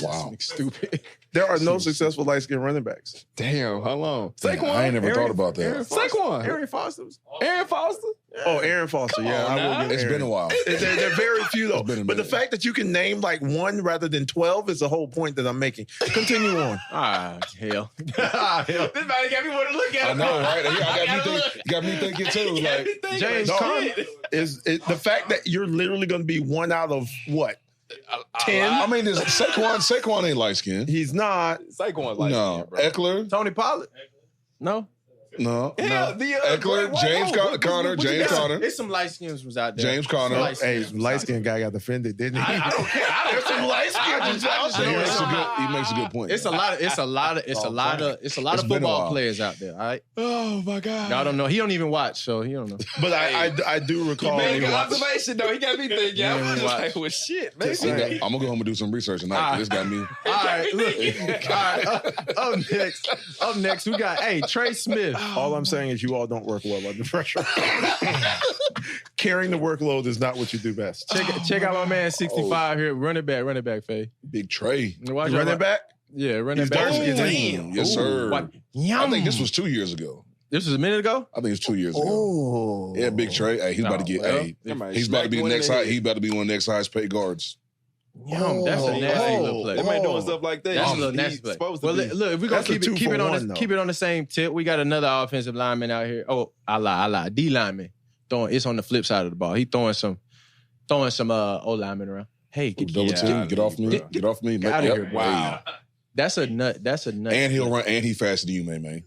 Wow, stupid. There are no successful light skinned running backs. Damn, how long? Damn, I ain't never thought about that. Saquon. Aaron Foster. Aaron Foster. Oh, Aaron Foster. Yeah, I will give It's Aaron. been a while. They're very few though. been a But the minute. fact that you can name like one rather than 12 is the whole point that I'm making. Continue on. Hell. This man got me want to look at I him. know, right? Got me thinking too. Like James No, Conner. is the fact that you're literally going to be one out of what? 10? I mean, Saquon ain't light skinned. He's not. Saquon's like No, Eckler. Tony Pollard. No. No, Yeah, Eckler, James Conner, James Conner, There's some light skins was out there. James Conner. Hey, light skinned guy got offended, didn't he? I don't care. There's some light skins out He makes there. he makes a good point. It's a lot of It's of been a football while. players out there. All right. Oh my God. Y'all don't know. He don't even watch, so he don't know. But I do recall. Make he an watched- observation though. He got me thinking. I was just watch. like, well, shit, man. I'm gonna go home and do some research tonight. This got me. All right, look. All right. Up next, we got Trey Smith. All I'm saying is you all don't work well under pressure. Carrying the workload is not what you do best. Check out my man 65 here. Running back, Faye. Big Trey. Watch Running back? Yeah, running He's back. dark skinned. Damn. Yes, sir. What? I think this was 2 years ago. This was a minute ago? I think it's 2 years ago. Oh. Yeah, Big Trey. Hey, he's about to get. well, He's about to be the next high. He about to be one of the next highest paid guards. Yum, that's a nasty little play. That man doing stuff like that. That's a little He's nasty play. supposed to Well, be. look, if we're gonna That's a keep it 2-for-1 though. keep it on the same tip, we got another offensive lineman out here. Oh, I lie. D lineman. It's on the flip side of the ball. He throwing some O lineman around. Hey, Double team. Get off me. Get off me. Get out of here. Wow. That's a nut. And he'll run. And he faster than you, man.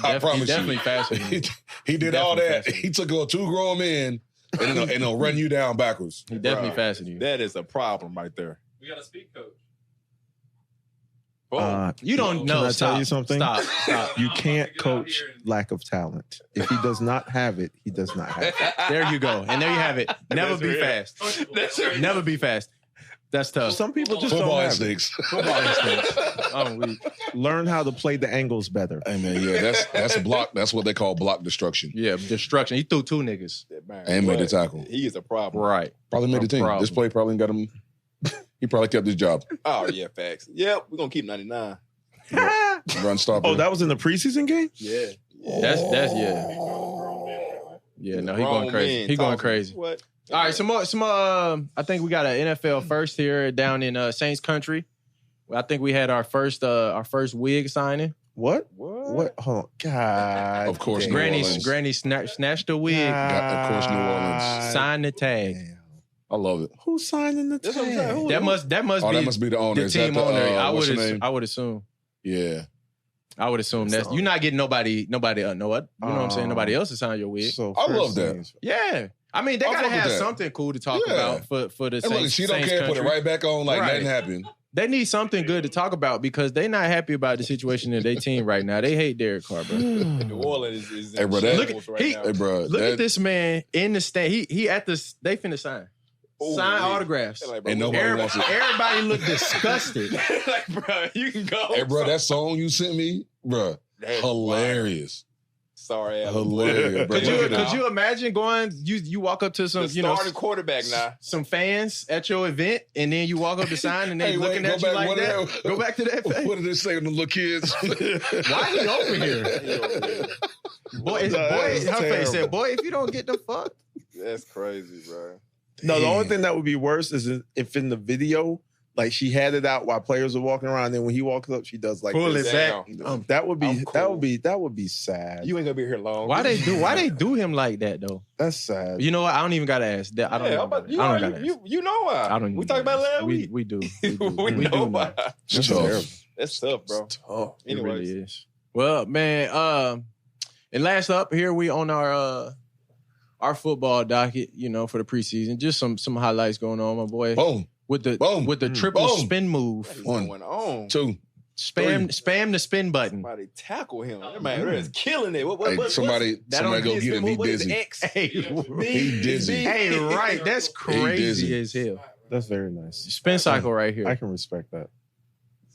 I promise you. Definitely faster than you. He did all that. He took two grown men and he'll run you down backwards. He definitely faster than you. That is a problem right there. We got a speed coach. You don't know. Can I Stop. tell you something? Stop. You can't coach lack of talent. If he does not have it, he does not have it. There you go. And there you have it. Never That's be real. fast. That's right. Never be fast. That's tough. Some people just Football don't have it. instincts. Football instincts. I'm weak. Learn how to play the angles better. Hey man, yeah, that's a block. That's what they call block destruction. Yeah, destruction. He threw 2 niggas. Man, And made the what? tackle. He is a problem. Right. Probably made the team. problem. This play probably got him. He probably kept his job. Oh yeah, facts. Yep, we're gonna keep 99. Run stopper. Oh, that was in the preseason game? Yeah. That's yeah. Yeah, no, he Grown going crazy. men He going talking. crazy. What? All right, some more. I think we got an NFL first here down in Saints country. I think we had our first wig signing. What? What? Hold on. God. Of course, damn. New Orleans. Granny snatched the wig, Of course, New Orleans. signed the tag. Damn. I love it. Who's signing the That's what I'm saying. tag? Who- That must Oh, be that must be the owner. the Is that team the, owner. what's her name? I would assume. Yeah. I would assume that's you're not getting nobody. No, what? You know what I'm saying? Nobody else to sign your wig. So I first love that. things- Yeah, I mean they I'll gotta fuck with have that. something cool to talk Yeah. about for the And Saints. look, she don't Saints care. Put it country. right back on like Right. nothing happened. They need something good to talk about because they're not happy about the situation in their team right now. They hate Derek Carr, bro. New Orleans is Hey, bro, look at this man in the stand. He at this. They finna sign. Sign autographs. Like, And nobody wants it. Everybody look disgusted. like, bro, you can go. Hey, bro, that song you sent me, bro, hilarious. Sorry, Alan. Hilarious, bro. Could you imagine going? You walk up to some starting quarterback now, some fans at your event, and then you walk up to sign, and they looking at you like that. Go back to that face. What did they say to the little kids? Why he over here? Boy, her face said, "Boy, if you don't get the fuck." That's crazy, bro. No, the only thing that would be worse is if in the video, like she had it out while players are walking around, and then when he walks up, she does like pull this. it back. That would be cool. that would be sad. You ain't gonna be here long. Why they do him like that though? That's sad. You know what? I don't even gotta ask. I don't. You know why? I don't. We talked about last week. We do. We know why. It's tough. That's tough, bro. It's tough. It really is. Well, man. And last up here, we on our football docket. You know, for the preseason, just some highlights going on, my boy. Boom. With the triple spin move. What's going on? 2. Spam the spin button. Somebody tackle him. That man is killing it. Somebody go get him. He dizzy. He dizzy. Hey, right. That's crazy as hell. That's very nice. Spin cycle right here. I can respect that.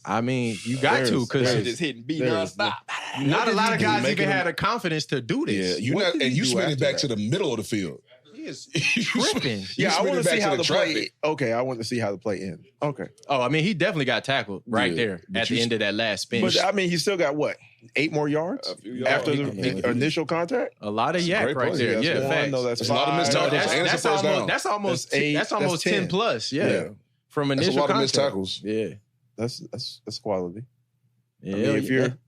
I mean, you got to because just hitting B nonstop. Not a lot of guys even had the confidence to do this. Yeah, you spin it back to the middle of the field. He is tripping. Yeah, I want to see how the play. traffic. Okay, I want to see how the play ends. Okay, Oh, I mean, he definitely got tackled right there at the end of that last spin. but I mean, he still got what 8 more yards A few yards. after the initial contact. A lot of yak great right play. there. That's Yeah, one. facts. No, that's There's a lot of missed five. tackles. And it's a first down. That's almost That's 8. that's almost That's 10 plus. Yeah. Yeah. From That's initial a lot of missed contact. tackles. Yeah. That's quality. Yeah. I mean,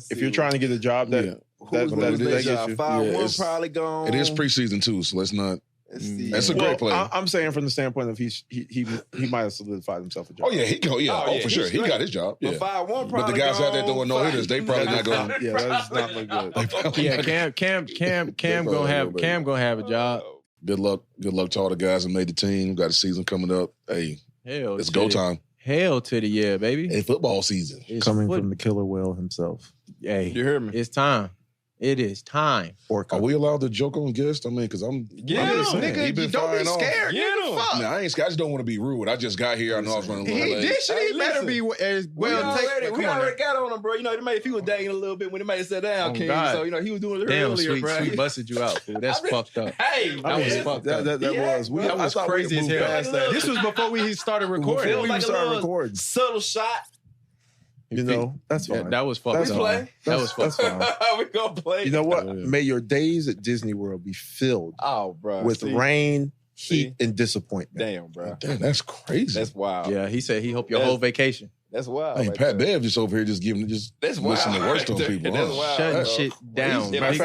if you're trying to get a job that Who's that gets you. 5-1 probably gone. It is preseason too, so let's not. That's a great play. I'm saying from the standpoint of he might have solidified himself a job. Oh yeah, he go. Yeah, for sure. He got his job. Yeah. But 5-1 probably But the guys out there gone. throwing no hitters, they probably not going. Yeah, that's not look good. Yeah, Cam gonna have a job. Good luck to all the guys that made the team. Got a season coming up. Hey, Hell, it's go time. Hell to the yeah, baby. Hey, football season. It's Coming from the killer whale himself. Hey, You hear me? it's time. It is time. Are we allowed to joke on guests? I mean, because I'm Get I'm him, just saying, nigga. he been You don't be firing off. scared. Get Nigga, him. fuck. Nah, I just don't want to be rude. I just got here. I know I was running a little He late. this shit. He Hey, better listen. be as We well. already got on him, bro. You know, if he was dagging a little bit when he made it sit down, Oh, King. God. So, you know, he was doing it Damn, earlier, bro. sweet busted you out, fool. That's fucked up. Hey, That was fucked up. That was. That was crazy as hell. This was before we started recording. It was like a started little recording. subtle shot. You know, that's Yeah, fine. that was fucked That's up. fine. That was fucked That's up. fine. We gonna play. You know what? Yeah. May your days at Disney World be filled Oh, bro. with See? rain, heat, See? and disappointment. Damn, bro. Damn, that's crazy. That's wild. Yeah, he said he hope your That's- whole vacation. That's wild. Hey, right Pat there. Bev just over here just giving That's wild. listening to worst on Right people. there. huh? That's wild. Shutting bro. shit down. If Matter of I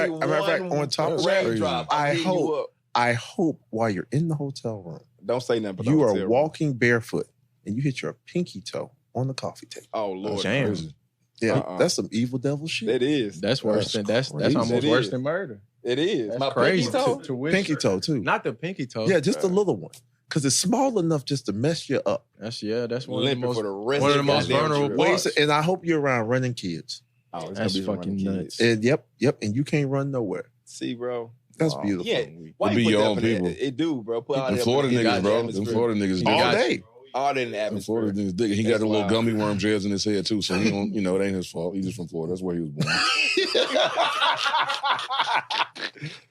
fact, see on top of That's that, crazy. raindrop, I I'm hitting you hope- up. I hope while you're in the hotel room, Don't say nothing. But you don't are tell me. walking barefoot and you hit your pinky toe on the coffee table. Oh Lord, Damn. crazy. Yeah, that's some evil devil shit. It is. That's worse than that's crazy. almost It worse is. than murder. It is. That's My crazy. pinky toe. To wish- Pinky toe too. Not the pinky toe. Yeah, just the little one. Because it's small enough just to mess you up. That's one of the Limping most for the rest one of of the most goddamn vulnerable trip. parts. And I hope you're around running kids. Oh, it's That's gonna be fucking running nuts. kids. And yep. And you can't run nowhere. See, bro. That's Wow. beautiful. Yeah. Why It you be put your that own in there? people. It do, bro. Put all Them that Florida in the niggas, goddamn bro. Them atmosphere. Florida niggas. All got day. All that in the Them atmosphere. Florida niggas. He got That's the little wild. gummy worm dreads in his head too, so he don't. You know, it ain't his fault. He's just from Florida. That's where he was born.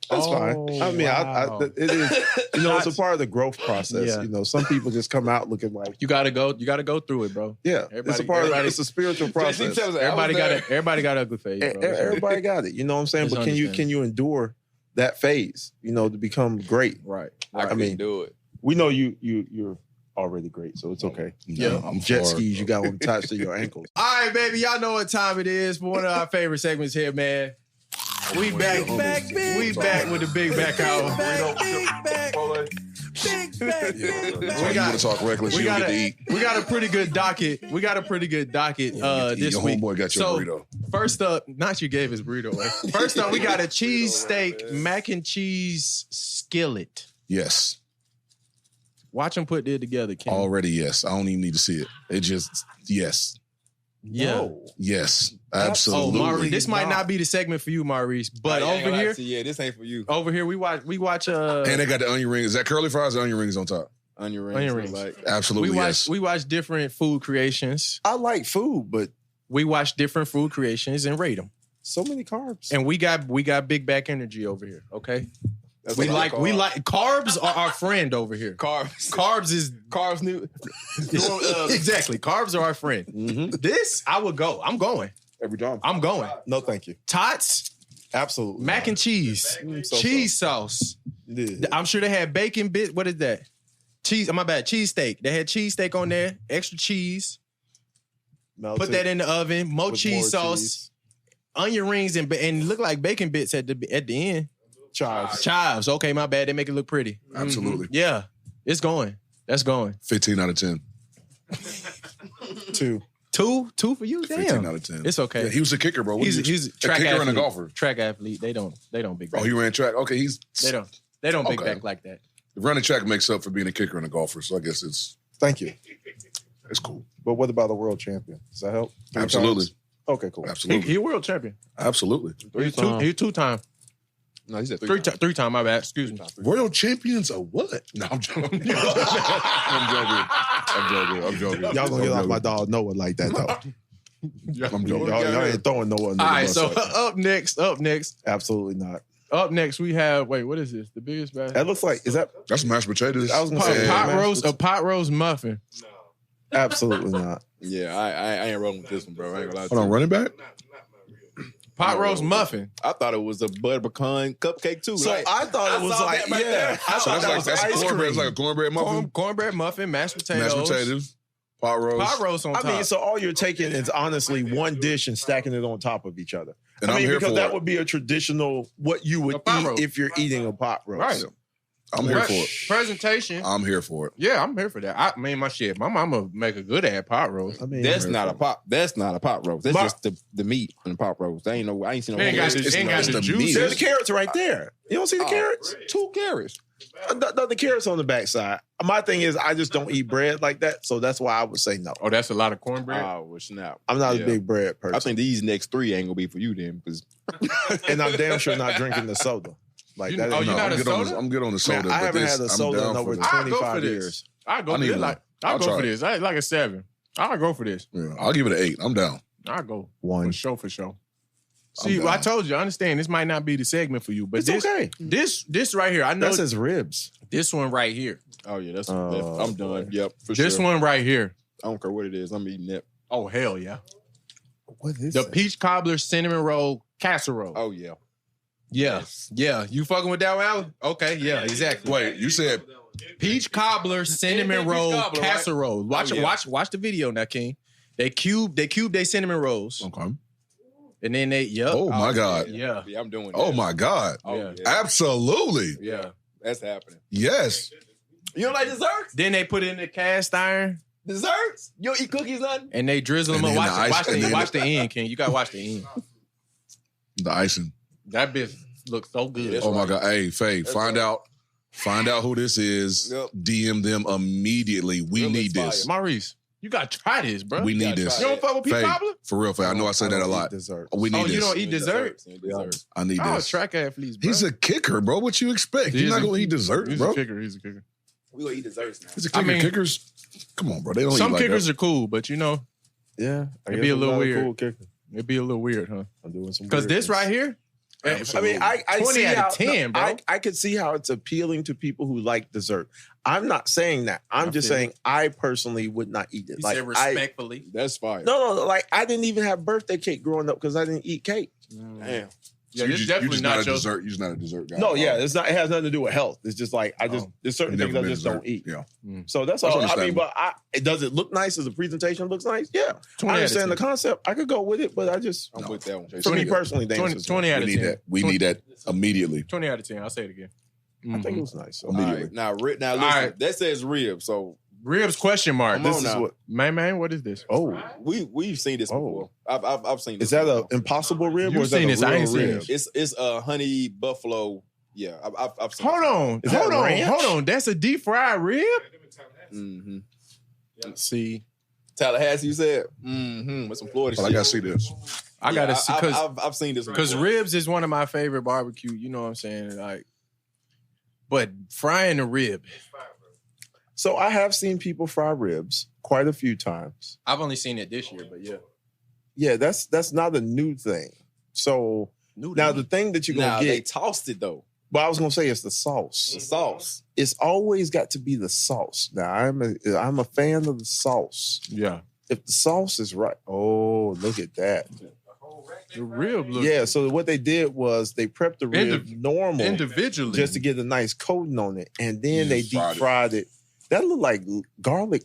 That's fine. I mean, wow. it is. You know, it's a part of the growth process. Yeah. You know, some people just come out looking like, You gotta go through it, bro. yeah, it's a part of it's a spiritual process. Everybody got ugly face. Bro. Everybody got it. You know what I'm saying? It's But understandable. can you endure that phase? You know, to become great. Right. I I mean, mean, do it. We know you're already great, so it's okay. Yeah, I'm Jet Florida. skis, you got them attached to your ankles. All right, baby. Y'all know what time it is. One of our favorite segments here, man. We back with the Big Back Hour. We got to talk reckless. You don't get to eat. We got a pretty good docket. This Your week. homeboy got your So, burrito. First up, not you gave his burrito away. First up, we got a cheesesteak mac and cheese skillet. Yes. Watch them put it together, King. Already, yes. I don't even need to see it. It just, yes. Yeah. No. Yes. Oh, Absolutely. Maurice, this might not be the segment for you, Maurice, but over here, yeah, this ain't for you. over here, we watch. And they got the onion rings. Is that curly fries or onion rings on top? Onion rings. Onion rings. Like, Absolutely, yes. We watch different food creations. I like food, but We watch different food creations and rate them. so many carbs. And we got big back energy over here. Okay. that's We what I like call carbs are our friend over here. carbs. Carbs is Carbs new. exactly. Carbs are our friend. This I would go. I'm going. Every time. I'm going. No, thank you. Tots, Absolutely. mac and cheese, cheese sauce. Yeah. I'm sure they had bacon bit. What is that? Cheese. My bad. Cheese steak. They had cheese steak on there. Extra cheese. Melted Put that in the oven. More with cheese more sauce. cheese. Onion rings and look like bacon bits at the end. Chives. Chives. Okay, my bad. They make it look pretty. Absolutely. Yeah, it's going. That's going. 15 out of 10. 2. Two for you. Damn. 15 out of 10. It's okay. Yeah, he was a kicker, bro. What He's do you- a track kicker athlete. and a golfer. Track athlete. They don't big back. Oh, he ran track. Okay, he's They don't big Okay. back like that. running track makes up for being a kicker and a golfer. So I guess it's Thank you. cool. But what about the world champion? Does that help? 3 Absolutely. times? Okay, cool. Absolutely. He a world champion. Absolutely. He two-time. No, he said Three time, my bad. Excuse me. World champions of what? No, I'm joking. I'm joking. Y'all gonna get off my dog Noah like that though. I'm joking. Y'all ain't throwing Noah. All right, so up next. Absolutely not. Up next, we have, what is this? The biggest bag? That looks like, is that That's mashed potatoes. I was gonna say a pot roast muffin. absolutely not. Yeah, I ain't rolling with this one, bro. I ain't gonna lie to Hold on, you. running back? Pot roast muffin. I thought it was a butter pecan cupcake too. So like, I thought it was saw like, that right yeah. there. I So thought that was that's ice cornbread. cream. It's like a cornbread muffin. Cornbread muffin, mashed potatoes. Mashed potatoes. Pot roast. Pot roast on top. I mean, so all you're taking is honestly one dish and stacking it on top of each other. And I I'm mean, here because for that it. would be a traditional what you would A pot eat roast. if you're eating a pot roast. Right. I'm here for it. Presentation. I'm here for it. Yeah, I'm here for that. I mean, my mama make a good ass pot roast. I mean, That's not a pot. That's not a pot roast. That's My- just the meat in the pot roast. I ain't seen no. Ain't got It's- the, ain't got it's the the juice. meat. There's the carrots right there. You don't see the carrots? 2 carrots. The carrots on the backside. My thing is, I just don't eat bread like that, so that's why I would say no. Oh, that's a lot of cornbread. Oh, well, snap. I'm not Yeah. a big bread person, I think these next 3 ain't gonna be for you then, because and I'm damn sure not drinking the soda. Like You- that. oh, ain't you No, not I'm a good on soda? I'm good on the soda. Man, I but haven't this, had a I'm soda down in for over this. I'll go for 25 this. years. I'll go I for need this. one. I'll I'll go try for it. this. I like a 7. I'll go for this. Yeah, I'll give it an 8. I'm down. I'll go. One. For sure. See, I down. told you, I understand this might not be the segment for you, but It's this, okay. this right here, I know That says ribs. this one right here. oh yeah, that's Oh, I'm done. Yep, for sure. This one right here. I don't care what it is. I'm eating that. Oh, hell yeah. What is The that? peach cobbler cinnamon roll casserole. Oh yeah. Yeah. Yeah. You fucking with that one, Alan? Okay, yeah, exactly. Wait, you said Peach cobbler cinnamon Anything peach roll cobbler, right? casserole. Watch Oh, yeah. watch the video now, King. They cube their cinnamon rolls. okay. And then they Oh my God. Yeah. Yeah, I'm doing that. Oh my God. Oh, Yeah. yeah. Absolutely. Yeah. That's happening. Yes. You don't like desserts? Then they put it in the cast iron Desserts? You don't eat cookies, nothing? and they drizzle them And up. then the ice- Watch and then the end, King. You gotta watch the end. The icing. That bitch looks so good. That's Oh my right. God. Hey, Faye, That's find out who this is. Yep. DM them immediately. We Real need fire. this. Maurice, you gotta try this, bro. We need gotta this. try You don't fuck with peach Faye, cobbler? for real, Faye. I know I say that a don't lot. eat dessert. We need Oh, this. you don't eat dessert? Desserts. I need Oh, this. track athletes, bro. He's a kicker, bro. What you expect? You're not gonna eat dessert, He's bro. a kicker. He's a kicker. We gonna eat desserts now. He's a kicker. I mean- Kickers. Come on, bro. They don't Some eat like kickers that. are cool, but you know, Yeah, I It'd guess be a I'm little not weird. Cool kicker. it'd be a little weird, huh? I'm doing some Because weird this things. right here, I mean, I 20 see out of how, 10, bro. I could see how it's appealing to people who like dessert. I'm not saying that. I'm I just feel saying I personally would not eat it. he Like said respectfully. That's fire. no, like I didn't even have birthday cake growing up because I didn't eat cake. Damn. Yeah, you this just, definitely you just not not a your- dessert. You're just not a dessert guy. No, yeah, it's not. It has nothing to do with health. It's just like there's certain Never things I been just dessert. don't eat. Yeah. So that's That's all. I mean, understandable. but does it look nice? As a presentation looks nice? Yeah, 20 I understand out the of concept. I could go with it, but I just I'm with that one. for me 20 personally, 20, 20 out We of need 10. that. We need that immediately. 20 out of 10. I'll say it again. I think it was nice. So. All Immediately. right. Now listen, right. that says rib. So Ribs question mark. Come This on is now. what man, what is this? Oh, we've seen this before. I've seen this. is that before. an impossible rib You've or is that seen a this. I real ain't seen rib? this. It's a honey buffalo. Yeah, I've seen Hold this. on. Is that Hold on. ranch? Hold on. That's a deep fried rib? Mm-hmm. See, Tallahassee, you said? Mm-hmm. With some Florida But shit. I gotta see this. I gotta see I've seen this because ribs is one of my favorite barbecue. You know what I'm saying? Like, but frying a rib. So I have seen people fry ribs quite a few times. I've only seen it this year, but yeah. Yeah, that's not a new thing. So now the thing that you're gonna they get, tossed it though. but I was gonna say it's the sauce. The sauce. It's always got to be the sauce. Now I'm a fan of the sauce. Yeah. If the sauce is right, oh look at that. The rib looks Yeah. So what they did was they prepped the rib normal individually just to get a nice coating on it, and then they deep fried it. fried it. That looked like garlic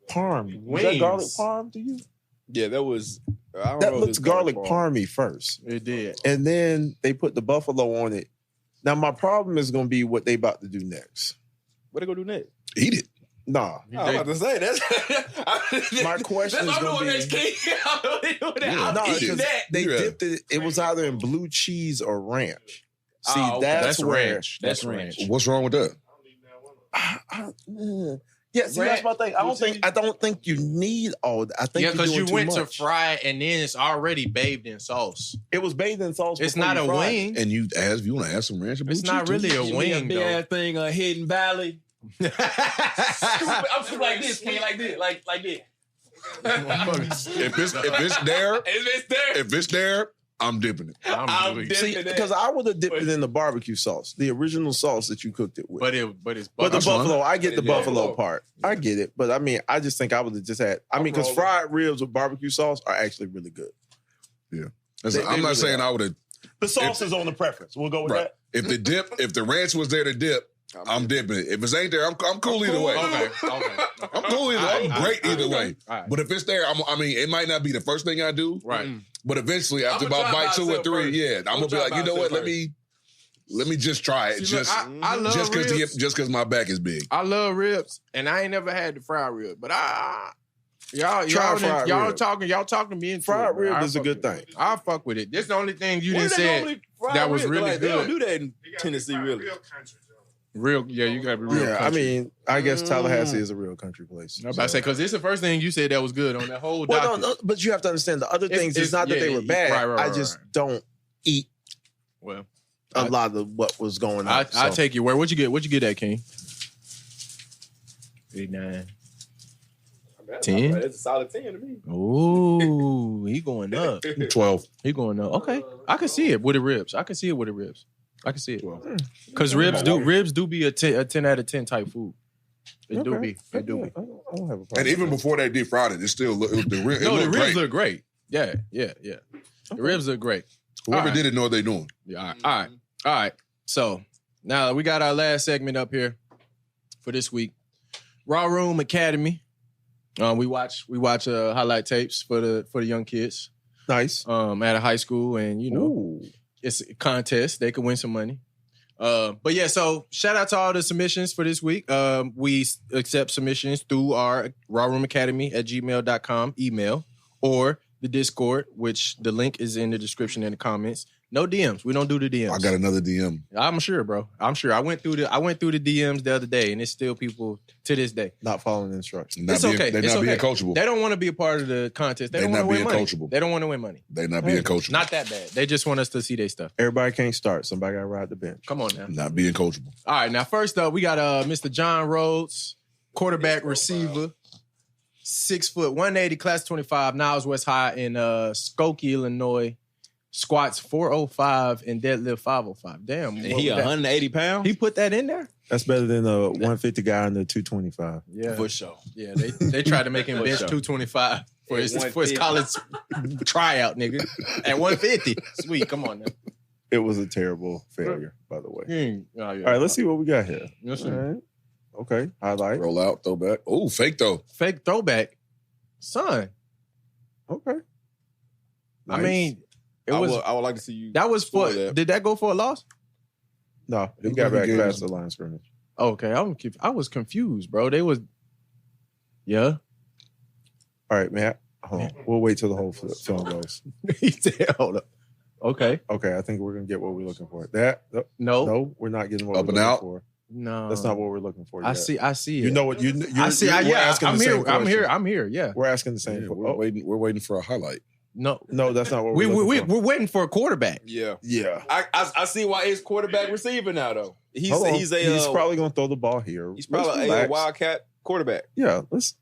parm. Was that Wings. garlic parm to you? Yeah, that was. I don't That know if looks it's garlic parm. parmy first. It did. And then they put the buffalo on it. Now, my problem is going to be what they about to do next. What they gonna do next? Eat it. Nah. I'm about to say that's. My question is going to be... No, eat because it. they Yeah. dipped it. It was either in blue cheese or ranch. See, Oh, okay. that's where... ranch. That's ranch. What's wrong with that? Yeah, see, that's my thing. I don't think you need all that. I think Yeah, because because you went to much. fry it and then it's already bathed in sauce. It was bathed in sauce. It's before not you a fried it. wing. And you want to add some ranch and blue It's cheese not too? really a wing, big though. ass thing, Hidden Valley. I'm just like this, can't like this, like this. If it's there, if it's there, I'm dipping it. I'm dipping See, it. because I would have dipped it in the barbecue sauce, the original sauce that you cooked it with. But it's But the buffalo. buffalo, I get the Yeah. buffalo part. I get it. But I mean, I just think I would have just had, because fried ribs with barbecue sauce are actually really good. Listen, They I'm not really saying are. I would have. The sauce is on the preference. We'll go with Right. If the ranch was there to dip, I'm dipping it. If it ain't there, I'm cool either way. Okay. I'm cool either way. I'm great either way. All right. But if it's there, it might not be the first thing I do. Right. But eventually, after I'ma about try bite 2 or myself 3, first. yeah, I'm gonna be like, you know what? Let me just try it. See, look, I love just ribs. because my back is big. I love ribs, and I ain't never had the fried rib. But y'all fried rib. talking me into Fried it, bro. rib I is a fuck good with it. thing. I fuck with it. This is the only thing you Where didn't they say normally fry that was ribs? really Like, They don't good. do that in Tennessee, really. Real, yeah, you gotta be real. Yeah, country. I mean, I guess Tallahassee is a real country place. I was about to say because this is the first thing you said that was good on that whole Well, document. no, but you have to understand the other things. It's not that yeah, they were yeah, bad. right, I just don't eat Well, a lot of what was going on. I take you where? What'd you get? What'd you get that, King? 89. 10? That's a solid 10 to me. Ooh, he going up. 12. He going up. Okay, I can see it with the ribs. I can see it with the ribs. I can see it because ribs do be a 10 out of 10 type food. It do be. It do be. I don't have a problem. And even before they deep fried it, it still look the ribs. No, the ribs great. look great. Yeah. The ribs look great. Whoever All right. did it know what they doing. Yeah. All right. So now we got our last segment up here for this week. Raw Room Academy. We watch highlight tapes for the young kids. Nice. At a high school, and it's a contest. They can win some money. But yeah, so shout out to all the submissions for this week. We accept submissions through our rawroomacademy@gmail.com email or the Discord, which the link is in the description and the comments. No DMs. We don't do the DMs. I got another DM. I'm sure, bro. I'm sure. I went through the DMs the other day, and it's still people to this day Not following instructions. It's okay. They're It's not being okay. coachable. They don't want to be a part of the contest. They They're don't want not to win being money. coachable. They don't want to win money. They're not being coachable. Not that bad. They just want us to see their stuff. Everybody can't start. Somebody got to ride the bench. Come on now. Not being coachable. All right, now first up, we got Mr. John Rhodes, quarterback receiver, 6 foot, 180, class 25, Niles West High in Skokie, Illinois. Squats 405 and deadlift 505. Damn. And he 180 pounds? He put that in there? That's better than a 150 guy under 225. Yeah. For sure. Yeah, they tried to make him bench 225 for his college tryout, nigga. At 150. Sweet, come on now. It was a terrible failure, by the way. Oh, yeah. All right, let's see what we got here. Yes, All sir. right. Okay, highlight. Roll out, throwback. Oh, fake though. Fake throwback. Son. Okay. I mean, I would like to see you. That was for. that. Did that go for a loss? No, he got back past the line scrimmage. Okay, I was confused, bro. They was. Yeah. All right, Matt. Hold on. We'll wait till the whole film goes. He said, hold up. Okay. Okay, I think we're gonna get what we're looking for. That No. no, we're not getting what Up we're and looking out? for. No, That's not what we're looking for. I yet. see. I see it. You know what? We're asking I'm the same here. question. I'm here. Yeah. We're asking the same. We're waiting for a highlight. No, that's not what we're looking for. We're waiting for a quarterback. Yeah. I see why he's quarterback receiver now though. He's probably gonna throw the ball here. He's probably a wildcat quarterback. Yeah, let's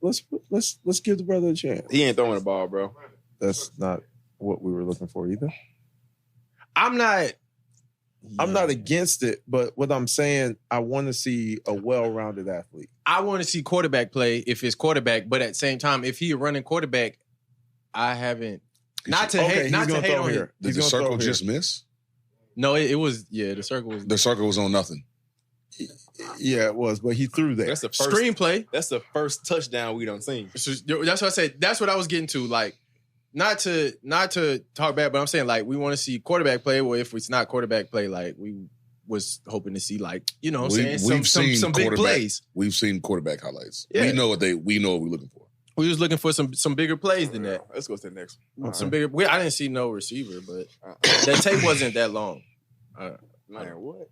give the brother a chance. He ain't throwing the ball, bro. That's not what we were looking for either. I'm not against it, but what I'm saying, I want to see a well-rounded athlete. I want to see quarterback play if it's quarterback, but at the same time, if he a running quarterback, I haven't. Not to hate on him. Did the circle just miss? No, it was. Yeah, the circle was on nothing. Yeah, it was, but he threw there. That's the first screenplay. That's the first touchdown we don't see. That's what I said. That's what I was getting to. Like, not to talk bad, but I'm saying like we want to see quarterback play. Well, if it's not quarterback play, like we was hoping to see, like, you know, what I'm saying some big plays. We've seen quarterback highlights. Yeah. We know what we're looking for. We was looking for some bigger plays than that. Let's go to the next one. Some bigger. I didn't see no receiver, but that tape wasn't that long. Man, what?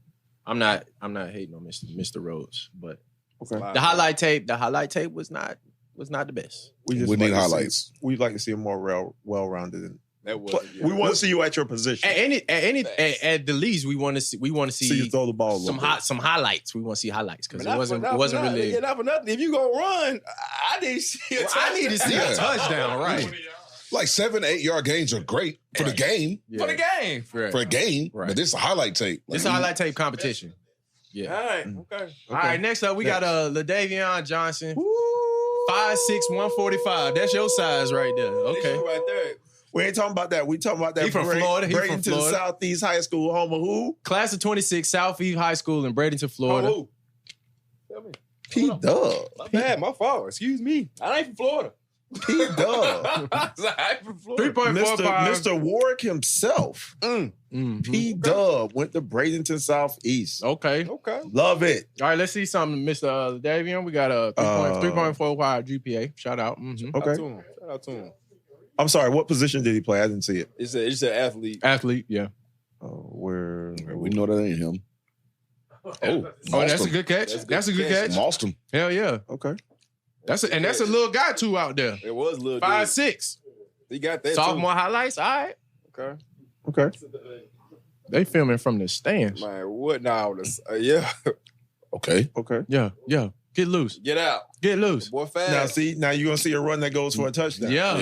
I'm not hating on Mr. Rhodes, but okay. The highlight tape was not the best. We need highlights. We'd like to see a more well-rounded. We want to see you at your position. At the least, we want to see you throw the ball. Some highlights. We want to see highlights because it wasn't really. Not for nothing. If you gonna run, I need to see a touchdown. I need to see a touchdown, right? Like 7-8 yard gains are great for the game. Yeah. For the game. For a game. Right. But this is a highlight tape. This is a highlight tape competition. Yeah. All right. Okay. All right. Next up, we got LaDavion Johnson. 5'6", 145. That's your size right there. Okay. Right there. We ain't talking about that. We talking about that. He from Florida. He Bradenton from Florida. Southeast High School, home of who? Class of 26, Southeast High School in Bradenton, Florida. Oh, tell me. P-Dub. My bad. My fault. Excuse me. I ain't from Florida. P-Dub. 3.45. Mr. Warwick himself. P-Dub went to Bradenton Southeast. Okay. Love it. All right, let's see something, Mr. LaDavion. We got a 3.45 GPA. Shout out. Mm-hmm. Okay. Shout out to him. I'm sorry, what position did he play? I didn't see it. It's an athlete. Athlete, yeah. We know that ain't him. That's a good catch. That's a good catch. Lost him. Hell yeah. Okay. That's a little guy too out there. It was a little 5'6". He got that. Sophomore highlights. All right. Okay. They filming from the stands. Man, what now? Yeah. Okay. Yeah. Get loose. Get out. Get loose. Boy, fast. Now you're gonna see a run that goes for a touchdown. Yeah.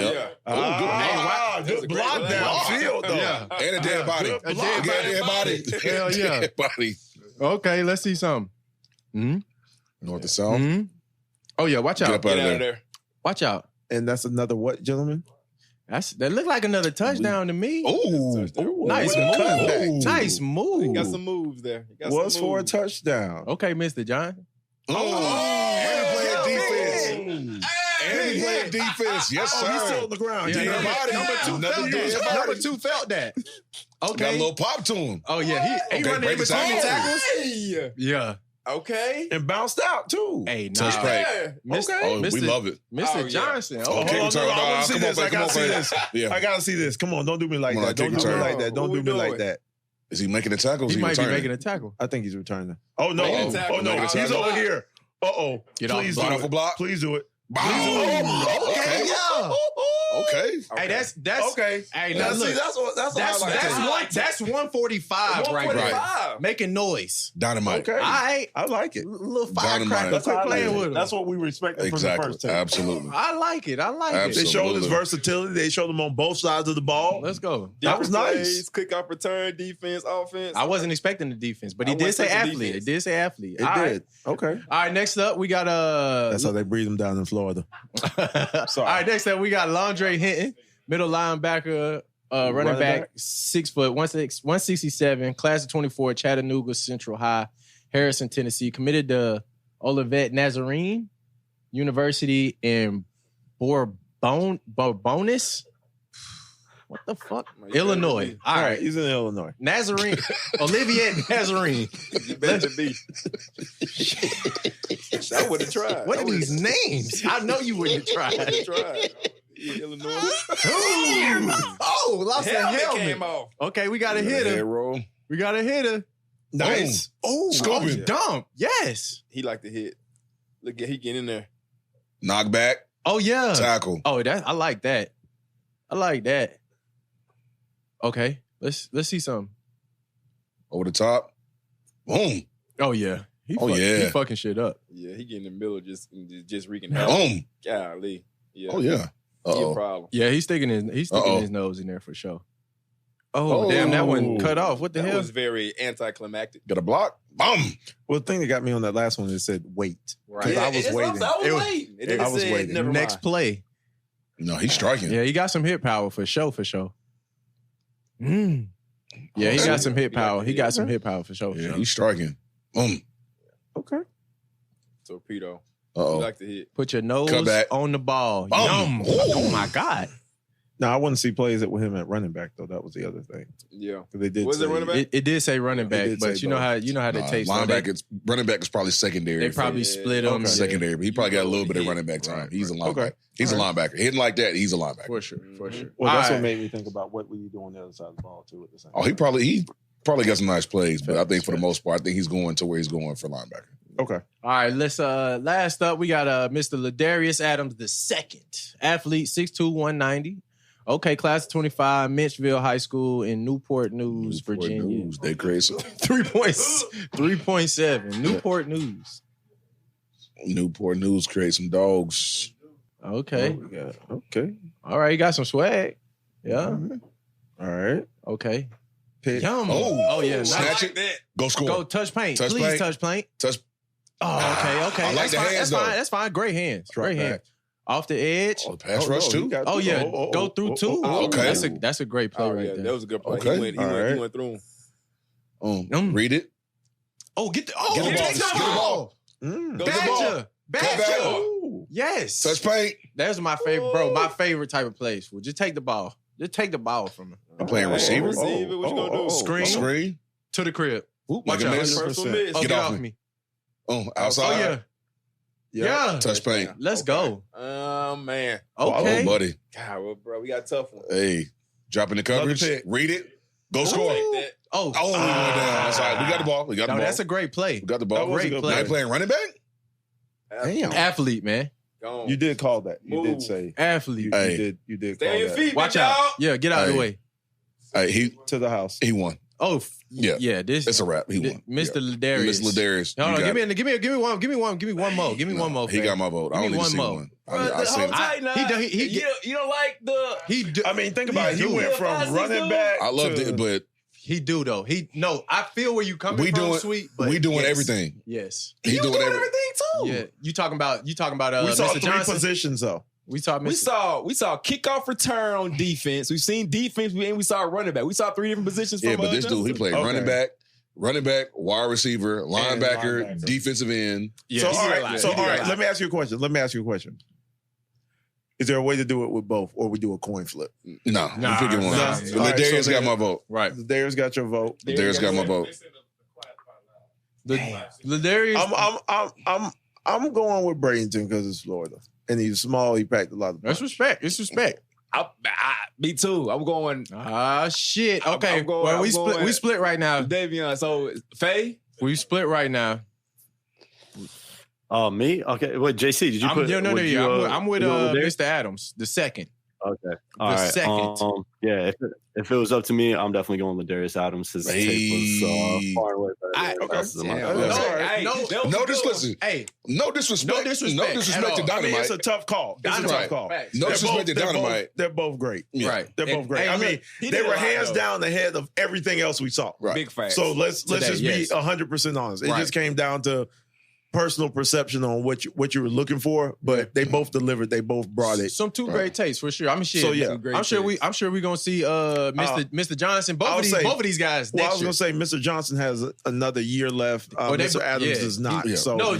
Good block downfield though. Yeah. And a dead body. A dead body. Hell yeah. Dead body. Okay, let's see something. North to south. Mm-hmm. Oh yeah, watch out. Get out of there. Watch out. And that's another what, gentlemen? That looked like another touchdown to me. Oh, nice move. Nice move. He got some moves there. Was for a touchdown. Okay, Mr. John. And he playing defense. And he playing defense. Yes, sir. He's still on the ground. Dead body. Number two felt that. Okay. Got a little pop to him. Oh yeah, he running in between tackles. Yeah. Okay. And bounced out too. Hey, Touch break. Mr. We love it. Mr. Johnson. Oh, Okay, hold on, I want to see this. I gotta see this. Yeah. I gotta see this. Come on, don't do me like Come on, that. Don't take do a me turn. like that. Don't do me like that. Is he making a tackle? He might be returning? making a tackle. I think he's returning. Oh no! Making a tackle. Oh no! Making a He's tackle. over here. Uh-oh. Get off Please the do block. it. Off a block. Please do it. Okay, yeah. Okay. Hey, that's okay. Hey, now look, that's 145 right. Making noise. Dynamite. Okay. I like it. Little Dynamite. firecracker. Quit playing with him. That's what we respected from the first team. Absolutely. I like it. They showed his versatility. They showed him on both sides of the ball. Let's go. That was nice. Quick off return, defense, offense. I wasn't expecting the defense, but he did say athlete. It did say athlete. It did. Okay. All right, next up, we got That's how they breathe him down in Florida. All right, next up, we got Londre Hinton, middle linebacker, running back, 6 foot, 167, class of 24, Chattanooga Central High, Harrison, Tennessee. Committed to Olivet Nazarene University in Bourbonnais. What the fuck? Illinois. All right. He's in Illinois. Nazarene. Olivier Nazarene. You better be. I would have tried. What are these names? I know you wouldn't have tried. Yeah, Illinois. Oh, lost the helmet. Came off. Okay, we got a hitter. Head roll. We got a hitter. Nice. Oh, Scooping. dump. Yes. He like to hit. Look at he getting in there. Knock back. Oh, yeah. Tackle. Oh, I like that. I like that. Okay. Let's see something. Over the top. Boom. Oh, yeah. He fucking shit up. Yeah, he getting in the middle just wreaking havoc. Boom. Golly. Yeah. Oh, yeah. Uh-oh. Problem. Yeah, he's sticking his nose in there for sure. Oh, damn, that one cut off. What the hell? That was very anticlimactic. Got a block? Boom. Well, the thing that got me on that last one is it said wait. Right. I was waiting. I was waiting. Next play. No, he's striking. Yeah, he got some hit power for sure. Yeah, he got some hit power. He got some hit power for sure. Yeah, he's striking. Boom. Okay. Torpedo. Uh-oh. You like to hit. Put your nose back. on the ball. Boom. Yum. Oh, my God. Now, I want to see plays with him at running back, though. That was the other thing. Yeah. They did Was it running back? It did say running back, did but say you know both. how they take running back is probably secondary. They probably split them. Secondary, but he probably got a little bit of running back time. He's a linebacker. Okay. He's a linebacker. Hitting like that, he's a linebacker. For sure. Well, that's what made me think about what would you do on the other side of the ball, too, at the same time. Oh, he probably got some nice plays, but I think for the most part, I think he's going to where he's going for linebacker. Okay. All right, let's last up, we got Mr. Ladarius Adams II, athlete, 6'2", 190. Okay, class of 25, Mitchville High School in Newport News, Virginia. They crazy. 3.7. Newport News. Newport News create some dogs. Okay. Okay. All right, you got some swag. Yeah. All right. Okay. Pick. Yum. Oh, yeah. Snatch like it. that. Go score. Go touch paint. Touch Please paint. touch paint. Touch. Oh, okay. I like that's the fine. hands, That's fine. though. That's fine. Great hands. Drop Great back. hands. Off the edge. Oh, pass rush too. Oh, yeah. Go through two. Okay. That's a great play Oh, right yeah, there. that was a good play. Okay. He went through him. Read it. Oh, get the Get the ball. Go Badger. back. Ooh. Yes. Touch paint. That's my favorite, bro. My favorite type of plays. Well, just take the ball. Just take the ball from him. I'm playing receiver. Receiver, what you gonna do? Screen. To the crib. Ooh, Watch make a out. miss. Personal miss. Oh, Get get off off me. me. Oh, outside. Oh, yeah. Yeah. Touch paint. Let's go. Man. Okay. Oh, buddy. God, well, bro, we got a tough one. Hey, dropping the coverage. pick. Read it. Go score. That. Oh. Oh, we went down. That's all right. We got the ball. We got the No, ball. that's a great play. We got the ball. That was a Great good play. Now you playing running back? Damn. Athlete, man. Gone. You did call that. You did Move. say. Athlete. Hey. You did Stay call on your that. feet, Watch big out. dog. Yeah, get out of the Hey. way. Hey, he To the house. won. Oh, Yeah. yeah. This It's a wrap. He won. Mr. Yeah. Ladarius. Mr. Ladarius. No, you got give it. me one more. Give me one more. He fam. got my vote. I Give don't me need to see one more. one. Bro, I seen hold it. tight now. You don't like the... He do. I mean, think about it. He do. went from running back. I loved to, it, but He do though. I feel where you coming we from, doing sweet. But we doing yes. everything. Yes. He doing everything. too. Yeah. You talking about We saw Mr. three Johnson? positions though. We saw We saw kickoff return on defense. We've seen defense, and we saw running back. We saw three different positions. Yeah, from, but this dude, he played Okay. running back, wide receiver, linebacker, linebacker. defensive end. Yeah, So he all did a right. lot. So He did all a right. lot. Let me ask you a question. Is there a way to do it with both, or we do a coin flip? No, Nah, I'm picking one. nah. Ladarius so got then- my vote. Right. Darius got your vote. Ladarius got my vote. Ladarius. I'm going with Bradenton because it's Florida, and he's small. He packed a lot of. That's respect. It's respect. Me too. I'm going Shit. Okay. I'm going- well, I'm going- we split right now. Davion. So Faye, We split right now. Me? Okay. Wait, JC, did you put? I'm with you were there? Mr. Adams, the second. Okay. All right. second. Yeah. If it was up to me, I'm definitely going with Darius Adams. His tape was far away better than else in my No disrespect. Hey, No disrespect. No disrespect No disrespect at to all. Dynamite. I mean, it's a tough call. It's a tough Right. call. Facts. No disrespect to Dynamite. They're both great. Yeah. right. They're both great. Hey, I look, mean, he they did a were lot, hands though. down ahead of everything else we saw. Right. big fact. So let's Today, just yes. be 100% honest. It Right. just came down to personal perception on what you were looking for, but they both delivered. They both brought it. Some two great tastes for sure. I mean, shit. So, yeah. I'm sure we gonna see Mr. Johnson. Both of these guys. Well, I next was year. going to say Mr. Johnson has another year left. Mr. Adams does not. Yeah. So No,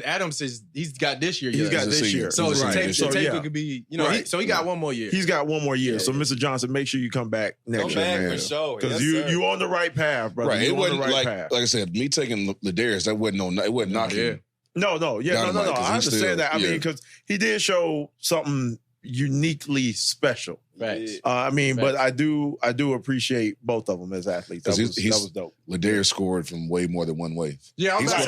Adams he's got this year. he's yet. got this year. So the Right. tape So, yeah. could be, Right. he got one more year. He's got one more year. So Mr. Johnson, make sure you come back next year, man. for sure. Because Yes, you on the right path, brother. Right. You It on the wasn't right like path. I said, me taking Ladarius, that wasn't it wasn't knocking. Yeah. No. Dynamite, 'cause I he's understand still- that. I mean, because he did show something uniquely special. Facts. I mean, Facts. but I do appreciate both of them as athletes. That was dope. Ladarius scored from way more than one way. Yeah, He's I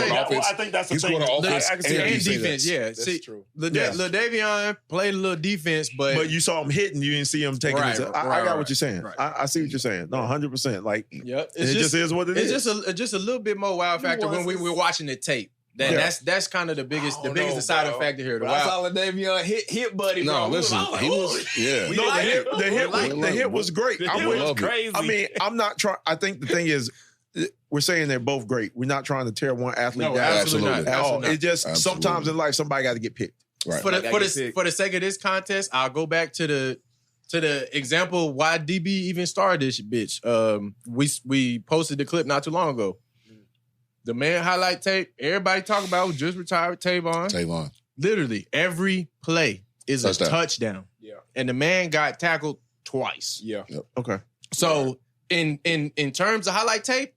think that's the thing. He scored on offense I can see and defense. Yeah, That's see, true. LaDavion played a little defense, but you saw him hitting. You didn't see him taking Right, it. I right, got what you're saying. right. I see what you're saying. No, 100%. Like, yeah, it just is what it is. It's just a little bit more wild factor when we're watching the tape. That's kind of the biggest deciding factor here. I saw LaDavion hit buddy. No, bro. listen, he was The hit was great. was crazy. I mean, I'm not trying. I think the thing is, we're saying they're both great. We're not trying to tear one athlete down. absolutely not. At all. Absolutely not. It just sometimes in life somebody got to get picked. Right. For the sake of this contest, I'll go back to the example why DB even started this bitch. We posted the clip not too long ago. The man highlight tape, everybody talk about was just retired Tavon. Literally, every play is a touchdown. Yeah. And the man got tackled twice. Yeah. Yep. Okay. So in terms of highlight tape,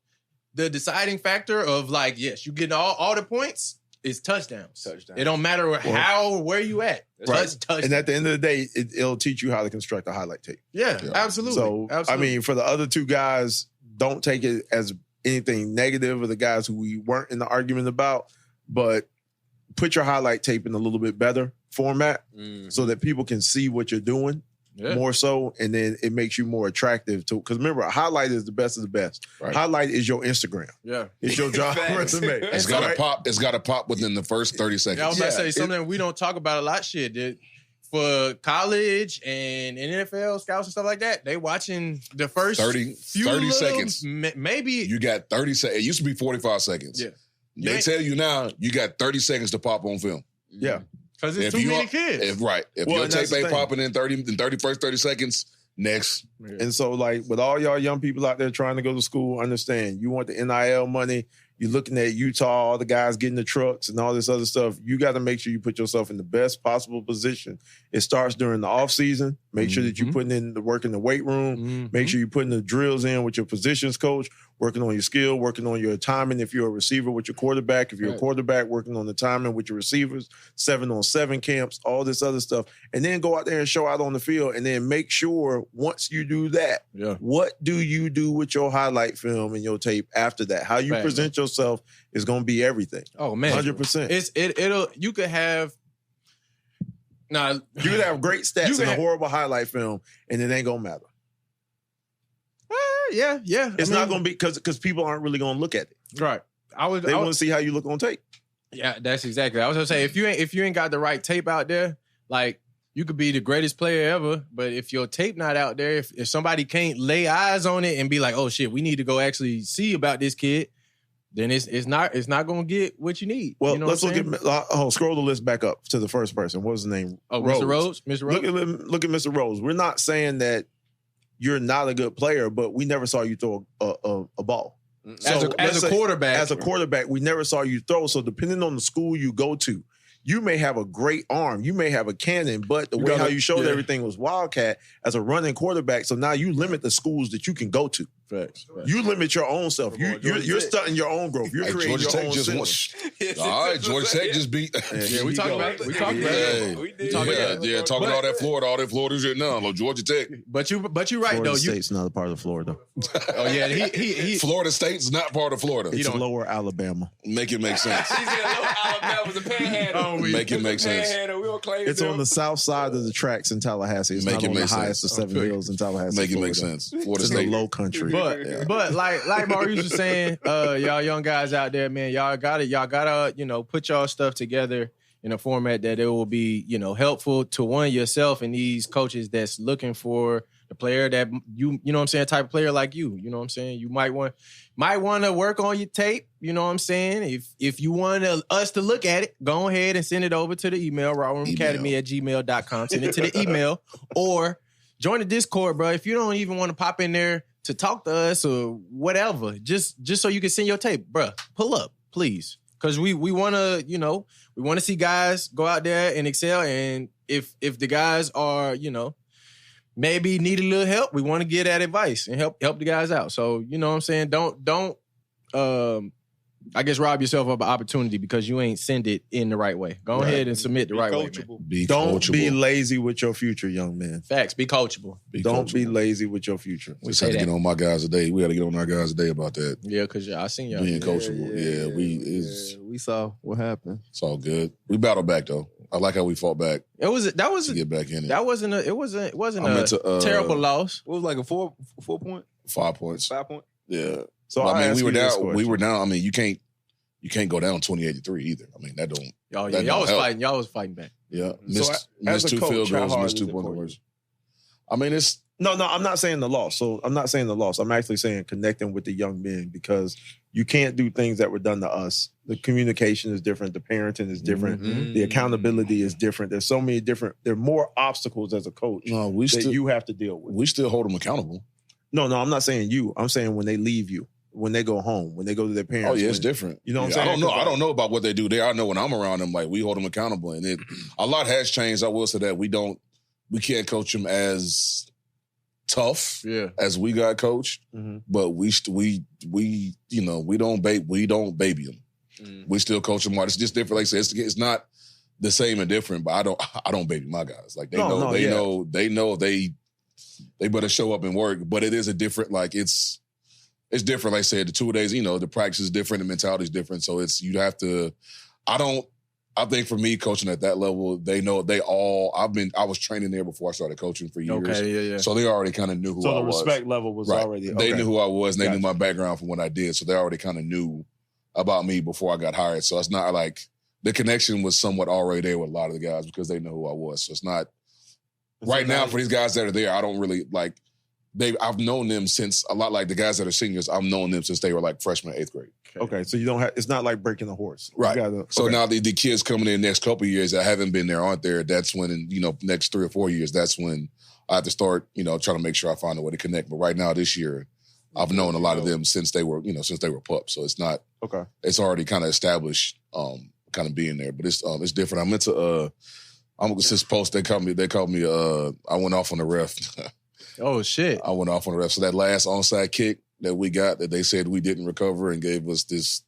the deciding factor of like, yes, you get all the points is touchdowns. It don't matter where you at. Touchdown. And at the end of the day, it'll teach you how to construct a highlight tape. Yeah, absolutely. So, absolutely. I mean, for the other two guys, don't take it as anything negative of the guys who we weren't in the argument about, but put your highlight tape in a little bit better format so that people can see what you're doing more so, and then it makes you more attractive to, because remember, a highlight is the best of the best. Right. Highlight is your Instagram. Yeah. It's your job resume. It's got to pop. It's got to pop within the first 30 seconds. I was about to say something we don't talk about a lot. Shit, for college and NFL scouts and stuff like that, they watching the first 30 seconds. Maybe you got 30 seconds. It used to be 45 seconds. Yeah. They tell you now you got 30 seconds to pop on film. Yeah. Because it's too many kids. If your tape ain't popping in 30 seconds, next. Yeah. And so, like, with all y'all young people out there trying to go to school, understand, you want the NIL money, you're looking at Utah, all the guys getting the trucks and all this other stuff. You got to make sure you put yourself in the best possible position. It starts during the off season. Make sure that you're putting in the work in the weight room. Make sure you're putting the drills in with your positions coach, working on your skill, working on your timing. If you're a receiver with your quarterback, if you're a quarterback, working on the timing with your receivers, 7-on-7 camps, all this other stuff. And then go out there and show out on the field. And then make sure once you do that, what do you do with your highlight film and your tape after that? How you present yourself is going to be everything. Oh, man. 100%. You could have you could have great stats in a horrible highlight film, and it ain't gonna matter. Yeah. It's not gonna be because people aren't really gonna look at it. Right. They want to see how you look on tape. Yeah, that's exactly. I was gonna say if you ain't got the right tape out there, like you could be the greatest player ever, but if your tape not out there, if somebody can't lay eyes on it and be like, oh shit, we need to go actually see about this kid, then it's not gonna get what you need. Well, you know let's look at scroll the list back up to the first person. What was his name? Oh, Mr. Rhodes. Mr. Rhodes. Look at Mr. Rhodes. We're not saying that you're not a good player, but we never saw you throw a ball. As a quarterback, we never saw you throw. So depending on the school you go to, you may have a great arm, you may have a cannon, but the way how you showed everything was wildcat as a running quarterback. So now you limit the schools that you can go to. Facts. You limit your own self. You're stunting your own growth. You're creating your own ceiling. All right, Georgia Tech just beat. We talked about it. Talking all that Florida shit now. Georgia Tech. But you right Florida though. State's not a part of Florida. Oh yeah, he Florida State's not part of Florida. It's lower Alabama. Make it make sense. He said lower Alabama was a panhandle. Make it make sense. It's on the south side of the tracks in Tallahassee. It's not on the highest of 7 hills in Tallahassee. Make it make sense. Florida State, low country. But like Maurice was saying, y'all young guys out there, man, y'all gotta put y'all stuff together in a format that it will be helpful to yourself and these coaches that's looking for the player that you know what I'm saying, type of player like you know what I'm saying. You might want to work on your tape, you know what I'm saying. If you want us to look at it, go ahead and send it over to the email rawroomacademy@gmail.com. Send it to the email or join the Discord, bro. If you don't even want to pop in there to talk to us or whatever, just so you can send your tape, bro. Pull up, please, because we want to see guys go out there and excel. And if the guys are maybe need a little help, we want to get that advice and help the guys out. So you know what I'm saying. Don't I guess rob yourself of an opportunity because you ain't send it in the right way. Go ahead and submit the right way, man. Don't be lazy with your future, young man. Facts. Be coachable. Don't be lazy with your future. We just had to get on my guys today. We got to get on our guys today about that. Yeah, because I seen y'all being coachable. We saw what happened. It's all good. We battled back though. I like how we fought back. That was to get back in it. That wasn't a terrible loss. It was like a 4 point? 5 points. 5 point? Yeah. So I mean, we were down. We were down. I mean, you can't go down 28-3 either. I mean, that don't. Oh yeah, y'all was fighting. Y'all was fighting back. Yeah, missed 2 field goals, missed 2 point conversions. I mean, it's no. I'm not saying the loss. So I'm not saying the loss. I'm actually saying connecting with the young men because you can't do things that were done to us. The communication is different. The parenting is different. Mm-hmm. The accountability is different. There's so many different. There are more obstacles as a coach that you have to deal with. We still hold them accountable. No, I'm not saying you. I'm saying when they leave you. When they go home, when they go to their parents. Oh yeah, it's different. You know what I'm saying? I don't know about what they do there. I know when I'm around them, like we hold them accountable, and a lot has changed. I will say that we can't coach them as tough as we got coached, but we don't baby them. We still coach them hard. It's just different. Like I said, it's not the same and different, but I don't baby my guys. Like they know they better show up and work. But it is a different It's different. Like I said, the 2 days, the practice is different, the mentality is different. So you have to, I think for me coaching at that level, they know I was training there before I started coaching for years. Okay, yeah. So they already kind of knew who I was. So the respect level was already, They knew who I was and they knew my background from what I did. So they already kind of knew about me before I got hired. So it's not like the connection was somewhat already there with a lot of the guys because they know who I was. So it's not, right now for these guys that are there, I don't really I've known them since a lot like the guys that are seniors. I've known them since they were like freshmen, 8th grade. Okay, so you don't have. It's not like breaking a horse, right? So now the kids coming in next couple of years that haven't been there, aren't there? That's when, next 3 or 4 years, that's when I have to start, trying to make sure I find a way to connect. But right now, this year, I've known a lot of them since they were, since they were pups. So it's not okay. It's already kind of established, kind of being there. But it's different. I meant to. Since post they called me. I went off on the ref. Oh, shit. I went off on the ref. So that last onside kick that we got that they said we didn't recover and gave us this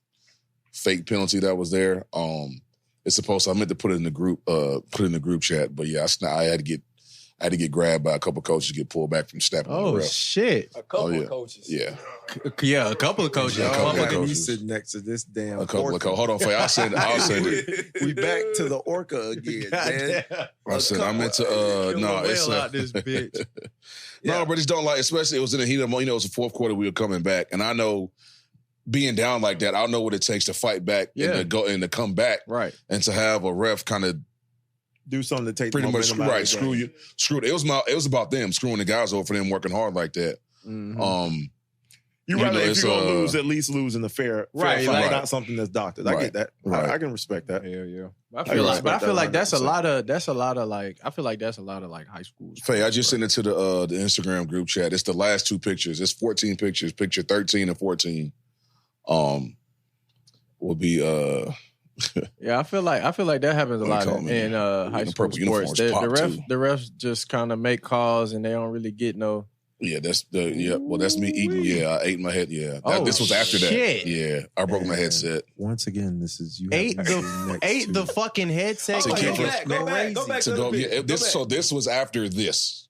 fake penalty that was there, I meant to put it in the group chat. But yeah, I had to get grabbed by a couple of coaches to get pulled back from snapping on the ref. Oh, shit. A couple of coaches. Yeah. Yeah, a couple of coaches. He's sitting next to this damn. A couple of coaches. Hold on, I'll send it. We back to the orca again, man. I meant to. No, it's out this bitch. No, but just don't especially it was in the heat of, it was the fourth quarter. We were coming back, and I know being down like that, I know what it takes to fight back and to come back, right? And to have a ref kind of do something to take pretty much screw you. It was about them screwing the guys over for them working hard like that. Mm-hmm. You'd rather if you're gonna lose, at least lose in the fair fight, not something that's doctored. I get that. Right. I can respect that. Yeah. I feel like that's a lot of high schools. Faye, I just sent it to the Instagram group chat. It's the last 2 pictures. It's 14 pictures. Picture 13 and 14. Will be Yeah, I feel like that happens a lot in high school sports. The refs just kind of make calls and they don't really get no. Yeah, that's me eating. Yeah, I ate my head. Yeah, this was after shit. that. Yeah, I broke my headset. Once again, this is you. Ate the fucking headset. Go back. So this was after this.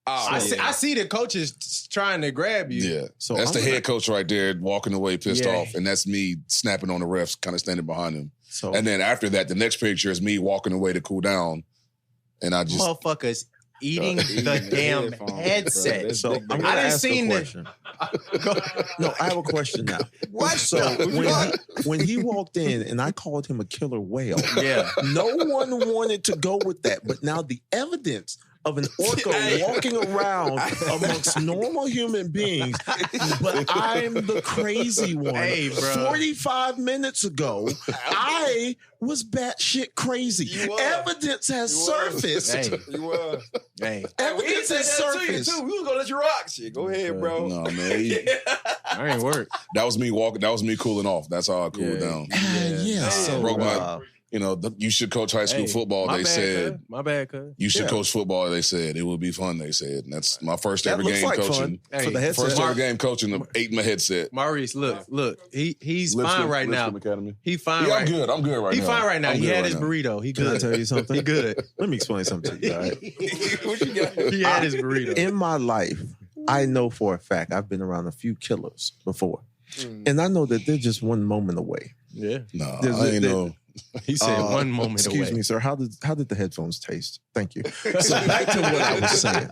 I see the coaches trying to grab you. Yeah, so that's the head coach right there walking away pissed off, and that's me snapping on the refs, kind of standing behind him. So, and then after that, the next picture is me walking away to cool down, and I just motherfuckers eating the damn headset. So I didn't see this. No, I have a question now. What? So when he walked in and I called him a killer whale, no one wanted to go with that. But now the evidence of an orca walking around amongst normal human beings, but I'm the crazy one. Hey, bro. 45 minutes ago, I was batshit crazy. Evidence has surfaced. Hey. You were. Hey. Evidence has surfaced. We was gonna let you rock shit. Go ahead, bro. No, man. I ain't work. That was me walking. That was me cooling off. That's how I cooled down. So broke You should coach high school football. They said. My bad, cuz. You should coach football. They said it would be fun. They said, and that's my first ever game coaching. For the headset. First ever game coaching. Ate my headset. Maurice, look. He's fine right now. Academy. He fine. Yeah, right. I'm good right now. He fine right now. He had his now. burrito. He Can I good. tell you something? He good. Let me explain something to you. All right? What you got? He had his burrito. In my life, I know for a fact I've been around a few killers before. And I know that they're just one moment away. Yeah. No, I ain't know. He said one moment away. Excuse me, sir. How did the headphones taste? Thank you. So back to what I was saying.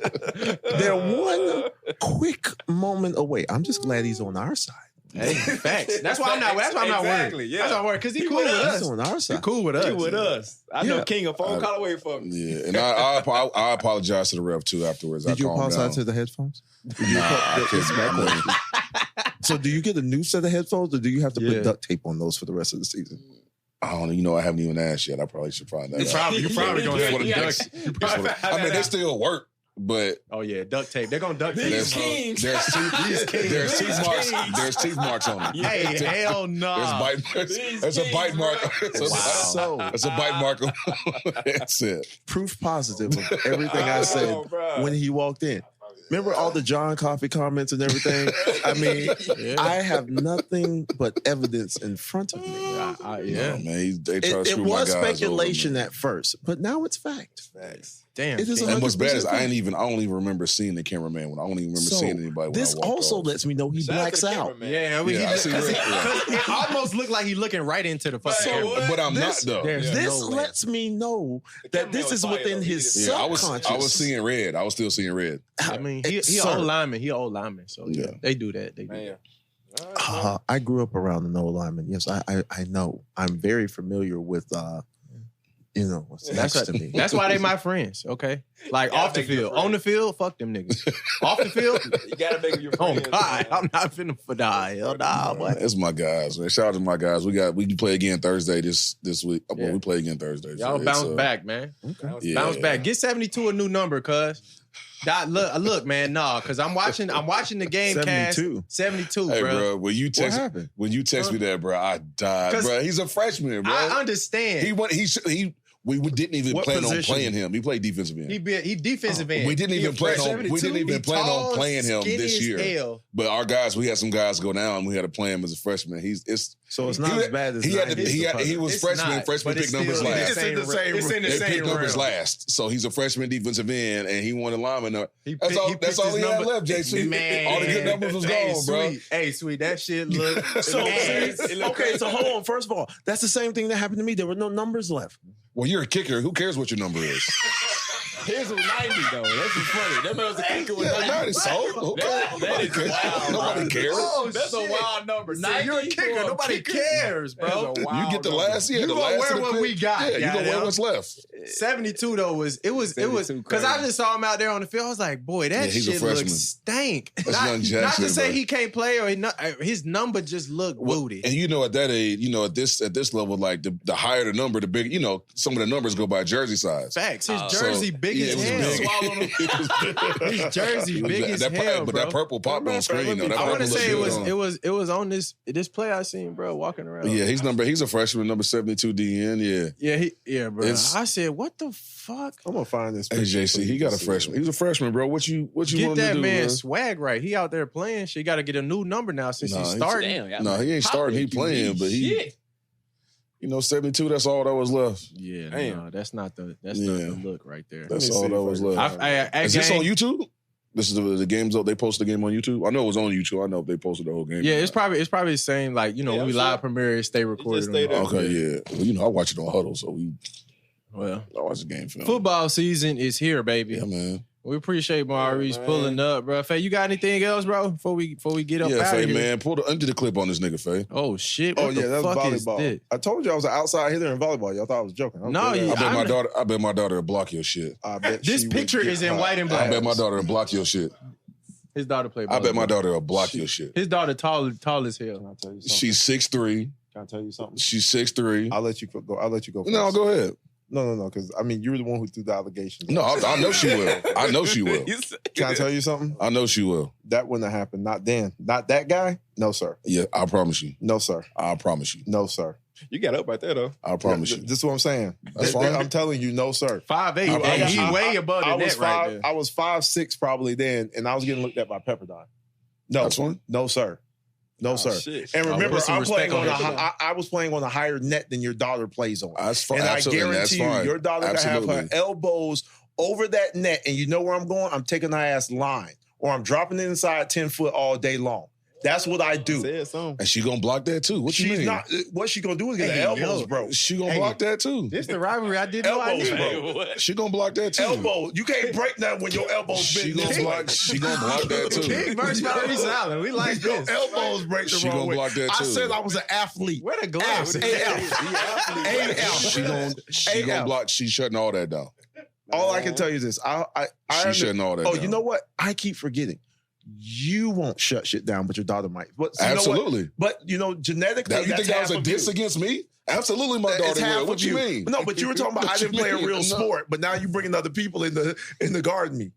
They're one quick moment away. I'm just glad he's on our side. Hey, facts. That's why I'm not worried. Yeah. That's why I'm worried. Because he cool with us. He's on our side. He cool with us. He with us. I know King a phone call away from me. Yeah, and I apologize to the ref too afterwards. Did you calmed apologize down. to the headphones? Nah, So do you get a new set of headphones or do you have to put duct tape on those for the rest of the season? I don't know. I haven't even asked yet. I probably should find that out. You're probably going to have to duct. I mean, they still work, but Oh, yeah, duct tape. They're going to duct tape. there's teeth marks on it. Hey, hell no. There's a bite mark. It's a bite mark. That's it. Proof positive of everything I said when he walked in. Remember all the John Coffey comments and everything? I mean, I have nothing but evidence in front of me. No, man, they try to It screw my was guys speculation over, man. at first, but now it's fact. Damn. It is And what's bad is 100% I don't even remember seeing the cameraman. I don't even remember seeing anybody. When This I walked also off. lets me know he blacks out. Yeah, I see Red. it almost looked like he looking right into the fucking camera. But I'm not though. This lets me know that this is within his subconscious. I was seeing red. I was still seeing red. I mean, he old lineman. He old lineman. So yeah, they do that. They do that. I grew up around an old lineman. Yes, I know. I'm very familiar with what's next to me. That's why they my friends. Okay, like off the field, on the field, fuck them niggas. Off the field, You gotta make your oh friends. God, I'm not finna for die. Hell nah, boy. It's my guys, man. Shout out to my guys. We can play again Thursday this week. Yeah. Well, we play again Thursday. Y'all bounce back, man. Yeah. Bounce back. Get 72 a new number, cuz. Look, man, cause I'm watching the game 72. cast. 72, Hey, bro. bro, when you text happened? me that, bro, I died, 'Cause bro. He's a freshman, bro. I understand. We didn't even What plan position? on playing him. He played defensive end. He defensive end. We didn't even plan on playing him this year. Hell. But our guys, we had some guys go down. And we had to play him as a freshman. So it's not as bad as he was It's freshman. not, Freshman but it's pick numbers still in the last. same It's in the They same picked numbers realm. last. So he's a freshman defensive end, and he won the lineman. That's picked all his he had number. left, JC. Man. All the good numbers was gone, bro. Sweet. Hey, sweet. That shit look. So hold on. First of all, that's the same thing that happened to me. There were no numbers left. Well, you're a kicker. Who cares what your number is? His was 90 though. That's what's funny. That man was a kicker with 90. 90. So That is wild. Nobody cares. Oh, That's a wild number. So 90 you're a kicker. Nobody cares, bro. You get the last year. You the gonna last wear of the what pick. we got, Yeah, you gonna goddamn. wear what's left. 72 though was because crazy. I just saw him out there on the field. I was like, boy, that he's a shit freshman. looks stank. That's Not, young not Jackson, to say bro. he can't play or his number just looked booty. And at that age, at this level, like the higher the number, the bigger. Some of the numbers go by jersey size. Facts. His jersey big as hell. His jersey big as hell, But bro. that purple popped on screen though. That I want to purple say looked good. it was on this play I seen, bro, walking around. Yeah, he's a freshman, number 72 DN. Yeah. Yeah, bro. I said, what the fuck? I'm gonna find this. Hey, JC, he got a freshman. He's a freshman, bro. What you Get want him that to do, man man? swag right. He out there playing. She got to get a new number now since he's starting. No, he ain't starting. He playing, but he. 72. That's all that was left. Yeah, no, that's not the look right there. That's all that was left. Is this on YouTube? This is the games. They posted the game on YouTube. I know it was on YouTube. I know if they posted the whole game. Yeah, it's probably the same. Like when we live premiere, it stay recorded. Okay, yeah. Well, I watch it on Huddle, so I watch the game film. Football season is here, baby. Yeah, man. We appreciate Maurice pulling up, bro. Faye, you got anything else, bro? Before we get up out Faye, of here, man, pull the clip on this nigga, Faye. Oh shit! That was Is volleyball. this? I told you I was an outside hitter in volleyball. Y'all thought I was joking. I bet my daughter will block your shit. I bet This picture is in white and black. I bet my daughter will block your shit. His daughter played. I bet my daughter will block your shit. His daughter tall as hell. Can I tell you something? She's 6'3". Can I tell you something? She's 6'3". I'll let you go. First. No, go ahead. No, because you were the one who threw the allegations. No, I know she will. I know she will. Can I tell you something? I know she will. That wouldn't have happened. Not Dan. Not that guy. No, sir. Yeah, I promise you. No, sir. I promise you. No, sir. You got up right there, though. I promise you. This is what I'm saying. That's fine. I'm telling you, no, sir. 5'8". He way above the net right there. I was 5'6" probably then, and I was getting looked at by Pepperdine. No, That's fine. no, sir. No, sir. Shit. And remember, some I'm playing respect on on I was playing on a higher net than your daughter plays on. That's fine. And Absolutely. I guarantee That's fine. you, your daughter can have her Absolutely. elbows over that net, and you know where I'm going? I'm taking her ass line, or I'm dropping it inside 10 foot all day long. That's what I do. And she gonna block that too. What you She's mean? not. What she gonna do is get her elbows broke. She gonna block that too. This the rivalry I didn't know I Elbows, knew. bro. She gonna block that too. Elbow. You can't break that when your elbows She bend. gonna block. She gonna block that too. King versus Maurice Allen. We like Your this. elbows break the She wrong gonna way. block that I too. said I was an athlete. Where the gloves? AF. She gonna block. She's shutting all that down. All I can tell you is this. She's shutting all that Oh, down. you know what? I keep forgetting. You won't shut shit down, but your daughter might. But so Absolutely. You know what? But you know, genetically, Now, you think that's that was half a of diss you. against me? Absolutely, my It's daughter half will. of What you mean? No, but you were talking about I What didn't you play a mean? real No. sport, but now you bringing other people in the garden me.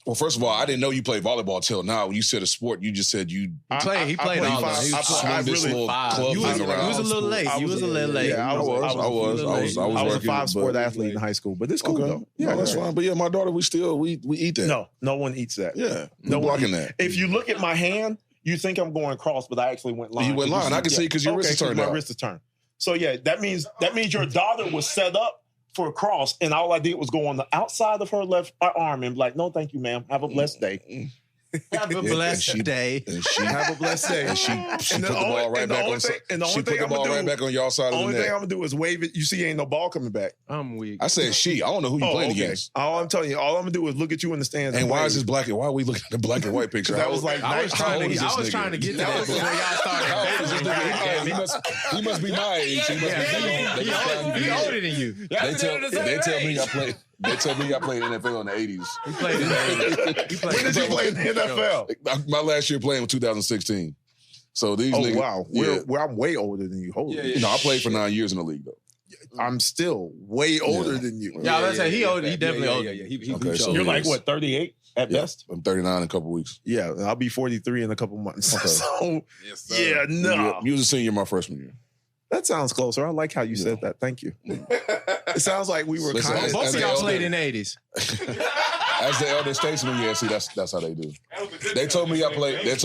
Well, first of all, I didn't know you played volleyball till now. When you said a sport, you just said you He played all of it. swung this little club You thing around. was a little late. You was a little late. Yeah, I was I was a working, 5-sport but- athlete in high school, but it's cool Okay. though. Yeah, that's fine. But yeah, my daughter, we eat that. No one eats that. Yeah, No no one blocking eats. that. If you look at my hand, you think I'm going cross, but I actually went line. You went line. I can see because your wrist is turned my out. wrist is turned. So yeah, that means your daughter was set up for a cross, and all I did was go on the outside of her left arm and be like, "No, thank you, ma'am. Have a blessed day." Have a blessed day. And she Have a blessed day. and she put the ball right back on. She put the ball right back on y'all side of the only thing I'm net. gonna do is wave it. You see, ain't no ball coming back. I'm weak. I said she. I don't know who you playing against. All I'm telling you, all I'm gonna do is look at you in the stands. And why is wave. this black and why are we looking at the black and white picture? That was like I was How trying old to is get. this I was nigga? trying to get to that before y'all How old is this started. nigga? He must be my age. He must be He older than you. They tell me I played. They tell me I played NFL in the 80s. He played in the 80s. When did you play in the NFL? My last year playing was 2016. So these niggas. Wow, I'm way older than you. Holy, You know, I played for 9 years in the league though. I'm still way older than you. Yeah, let's say he older. He definitely older. Okay, so You're like what, 38 at best? I'm 39 in a couple weeks. Yeah, I'll be 43 in a couple months. Okay. So Yes, yeah, no, You was a senior my freshman year. that sounds closer. I like how you said that. Thank you. It sounds like we were Listen, kind of. Both of As y'all the played elder- in the 80s. As the elder statesman, yeah, see, that's how they do. They told me I played with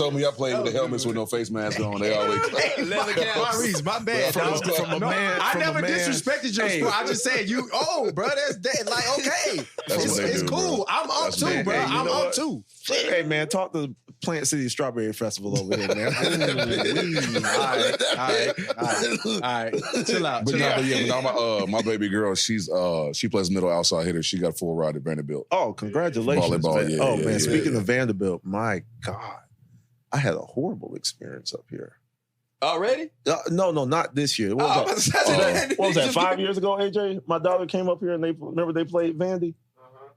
the helmets with no face mask on. They always Maurice, my bad. From dog. a No, man- I from a never man- disrespected your Hey. sport. I just said you. Oh, bro, that's dead. Like okay, That's what they it's do, cool. bro. I'm up That's too, what they bro. do. I'm You know up what? too. Hey man, talk to Plant City Strawberry Festival over here, man. All right. Chill out. But now my baby girl, she plays middle outside hitter. She got a full ride at Vanderbilt. Oh, congratulations, Volleyball, man. yeah, oh yeah, man, yeah, speaking yeah. of Vanderbilt, my God, I had a horrible experience up here. Already? No, not this year. What was that? 5 years ago, AJ? My daughter came up here and they played Vandy?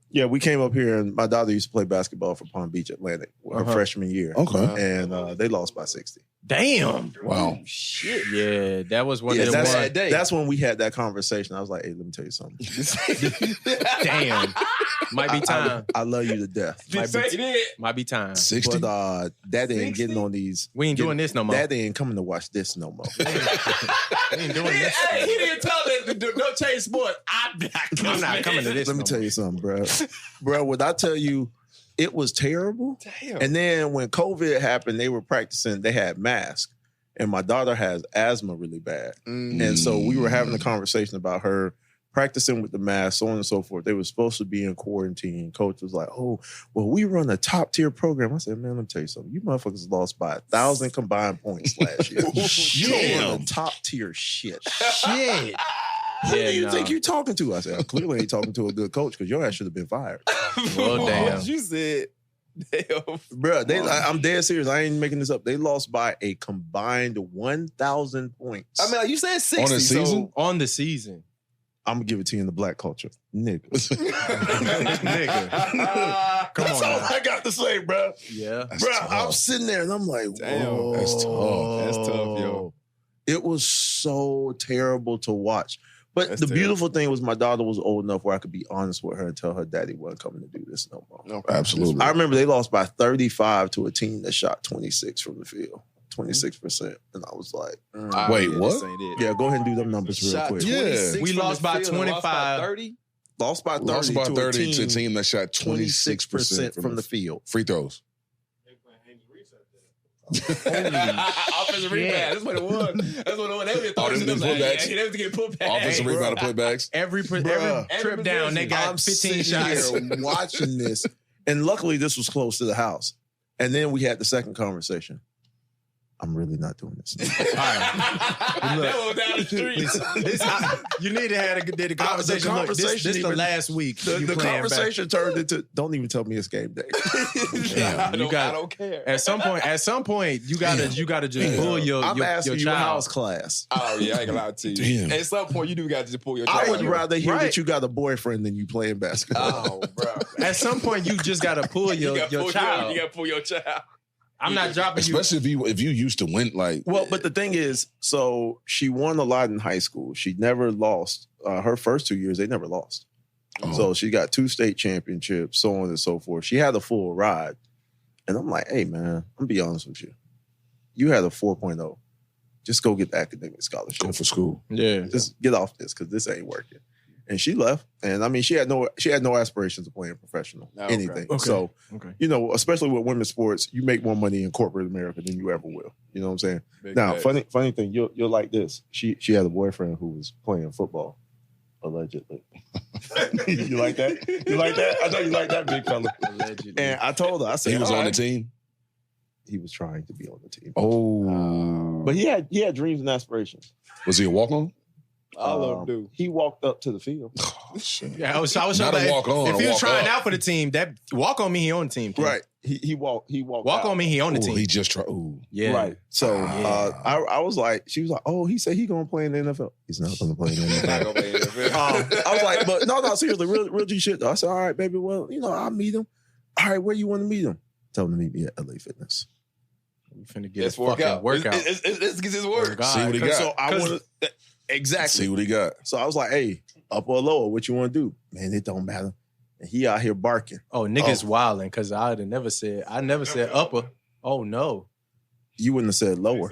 Yeah, we came up here and my daughter used to play basketball for Palm Beach Atlantic her freshman year. Okay. And they lost by 60. Damn. Wow. Shit. Yeah, that was one Yeah, of the that's, ones. that's when we had that conversation. I was like, hey, let me tell you something. Damn. Might be time. I love you to death. Might be time. 60. But Daddy ain't getting on these. We ain't doing this no more. Daddy ain't coming to watch this no more. We ain't doing this. Hey, he didn't tell that no change sport. I'm not coming to this. Let me tell you something, bro. Bro, when I tell you it was terrible. Damn. And then when COVID happened, they were practicing, they had masks. And my daughter has asthma really bad. And so we were having a conversation about her practicing with the mask, so on and so forth. They were supposed to be in quarantine. Coach was like, oh, well, we run a top tier program. I said, man, let me tell you something. You motherfuckers lost by 1,000 combined points last year. You don't run a top tier shit. Shit. Who do you think you're talking to? I said, I clearly ain't talking to a good coach because your ass should have been fired. Well, damn. You said, damn. Bro, I'm dead serious. I ain't making this up. They lost by a combined 1,000 points. I mean, like you said 60. On the season? On the season. I'm gonna give it to you in the black culture. Niggas. Nigga. Come That's on all now. I got to say, bro. Yeah. Bro, I'm sitting there and I'm like, Damn, whoa. that's tough. That's tough, yo. It was so terrible to watch. But That's the terrible. beautiful thing was my daughter was old enough where I could be honest with her and tell her daddy wasn't coming to do this no more. Absolutely. I remember they lost by 35 to a team that shot 26 from the field. 26%. And I was like, Wait, what? Yeah, go ahead and do them numbers real quick. Yeah. We lost by 25. Lost by 30, Lost by 30 to a team team that shot 26% from the field. Free throws. Offensive rebound. That's what it was. That's what it was. They were Oh, them putbacks. They were to get put back. Offensive rebound and putbacks. Every trip down, they got I'm 15 sitting shots. here watching this. And luckily, this was close to the house. And then we had the second conversation. I'm really not doing this. All right. Look, down the street. You need to have the conversation. Look, this the last week. The conversation turned into, don't even tell me it's game day. I don't care. At some point, you gotta just pull your I'm asking your you child. house class. Oh, yeah, I ain't gonna lie to you. Damn. At some point, you do got to just pull your child. I would rather hear Right. that you got a boyfriend than you playing basketball. Oh, bro. At some point, you just gotta pull your child. You got to pull your child. I'm not dropping you. Especially if you used to win, like. Well, but the thing is, so she won a lot in high school. She never lost. Her first 2 years, they never lost. Oh. So she got 2 state championships, so on and so forth. She had a full ride. And I'm like, hey, man, I'm going to be honest with you. You had a 4.0. Just go get the academic scholarship. Go for school. Yeah. Just get off this because this ain't working. And she left. And I mean, she had no aspirations of playing professional, anything. Okay. So, Okay. you know, especially with women's sports, you make more money in corporate America than you ever will. You know what I'm saying? Big Now, facts. funny thing, you're like this. She had a boyfriend who was playing football, allegedly. You like that? You like that? I know you like that, big fella. Allegedly. And I told her, I said, He was all on the right. team. He was trying to be on the team. Oh. But he had dreams and aspirations. Was he a walk-on? All of them do. He walked up to the field. Oh, shit. Yeah, I was Not like, a walk on, if a he was walk trying up. out for the team, that walk on me, he on the team. King. Right. He walked. Walk out. on me, he on the Ooh, team. he just tried. Ooh. Yeah. Right. So Yeah. I was like, she was like, oh, he said he gonna play in the NFL. He's not gonna play in the Not NFL. gonna play in the NFL. I was like, but no, seriously, real G shit. Though. I said, all right, baby, well, you know, I'll meet him. All right, where you want to meet him? Tell him to meet me at LA Fitness. We finna get Let's a work fucking out. workout. Let's get his work. God. See what he got. So I want to exactly. See what he got. So I was like, hey, up or lower, what you want to do? Man, it don't matter. And he out here barking. Oh, niggas wilding because I never said upper. Oh no. You wouldn't have said lower.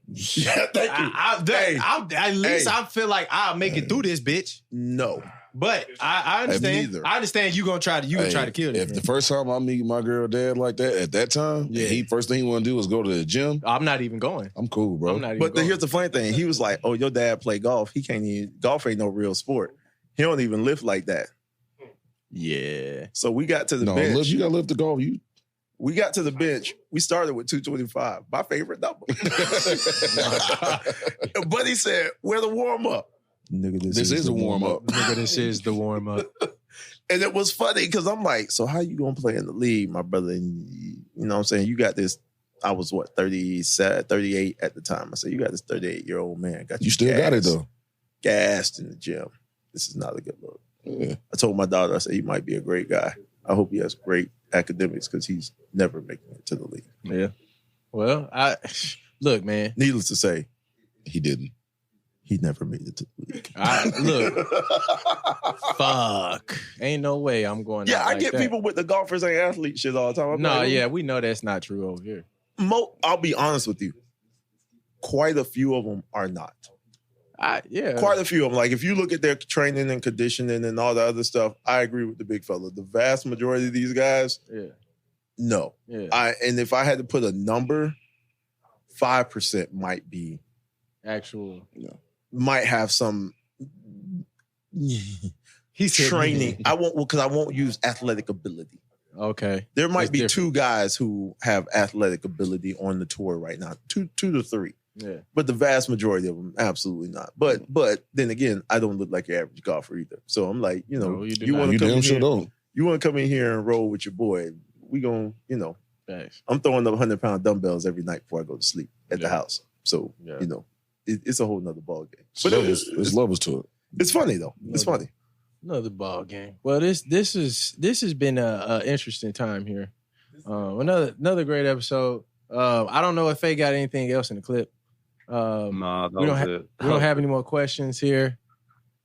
Yeah, thank you. At least I feel like I'll make it through this bitch. No. But I understand. neither. I understand you gonna try to kill this. If the first time I meet my girl dad like that, at that time, Yeah. first thing he want to do is go to the gym. I'm not even going. I'm cool, bro. I'm not even But going. here's the funny thing. He was like, oh, your dad play golf. He can't even, golf ain't no real sport. He don't even lift like that. Yeah. So we got to the No, bench. look, you gotta lift the golf. We got to the bench. We started with 225, my favorite number. But he said, where the warm up? Nigga, This is a warm up. Nigga, this is the warm up. And it was funny because I'm like, so how you gonna play in the league, my brother? And you know what I'm saying? You got this. I was 38 at the time. I said, you got this 38-year-old man. Got You still got it gassed- though. Gassed in the gym. This is not a good look. Yeah. I told my daughter, I said, he might be a great guy. I hope he has great academics because he's never making it to the league. Yeah. Well, look, man. Needless to say, He didn't. he never made it to the league. Fuck. Ain't no way I'm going. Yeah, out I like get that. people with the golfers ain't athletes shit all the time. I'm No, like, yeah, we know that's not true over here. I'll be honest with you. Quite a few of them are not. Yeah. Quite a few of them. Like if you look at their training and conditioning and all the other stuff, I agree with the big fella. The vast majority of these guys, no. Yeah. And if I had to put a number, 5% might be actual. Might have some He's training. I won't use athletic ability. Okay. There might That's be different. 2 guys who have athletic ability on the tour right now. Two to 3. Yeah. But the vast majority of them, absolutely not. But then again, I don't look like your average golfer either. So I'm like, you know, No, you do you not. want You to come damn in sure here, don't. you want to come in here and roll with your boy. We gonna, you know, Thanks. I'm throwing up 100-pound dumbbells every night before I go to sleep at the house. So you know, it's a whole nother ball game. But There's levels to it. It's funny though. It's funny. Another ball game. Well, this has been a interesting time here. Another great episode. I don't know if Faye got anything else in the clip. Nah, that we don't was have it. we don't have any more questions here.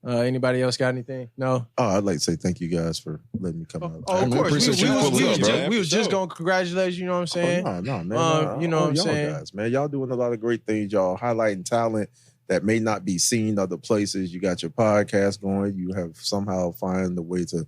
Anybody else got anything? No? Oh, I'd like to say thank you guys for letting me come out. Oh, of course. We was Sure. just going to congratulate you, you know what I'm saying? Oh, no, man. You know what I'm y'all saying? Guys, man, y'all doing a lot of great things. Y'all highlighting talent that may not be seen other places. You got your podcast going. You have somehow find a way to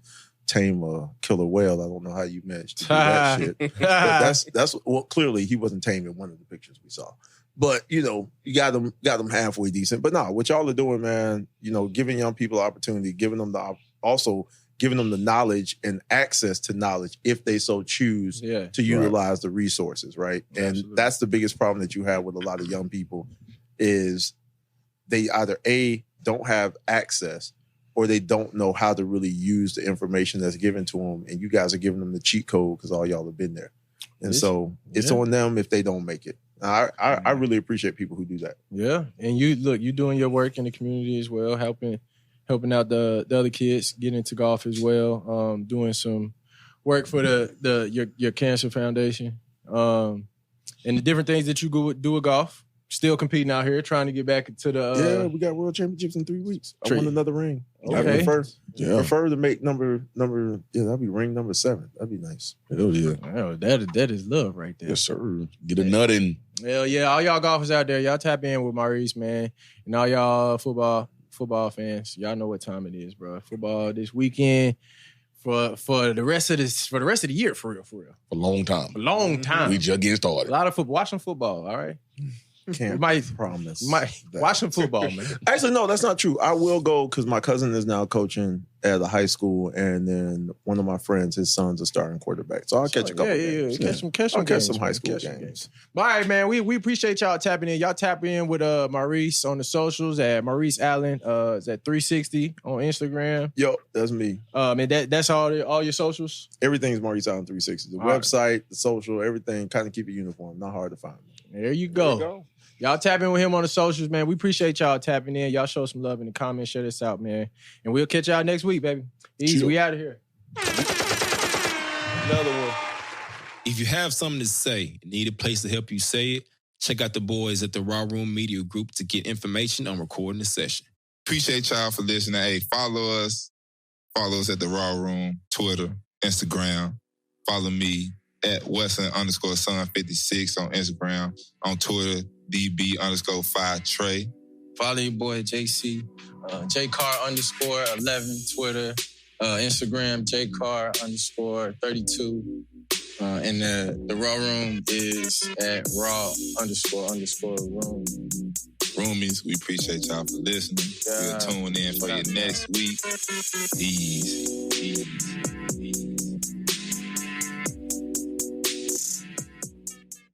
tame a killer whale. I don't know how you managed to do that shit. But that's well, clearly he wasn't tame in one of the pictures we saw. But, you know, you got them halfway decent. But no, what y'all are doing, man, you know, giving young people opportunity, giving them the knowledge and access to knowledge if they so choose to utilize the resources, right? And that's the biggest problem that you have with a lot of young people is they either don't have access or they don't know how to really use the information that's given to them. And you guys are giving them the cheat code because all y'all have been there. And so it's on them if they don't make it. I really appreciate people who do that. Yeah. And you doing your work in the community as well, helping out the other kids get into golf as well. Doing some work for your cancer foundation. And the different things that you do with golf. Still competing out here, trying to get back to the. We got world championships in 3 weeks. I won another ring. Okay. I prefer to make number. That'd be ring number 7. That'd be nice. Hell yeah. Oh, that is love right there. Yes, sir. Get a nut in. Hell yeah. All y'all golfers out there, y'all tap in with Maurice, man. And all y'all football fans, y'all know what time it is, bro. Football this weekend for the rest of the year, for real. For a long time. A long time. We just getting started. A lot of football. Watch some football, all right? Can't promise. Watch some football, man. Actually, no, that's not true. I will go because my cousin is now coaching at a high school, and then one of my friends, his son's a starting quarterback. So I'll catch a couple games. Catch some high school games. All right, man. We appreciate y'all tapping in. Y'all tap in with Maurice on the socials at Maurice Allen. Is at 360 on Instagram. Yo, that's me. And that's all your socials. Everything's Maurice Allen 360. The website, the social, everything. Kind of keep it uniform. Not hard to find. There you go. Y'all tap in with him on the socials, man. We appreciate y'all tapping in. Y'all show some love in the comments. Share this out, man. And we'll catch y'all next week, baby. Easy. We out of here. Another one. If you have something to say and need a place to help you say it, check out the boys at the Raw Room Media Group to get information on recording the session. Appreciate y'all for listening. Hey, follow us. Follow us at the Raw Room, Twitter, Instagram. Follow me at Wesson_son56 on Instagram. On Twitter, DB_5Trey. Follow your boy JC, JCar_11 Twitter, Instagram JCar_32. And the Raw Room is at raw__room. Roomies, we appreciate y'all for listening. We'll tune in for your next week. Ease.